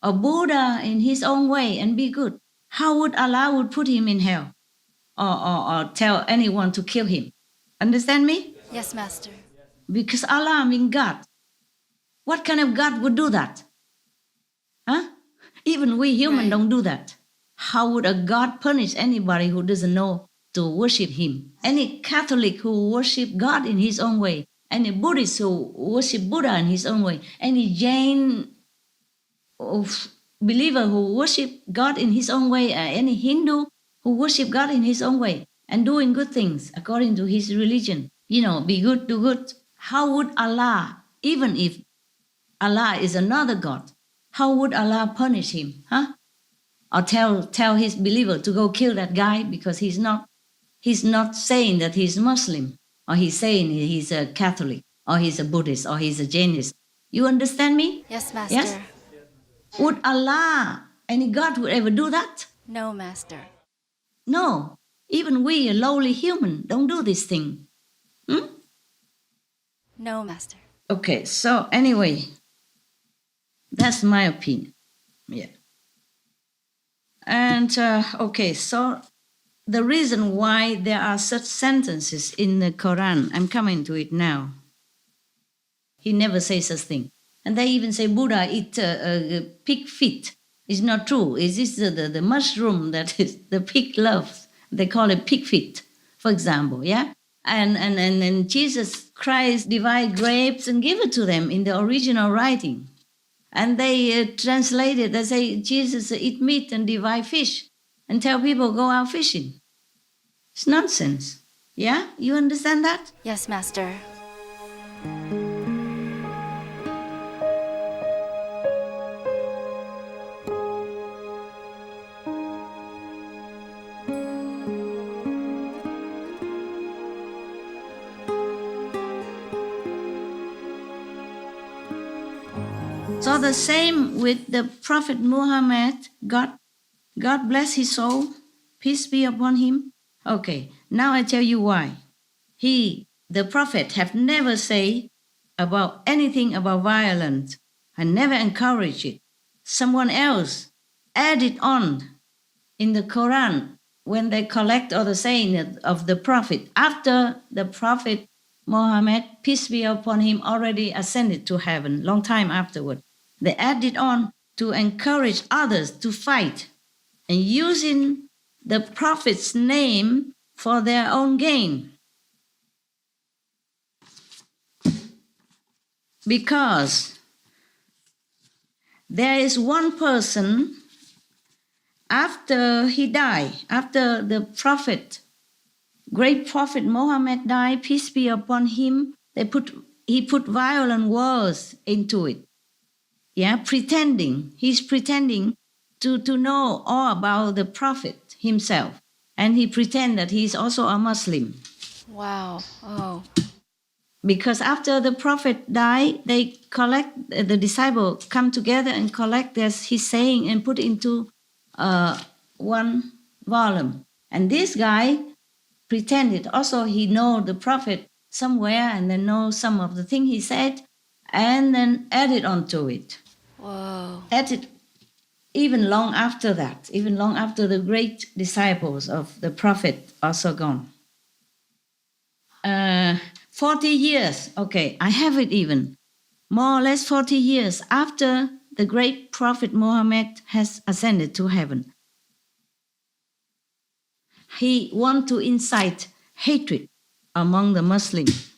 or Buddha in his own way and be good. How would Allah would put him in hell or tell anyone to kill him? Understand me? Yes, Master. Because Allah means God. What kind of God would do that? Huh? Even we human don't do that. How would a God punish anybody who doesn't know to worship Him? Any Catholic who worship God in his own way, any Buddhist who worship Buddha in his own way, any Jain believer who worship God in his own way, any Hindu who worship God in his own way and doing good things according to his religion, be good, do good. How would Allah, even if Allah is another God, how would Allah punish him? Huh? Or tell his believer to go kill that guy because he's not saying that he's Muslim, or he's saying he's a Catholic, or he's a Buddhist, or he's a Jainist. You understand me? Yes, Master. Yes? Would Allah, any God would ever do that? No, Master. No. Even we, a lowly human, don't do this thing. No, Master. Okay, so anyway, that's my opinion. Yeah. And, okay, so the reason why there are such sentences in the Quran, I'm coming to it now. He never says such thing. And they even say Buddha eat pig feet. It's not true. It's just the mushroom that is the pig loves. They call it pig feet, for example, yeah? And Jesus Christ divide grapes and give it to them in the original writing. And they translate it, they say Jesus eat meat and divide fish and tell people go out fishing. It's nonsense. Yeah? You understand that? Yes, Master. So the same with the Prophet Muhammad, God bless his soul, peace be upon him. Okay, now I tell you why. He, the Prophet, have never said about anything about violence and never encouraged it. Someone else added on in the Quran when they collect all the saying of the Prophet. After the Prophet Muhammad, peace be upon him, already ascended to heaven, long time afterward. They added on to encourage others to fight and using the Prophet's name for their own gain. Because there is one person, after he died, after the Prophet, great Prophet Muhammad died, peace be upon him, he put violent words into it. Yeah, he's pretending to know all about the Prophet himself. And he pretend that he's also a Muslim. Wow. Oh. Because after the Prophet died, the disciples come together and collect his saying and put into one volume. And this guy pretended also he know the Prophet somewhere and then know some of the thing he said and then added onto it. Whoa. Added even long after that, even long after the great disciples of the Prophet also gone. 40 years, okay, I have it even, more or less 40 years after the great Prophet Muhammad has ascended to heaven. He want to incite hatred among the Muslims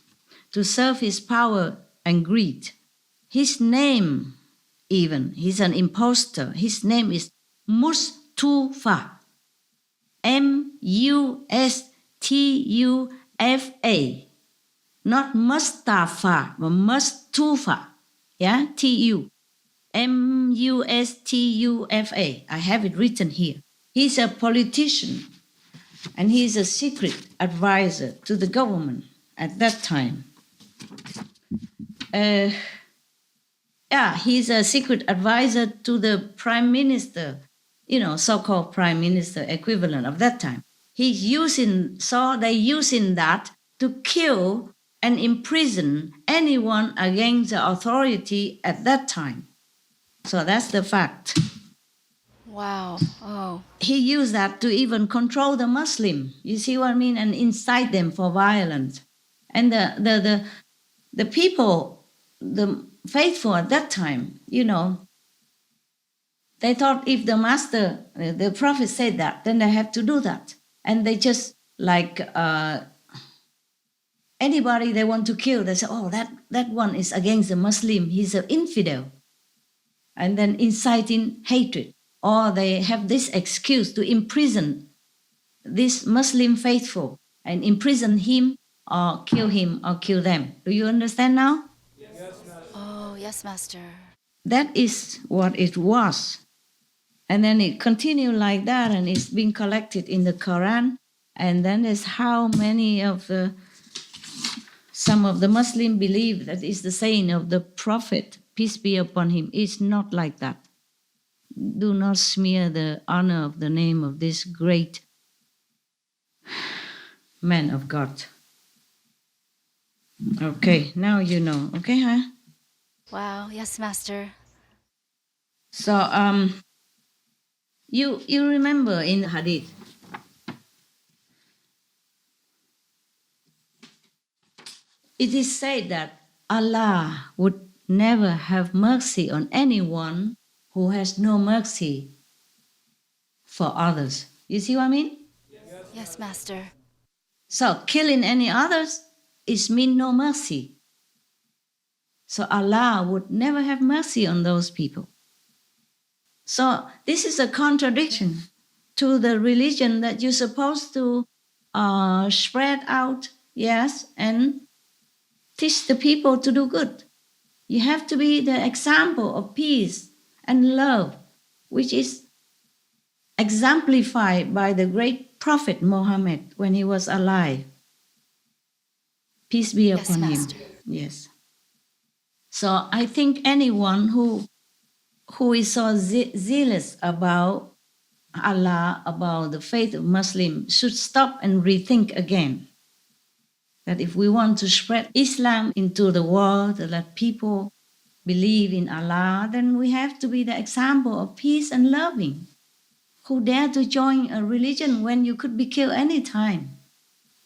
to serve his power and greed. His name, even, he's an impostor. His name is Mustufa. Mustufa. Not Mustafa, but Mustufa. Yeah, T-U. Mustufa. I have it written here. He's a politician and he's a secret advisor to the government at that time. He's a secret advisor to the prime minister, so-called prime minister equivalent of that time. They're using that to kill and imprison anyone against the authority at that time. So that's the fact. Wow. Oh. He used that to even control the Muslim. You see what I mean? And incite them for violence. And the people, the faithful at that time, they thought if the master, the prophet said that, then they have to do that. And they just like anybody they want to kill, they say, oh, that one is against the Muslim, he's an infidel. And then inciting hatred. Or they have this excuse to imprison this Muslim faithful and imprison him or kill them. Do you understand now? Yes, Master. Oh, yes, Master. That is what it was. And then it continued like that, and it's been collected in the Quran. And then there's how many of some of the Muslims believe that it's the saying of the Prophet, peace be upon him. It's not like that. Do not smear the honor of the name of this great man of God. Okay, now you know. Okay, huh? Wow, yes, Master. So, you remember in the Hadith, it is said that Allah would never have mercy on anyone who has no mercy for others. You see what I mean? Yes, Master. So killing any others is mean no mercy. So Allah would never have mercy on those people. So this is a contradiction to the religion that you're supposed to spread out, yes, and teach the people to do good. You have to be the example of peace and love, which is exemplified by the great Prophet Muhammad when he was alive. Peace be upon him. Yes. So I think anyone who is so zealous about Allah, about the faith of Muslims, should stop and rethink again. That if we want to spread Islam into the world, to let people believe in Allah, then we have to be the example of peace and loving. Who dare to join a religion when you could be killed any time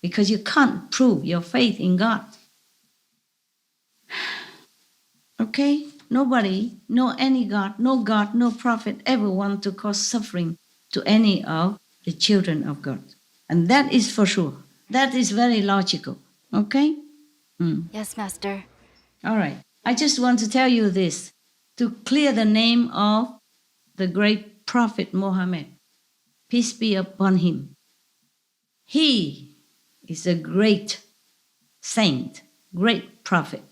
because you can't prove your faith in God? Okay? Nobody, no God, no prophet ever want to cause suffering to any of the children of God. And that is for sure. That is very logical. Okay? Yes, Master. All right. I just want to tell you this to clear the name of the great Prophet Muhammad. Peace be upon him. He is a great saint, great prophet,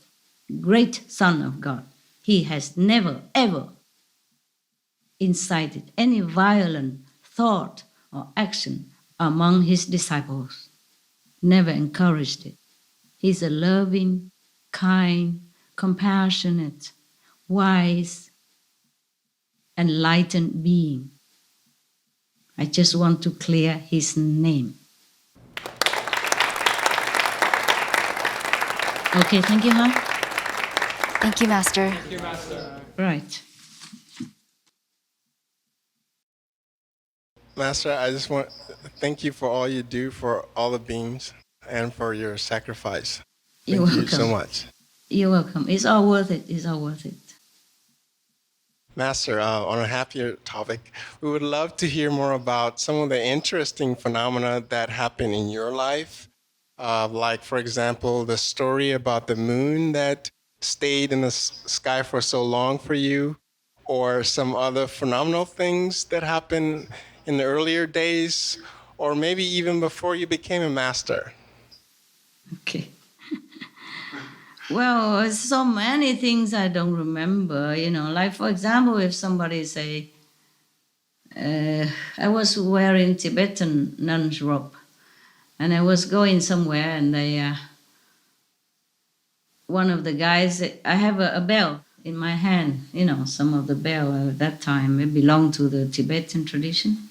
great son of God. He has never, ever incited any violent thought or action among his disciples. Never encouraged it. He's a loving, kind, compassionate, wise, enlightened being. I just want to clear his name. Okay, thank you, huh? Thank you, Master. Thank you, Master. Right. Master, I just want to thank you for all you do for all the beings and for your sacrifice. Thank you so much. You're welcome. It's all worth it. It's all worth it. Master, on a happier topic, we would love to hear more about some of the interesting phenomena that happen in your life. Like, for example, the story about the moon that stayed in the sky for so long for you, or some other phenomenal things that happened in the earlier days, or maybe even before you became a master. Okay. Well, so many things I don't remember, like, for example, if somebody say, I was wearing Tibetan nun's robe, and I was going somewhere, and one of the guys, I have a bell in my hand, some of the bell at that time, it belonged to the Tibetan tradition,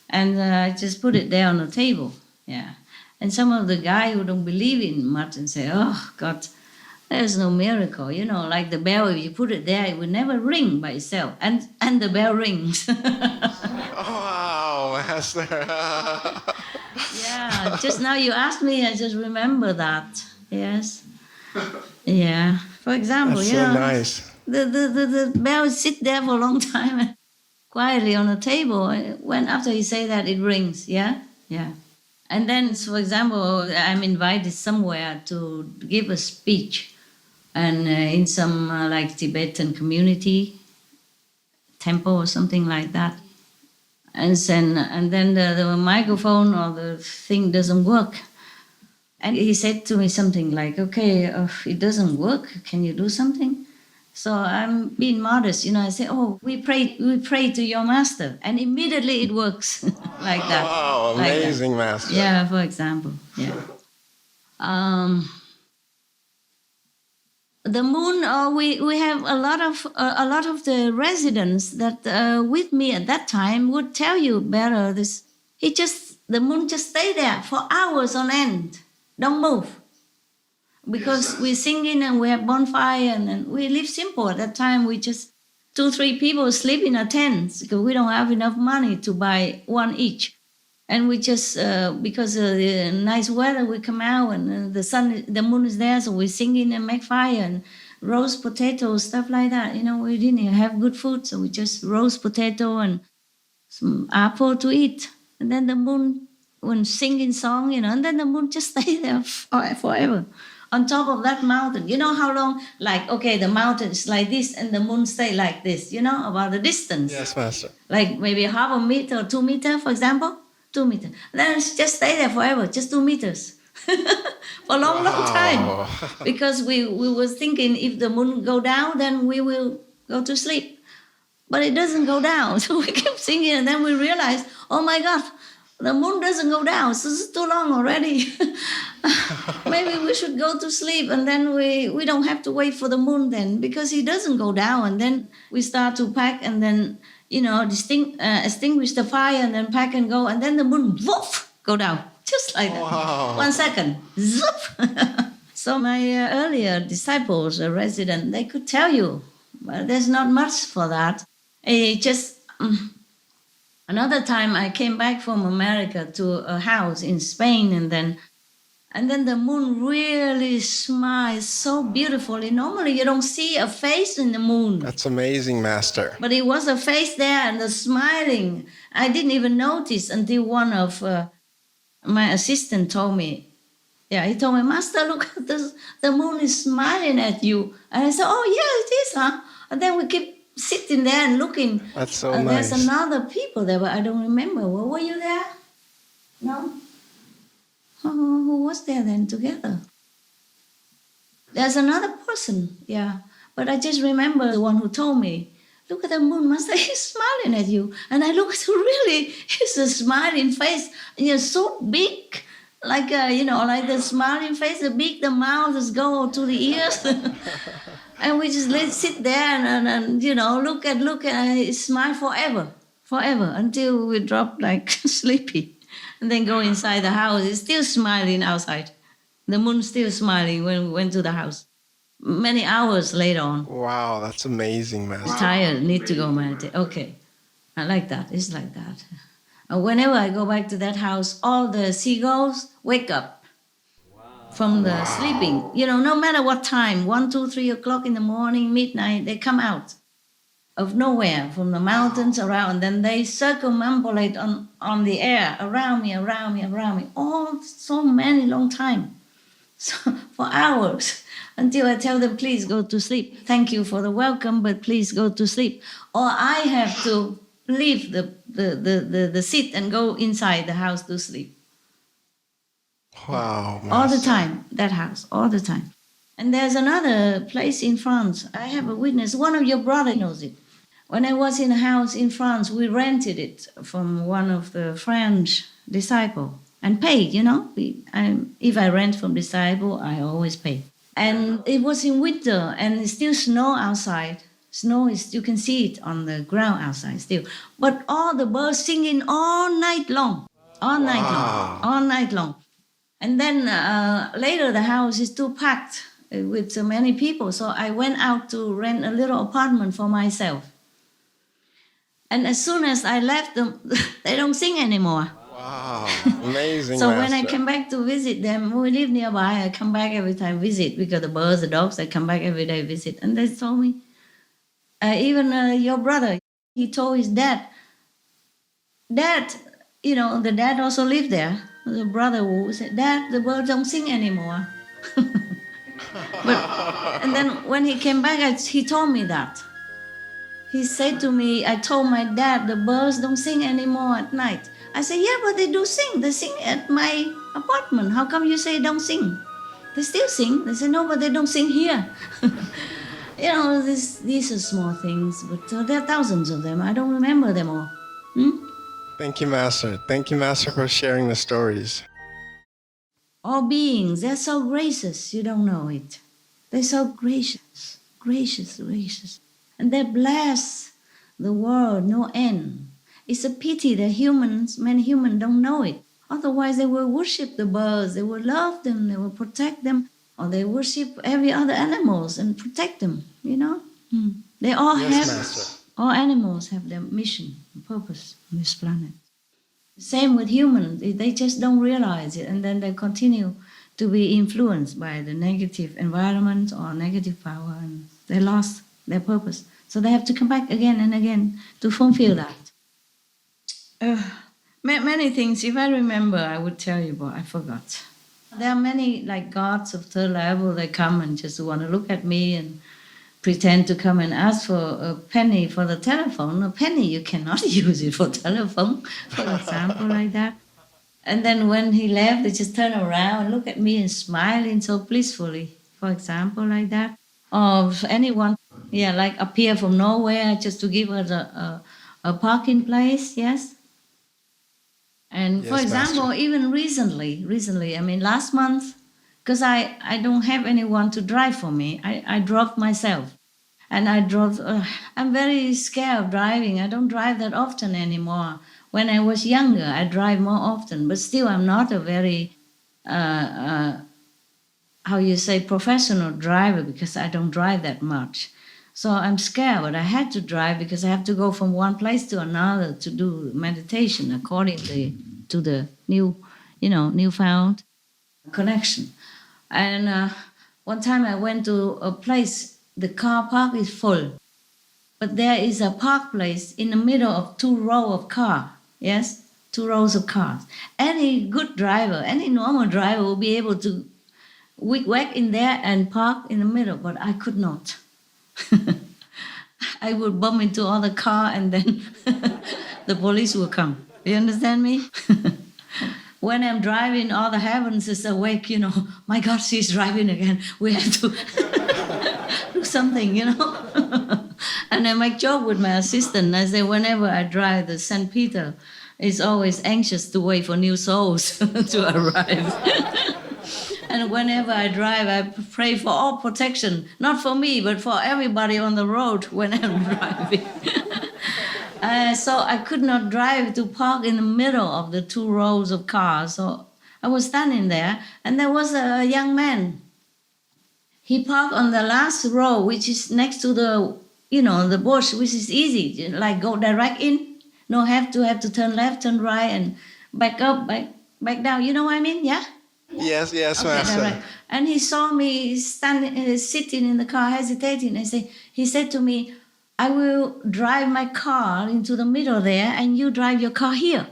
and I just put it there on the table, yeah. And some of the guys who don't believe in much and say, oh, God, there's no miracle, like the bell, if you put it there, it will never ring by itself. And the bell rings. Oh, wow, Master. Yeah, just now you asked me, I just remember that. Yes. Yeah. For example, That's you so know, nice. the bell sit there for a long time and quietly on the table. When after you say that, it rings. Yeah. Yeah. And then, for example, I'm invited somewhere to give a speech, and in some like Tibetan community temple or something like that. And then the microphone or the thing doesn't work. And he said to me something like, okay, it doesn't work. Can you do something? So I'm being modest, you know. I say, oh, we pray to your master. And immediately it works like that. Wow, like that. amazing, Master. Yeah, for example, yeah. The moon, we have a lot of the residents that with me at that time would tell you better this. The moon just stay there for hours on end, don't move, because we're singing and we have bonfire and we live simple at that time. We just 2-3 people sleep in a tent because we don't have enough money to buy one each. And we just, because of the nice weather, we come out and the moon is there, so we singing and make fire and roast potatoes, stuff like that. You know, we didn't have good food, so we just roast potato and some apple to eat. And then the moon, when singing song, you know, and then the moon just stay there forever. On top of that mountain, you know how long? Like, okay, the mountain is like this and the moon stay like this, you know, about the distance. Yes, Master. Like maybe 0.5 meter or 2 meters, for example. 2 meters. Then it's just stay there forever, just 2 meters. For a long time. Because we was thinking if the moon go down, then we will go to sleep. But it doesn't go down. So we kept singing and then we realized, oh my God, the moon doesn't go down. So it's too long already. Maybe we should go to sleep and then we don't have to wait for the moon then because it doesn't go down. And then we start to pack and then, you know, extinguish the fire and then pack and go. And then the moon, woof, go down. Just like that. Wow. 1 second. Zoop. So my earlier disciples, a resident, they could tell you. But there's not much for that. Another time I came back from America to a house in Spain and then the moon really smiles so beautifully. Normally you don't see a face in the moon. That's amazing, Master. But it was a face there and the smiling. I didn't even notice until one of my assistant told me. Yeah, he told me, Master, look, the moon is smiling at you. And I said, oh yeah, it is, huh? And then we keep sitting there and looking. That's so nice. There's another people there, but I don't remember. Well, were you there? No? Oh, who was there then together? There's another person, yeah. But I just remember the one who told me, look at the moon, Master, he's smiling at you. And I looked, really, it's a smiling face. And you're so big, like, like the smiling face, the mouth is go to the ears. And we just sit there and look and smile forever, until we drop like sleepy. And then go inside the house. It's still smiling outside. The moon's still smiling when we went to the house. Many hours later on. Wow, that's amazing, Master. Tired, need to go meditate. Okay, I like that. It's like that. And whenever I go back to that house, all the seagulls wake up from the sleeping. You know, no matter what time, 1, 2, 3 o'clock in the morning, midnight, they come out of nowhere from the mountains around, and then they circumambulate on the air around me, all so many long time, so for hours, until I tell them, please go to sleep. Thank you for the welcome, but please go to sleep. Or I have to leave the seat and go inside the house to sleep. Wow. Master. All the time, that house, all the time. And there's another place in France. I have a witness. One of your brothers knows it. When I was in a house in France, we rented it from one of the French disciples and paid, you know. If I rent from disciple, I always pay. And it was in winter and it's still snow outside. Snow is, you can see it on the ground outside still. But all the birds singing all night long. All night long. And then later the house is too packed with so many people. So I went out to rent a little apartment for myself. And as soon as I left them, they don't sing anymore. Wow, amazing. So when I Master. come back to visit them, we live nearby. I come back every time visit because the birds, the dogs, I come back every day visit. And they told me, even your brother, he told his dad, the dad also lived there. The brother who said, Dad, the birds don't sing anymore. And then when he came back, he told me that. He said to me, I told my dad, the birds don't sing anymore at night. I said, yeah, but they do sing. They sing at my apartment. How come you say don't sing? They still sing. They say, no, but they don't sing here. These are small things, but there are thousands of them. I don't remember them all. Thank you, Master. Thank you, Master, for sharing the stories. All beings, they're so gracious, you don't know it. They're so gracious, gracious. And they bless the world, no end. It's a pity that many humans don't know it. Otherwise, they will worship the birds, they will love them, they will protect them, or they worship every other animals and protect them, They all all animals have their mission and purpose on this planet. Same with humans, they just don't realize it, and then they continue to be influenced by the negative environment or negative power, and they lost their purpose. So they have to come back again and again to fulfill that. Many things, if I remember, I would tell you, but I forgot. There are many, like gods of third level, they come and just want to look at me and pretend to come and ask for a penny for the telephone. A penny, you cannot use it for telephone, for example, like that. And then when he left, they just turn around and look at me and smiling so blissfully, for example, like that. Or anyone, like appear from nowhere just to give us a parking place, yes? And for example, Master. Even recently, last month, because I don't have anyone to drive for me. I drove myself. And I'm very scared of driving. I don't drive that often anymore. When I was younger, I drive more often. But still, I'm not a very, professional driver because I don't drive that much. So I'm scared, but I had to drive because I have to go from one place to another to do meditation according to the newfound connection. And one time I went to a place, the car park is full, but there is a park place in the middle of 2 rows of cars. Yes, 2 rows of cars. Any good driver, any normal driver will be able to whack in there and park in the middle, but I could not. I would bump into other car and then the police will come. You understand me? When I'm driving, all the heavens is awake, my God, she's driving again. We have to do something, And I make joke with my assistant. I say, whenever I drive, the St. Peter is always anxious to wait for new souls to arrive. And whenever I drive, I pray for all protection, not for me, but for everybody on the road when I'm driving. So I could not drive to park in the middle of the 2 rows of cars. So I was standing there, and there was a young man. He parked on the last row, which is next to the bush, which is easy, like go direct in. No have to turn left, turn right, and back up, back down. You know what I mean? Yeah? Yes, okay, Master. Right. And he saw me sitting in the car, hesitating. He said to me, I will drive my car into the middle there, and you drive your car here.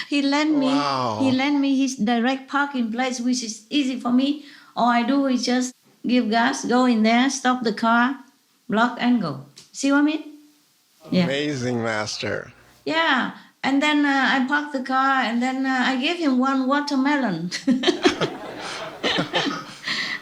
He lent me his direct parking place, which is easy for me. All I do is just give gas, go in there, stop the car, block, and go. See what I mean? Yeah. Amazing, Master. Yeah. And then I parked the car, and then I gave him 1 watermelon.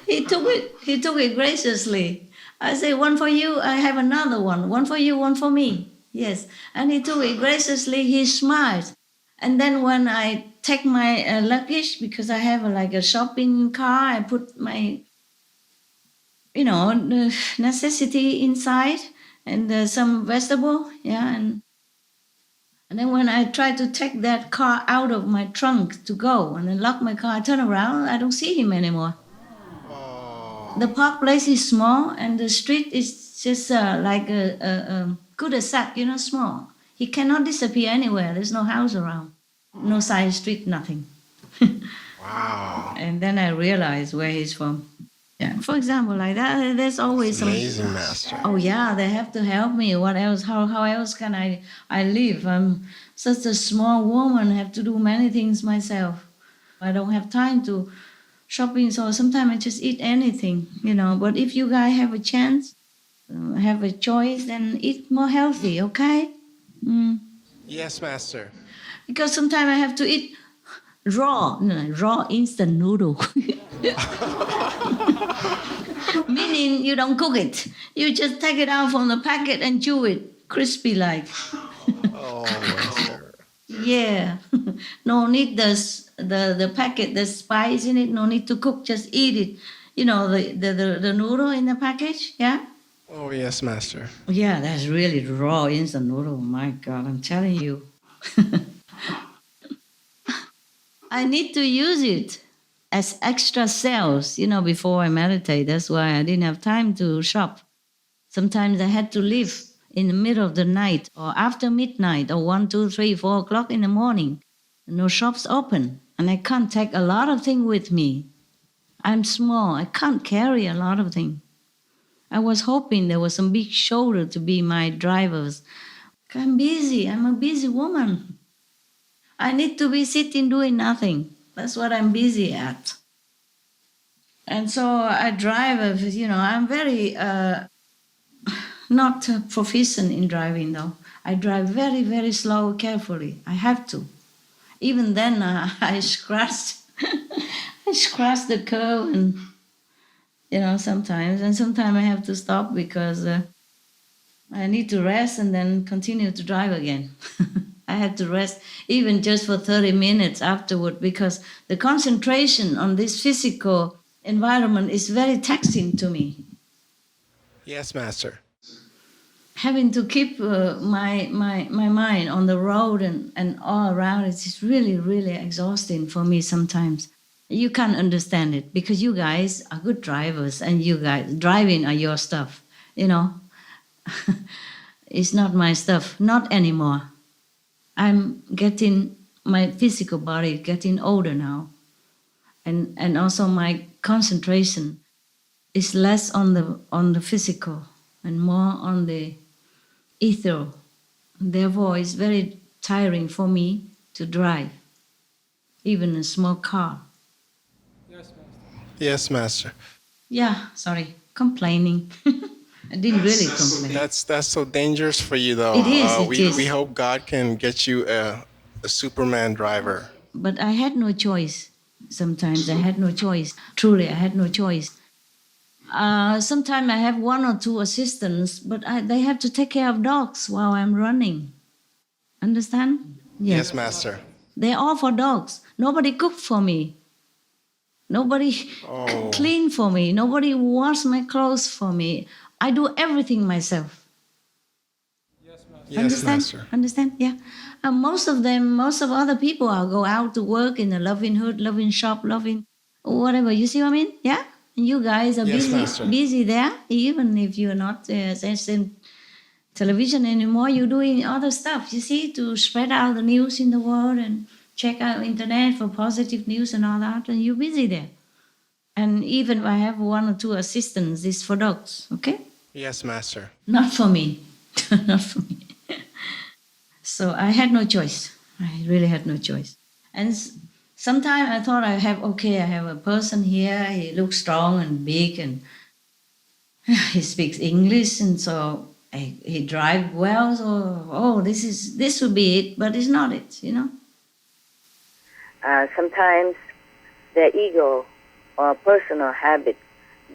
He took it graciously. I say, 1 for you, I have another one. 1 for you, 1 for me. Yes. And he took it graciously, he smiled. And then when I take my luggage, because I have a shopping car, I put my, necessity inside, and some vegetable, and then when I try to take that car out of my trunk to go and then lock my car, I turn around, I don't see him anymore. The park place is small, and the street is just like a cul-de-sac, small. He cannot disappear anywhere. There's no house around. No side street, nothing. Wow. And then I realized where he's from. Yeah. For example, like that, there's always some. Amazing, Master. Oh yeah, they have to help me. What else? How else can I live? I'm such a small woman. Have to do many things myself. I don't have time to shopping. So sometimes I just eat anything, you know. But if you guys have a chance, have a choice, then eat more healthy. Okay? Yes, Master. Because sometimes I have to eat raw instant noodle. Meaning you don't cook it. You just take it out from the packet and chew it, crispy like. Oh, Master. Yeah. No need the packet, the spice in it, no need to cook, just eat it. You know, the noodle in the package, yeah? Oh, yes, Master. Yeah, that's really raw instant noodle. My God, I'm telling you. I need to use it as extra cells, you know, before I meditate. That's why I didn't have time to shop. Sometimes I had to leave in the middle of the night or after midnight or 1, 2, 3, 4 o'clock in the morning. No shops open. And I can't take a lot of things with me. I'm small. I can't carry a lot of things. I was hoping there was some big shoulder to be my drivers. I'm busy. I'm a busy woman. I need to be sitting doing nothing. That's what I'm busy at. And so I drive, you know, I'm very not proficient in driving though. I drive very, very slow, carefully. I have to. Even then I scratched the curb and, you know, sometimes. And sometimes I have to stop because I need to rest and then continue to drive again. I had to rest even just for 30 minutes afterward because the concentration on this physical environment is very taxing to me. Yes, Master. Having to keep my mind on the road and all around, it's just really, really exhausting for me sometimes. You can't understand it because you guys are good drivers and you guys, driving are your stuff, you know. It's not my stuff, not anymore. I'm getting, my physical body getting older now. And also my concentration is less on the physical and more on the ethereal. Therefore, it's very tiring for me to drive, even a small car. Yes, Master. Yeah, sorry, complaining. I didn't really complain. That's so dangerous for you, though. It is. We hope God can get you a Superman driver. But I had no choice. Sometimes I had no choice. Truly, I had no choice. Sometimes I have 1 or 2 assistants, but they have to take care of dogs while I'm running. Understand? Yes, Master. They're all for dogs. Nobody cooked for me. Nobody cleaned for me. Nobody washed my clothes for me. I do everything myself. Yes, Understand? Master. Understand? Yeah. And most of other people are go out to work in a loving hood, loving shop, loving whatever. You see what I mean? Yeah. And you guys are busy there, even if you're not in television anymore. You're doing other stuff. You see, to spread out the news in the world and check out internet for positive news and all that. And you're busy there. And even if I have 1 or 2 assistants, it's for dogs. Okay. Yes, Master. Not for me. Not for me. So I had no choice. I really had no choice. And sometimes I thought I have a person here. He looks strong and big and he speaks English. And so he drives well. So, this would be it. But it's not it, you know. Sometimes the ego or personal habit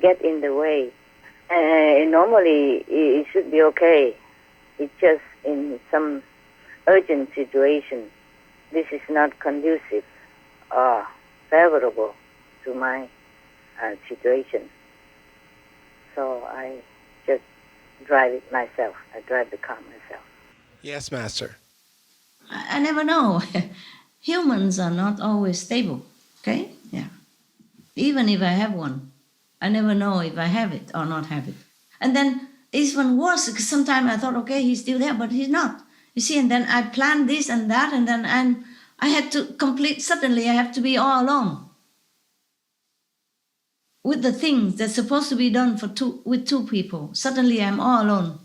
get in the way. Normally, it should be okay. It's just in some urgent situation, this is not conducive or favorable to my situation. So I just drive it myself. I drive the car myself. Yes, Master. I never know. Humans are not always stable, okay? Yeah. Even if I have one, I never know if I have it or not have it. And then it's even worse because sometimes I thought, okay, he's still there, but he's not. You see, and then I plan this and that, and then I had to suddenly I have to be all alone with the things that's supposed to be done with two people. Suddenly I'm all alone.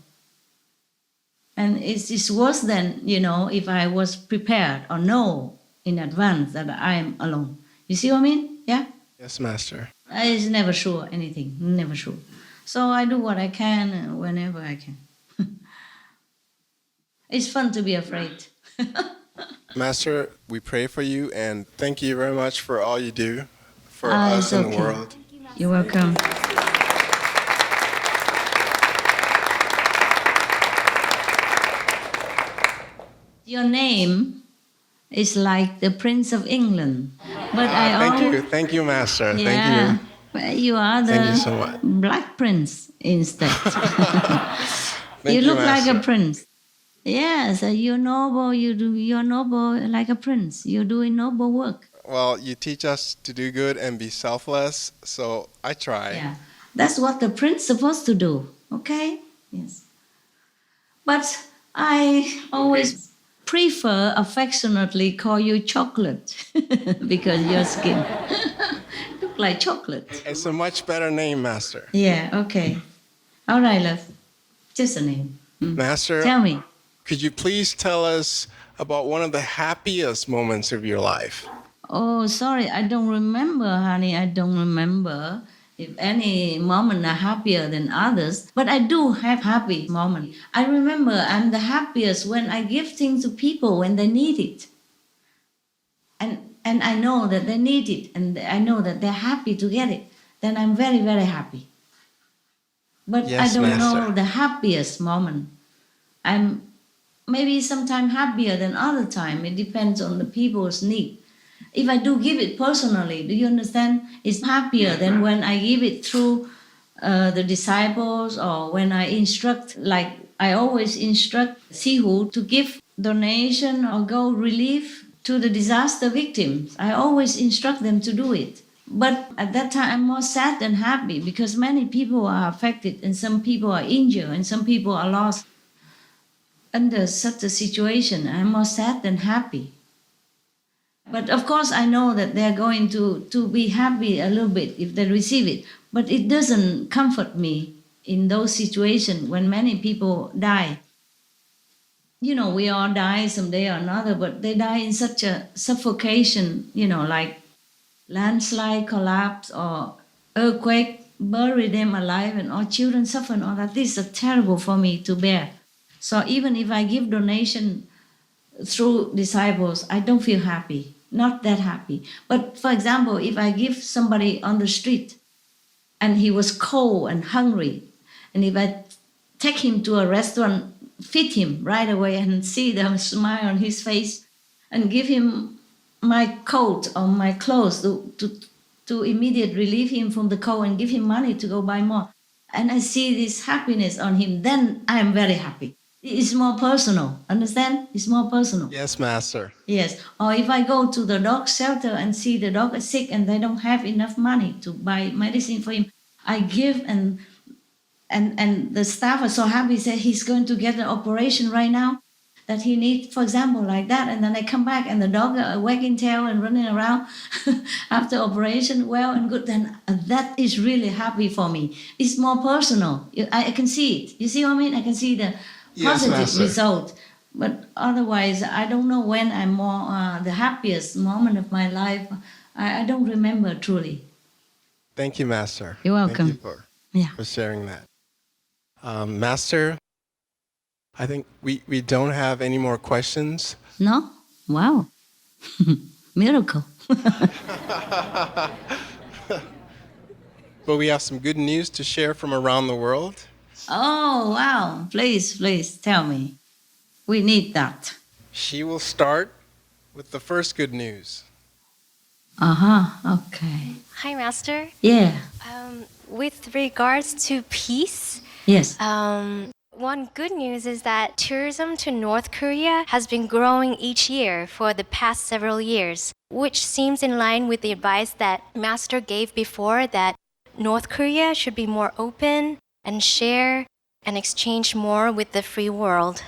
And it's worse than, if I was prepared or know in advance that I am alone. You see what I mean? Yeah? Yes, Master. I never sure anything, never sure. So I do what I can whenever I can. It's fun to be afraid. Master, we pray for you and thank you very much for all you do for us and the world. You're welcome. Your name is like the Prince of England, but Thank you, Master. Yeah, Thank you. but you are the Thank you so much. Black Prince instead. Thank you look like Master. a prince. Yes, you're noble. You're noble like a prince. You're doing noble work. Well, you teach us to do good and be selfless, so I try. Yeah, that's what the prince supposed to do. Okay. Yes. But I always prefer affectionately call you chocolate because your skin look like chocolate. It's a much better name, Master. Yeah, okay. All right, love. Just a name. Master, Tell me. could you please tell us about one of the happiest moments of your life? Oh, sorry, I don't remember, honey. I don't remember if any moment are happier than others, but I do have happy moments. I remember I'm the happiest when I give things to people when they need it. And I know that they need it, and I know that they're happy to get it. Then I'm very, very happy. But Yes, I don't Master. know the happiest moment. I'm maybe sometimes happier than other time. It depends on the people's need. If I do give it personally, do you understand? It's happier than when I give it through the disciples or when I instruct, like I always instruct Sihu to give donation or go relief to the disaster victims. I always instruct them to do it. But at that time, I'm more sad than happy because many people are affected and some people are injured and some people are lost. Under such a situation, I'm more sad than happy. But of course, I know that they're going to be happy a little bit if they receive it. But it doesn't comfort me in those situations when many people die. We all die someday or another, but they die in such a suffocation, like landslide, collapse, or earthquake, bury them alive, and all children suffer and all that. This is terrible for me to bear. So even if I give donation through disciples, I don't feel happy, not that happy. But for example, if I give somebody on the street and he was cold and hungry, and if I take him to a restaurant, feed him right away and see the smile on his face and give him my coat or my clothes to immediately relieve him from the cold and give him money to go buy more, and I see this happiness on him, then I am very happy. It's more personal, understand? It's more personal. Yes, Master. Yes, or if I go to the dog shelter and see the dog is sick and they don't have enough money to buy medicine for him, I give and the staff are so happy, say he's going to get an operation right now that he needs, for example, like that. And then I come back and the dog wagging tail and running around after operation, well and good. Then that is really happy for me. It's more personal. I can see it. You see what I mean? I can see the positive Master. result. But otherwise, I don't know when I'm more the happiest moment of my life. I don't remember truly. Thank you, Master. You're welcome. Thank you for sharing that. Master, I think we don't have any more questions. No? Wow. Miracle. But we have some good news to share from around the world. Oh, wow. Please tell me. We need that. She will start with the first good news. Okay. Hi, Master. Yeah. With regards to peace, Yes. one good news is that tourism to North Korea has been growing each year for the past several years, which seems in line with the advice that Master gave before that North Korea should be more open and share and exchange more with the free world.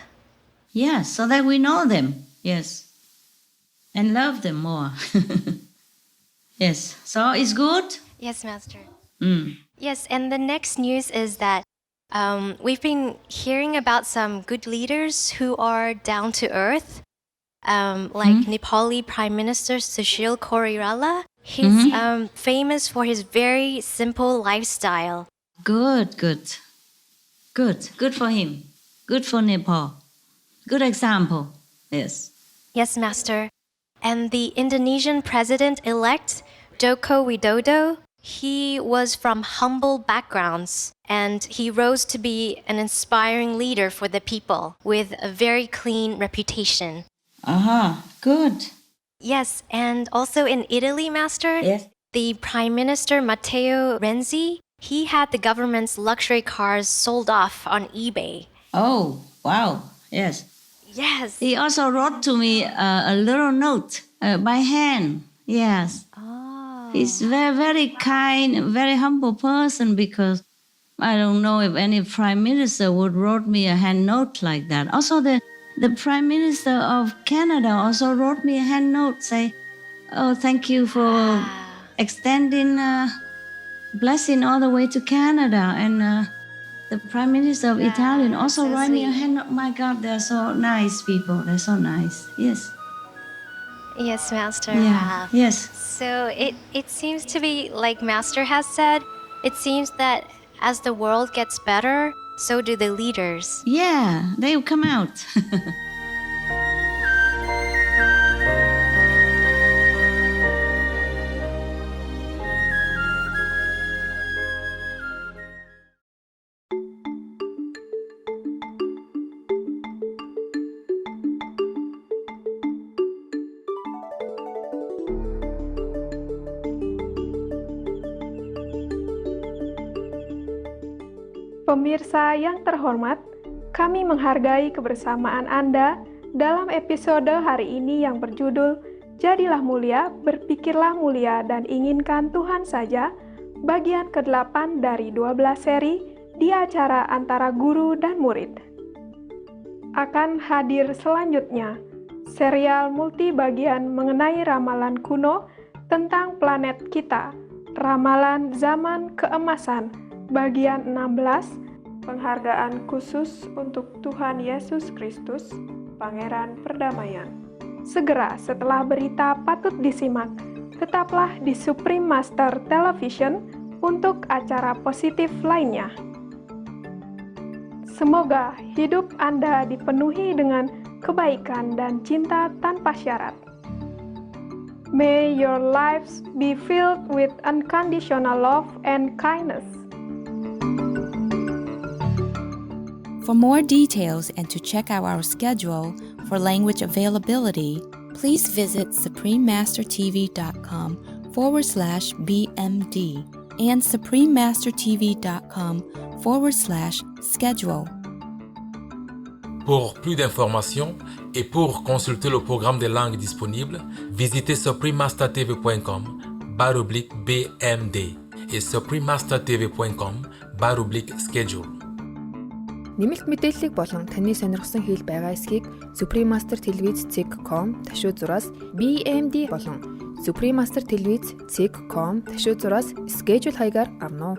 Yes, so that we know them. Yes. and love them more. Yes, so it's good? Yes, Master. Mm. Yes, and the next news is that we've been hearing about some good leaders who are down to earth, like Nepali Prime Minister Sushil Koirala. He's famous for his very simple lifestyle. Good for him. Good for Nepal. Good example. Yes. Yes, Master. And the Indonesian president-elect, Joko Widodo, he was from humble backgrounds, and he rose to be an inspiring leader for the people with a very clean reputation. Good. Yes, and also in Italy, Master, Yes. the Prime Minister Matteo Renzi, he had the government's luxury cars sold off on eBay. Oh, wow. Yes. Yes. He also wrote to me a little note by hand. Yes. He's very, very kind, very humble person, because I don't know if any prime minister would wrote me a hand note like that. Also, the Prime Minister of Canada also wrote me a hand note, say, "Oh, thank you for extending blessing all the way to Canada." And the Prime Minister of Italy also wrote me a hand note. My God, they're so nice people. They're so nice. Yes. Yes, Master. Yeah. Yes. So it seems to be like Master has said, it seems that as the world gets better, so do the leaders. Yeah, they will come out. Pemirsa yang terhormat, kami menghargai kebersamaan Anda dalam episode hari ini yang berjudul Jadilah Mulia, Berpikirlah Mulia, dan Inginkan Tuhan Saja, bagian ke-8 dari 12 seri di acara antara guru dan murid. Akan hadir selanjutnya, serial multi-bagian mengenai ramalan kuno tentang planet kita, Ramalan Zaman Keemasan, bagian 16, penghargaan khusus untuk Tuhan Yesus Kristus, Pangeran Perdamaian. Segera setelah berita patut disimak, tetaplah di Supreme Master Television untuk acara positif lainnya. Semoga hidup Anda dipenuhi dengan kebaikan dan cinta tanpa syarat. May your lives be filled with unconditional love and kindness. For more details and to check out our schedule for language availability, please visit suprememastertv.com/BMD and suprememastertv.com/schedule. Pour plus d'informations et pour consulter le programme des langues disponibles, visitez suprememastertv.com/BMD et suprememastertv.com/schedule. Нэмэлт мэдээллийг болон таны сонирхсан хэл байгаа эсхийг Supreme Master Televiz CIG.com /зураас BMD болон Supreme Master Televiz CIG.com /зураас schedule хаягаар авно.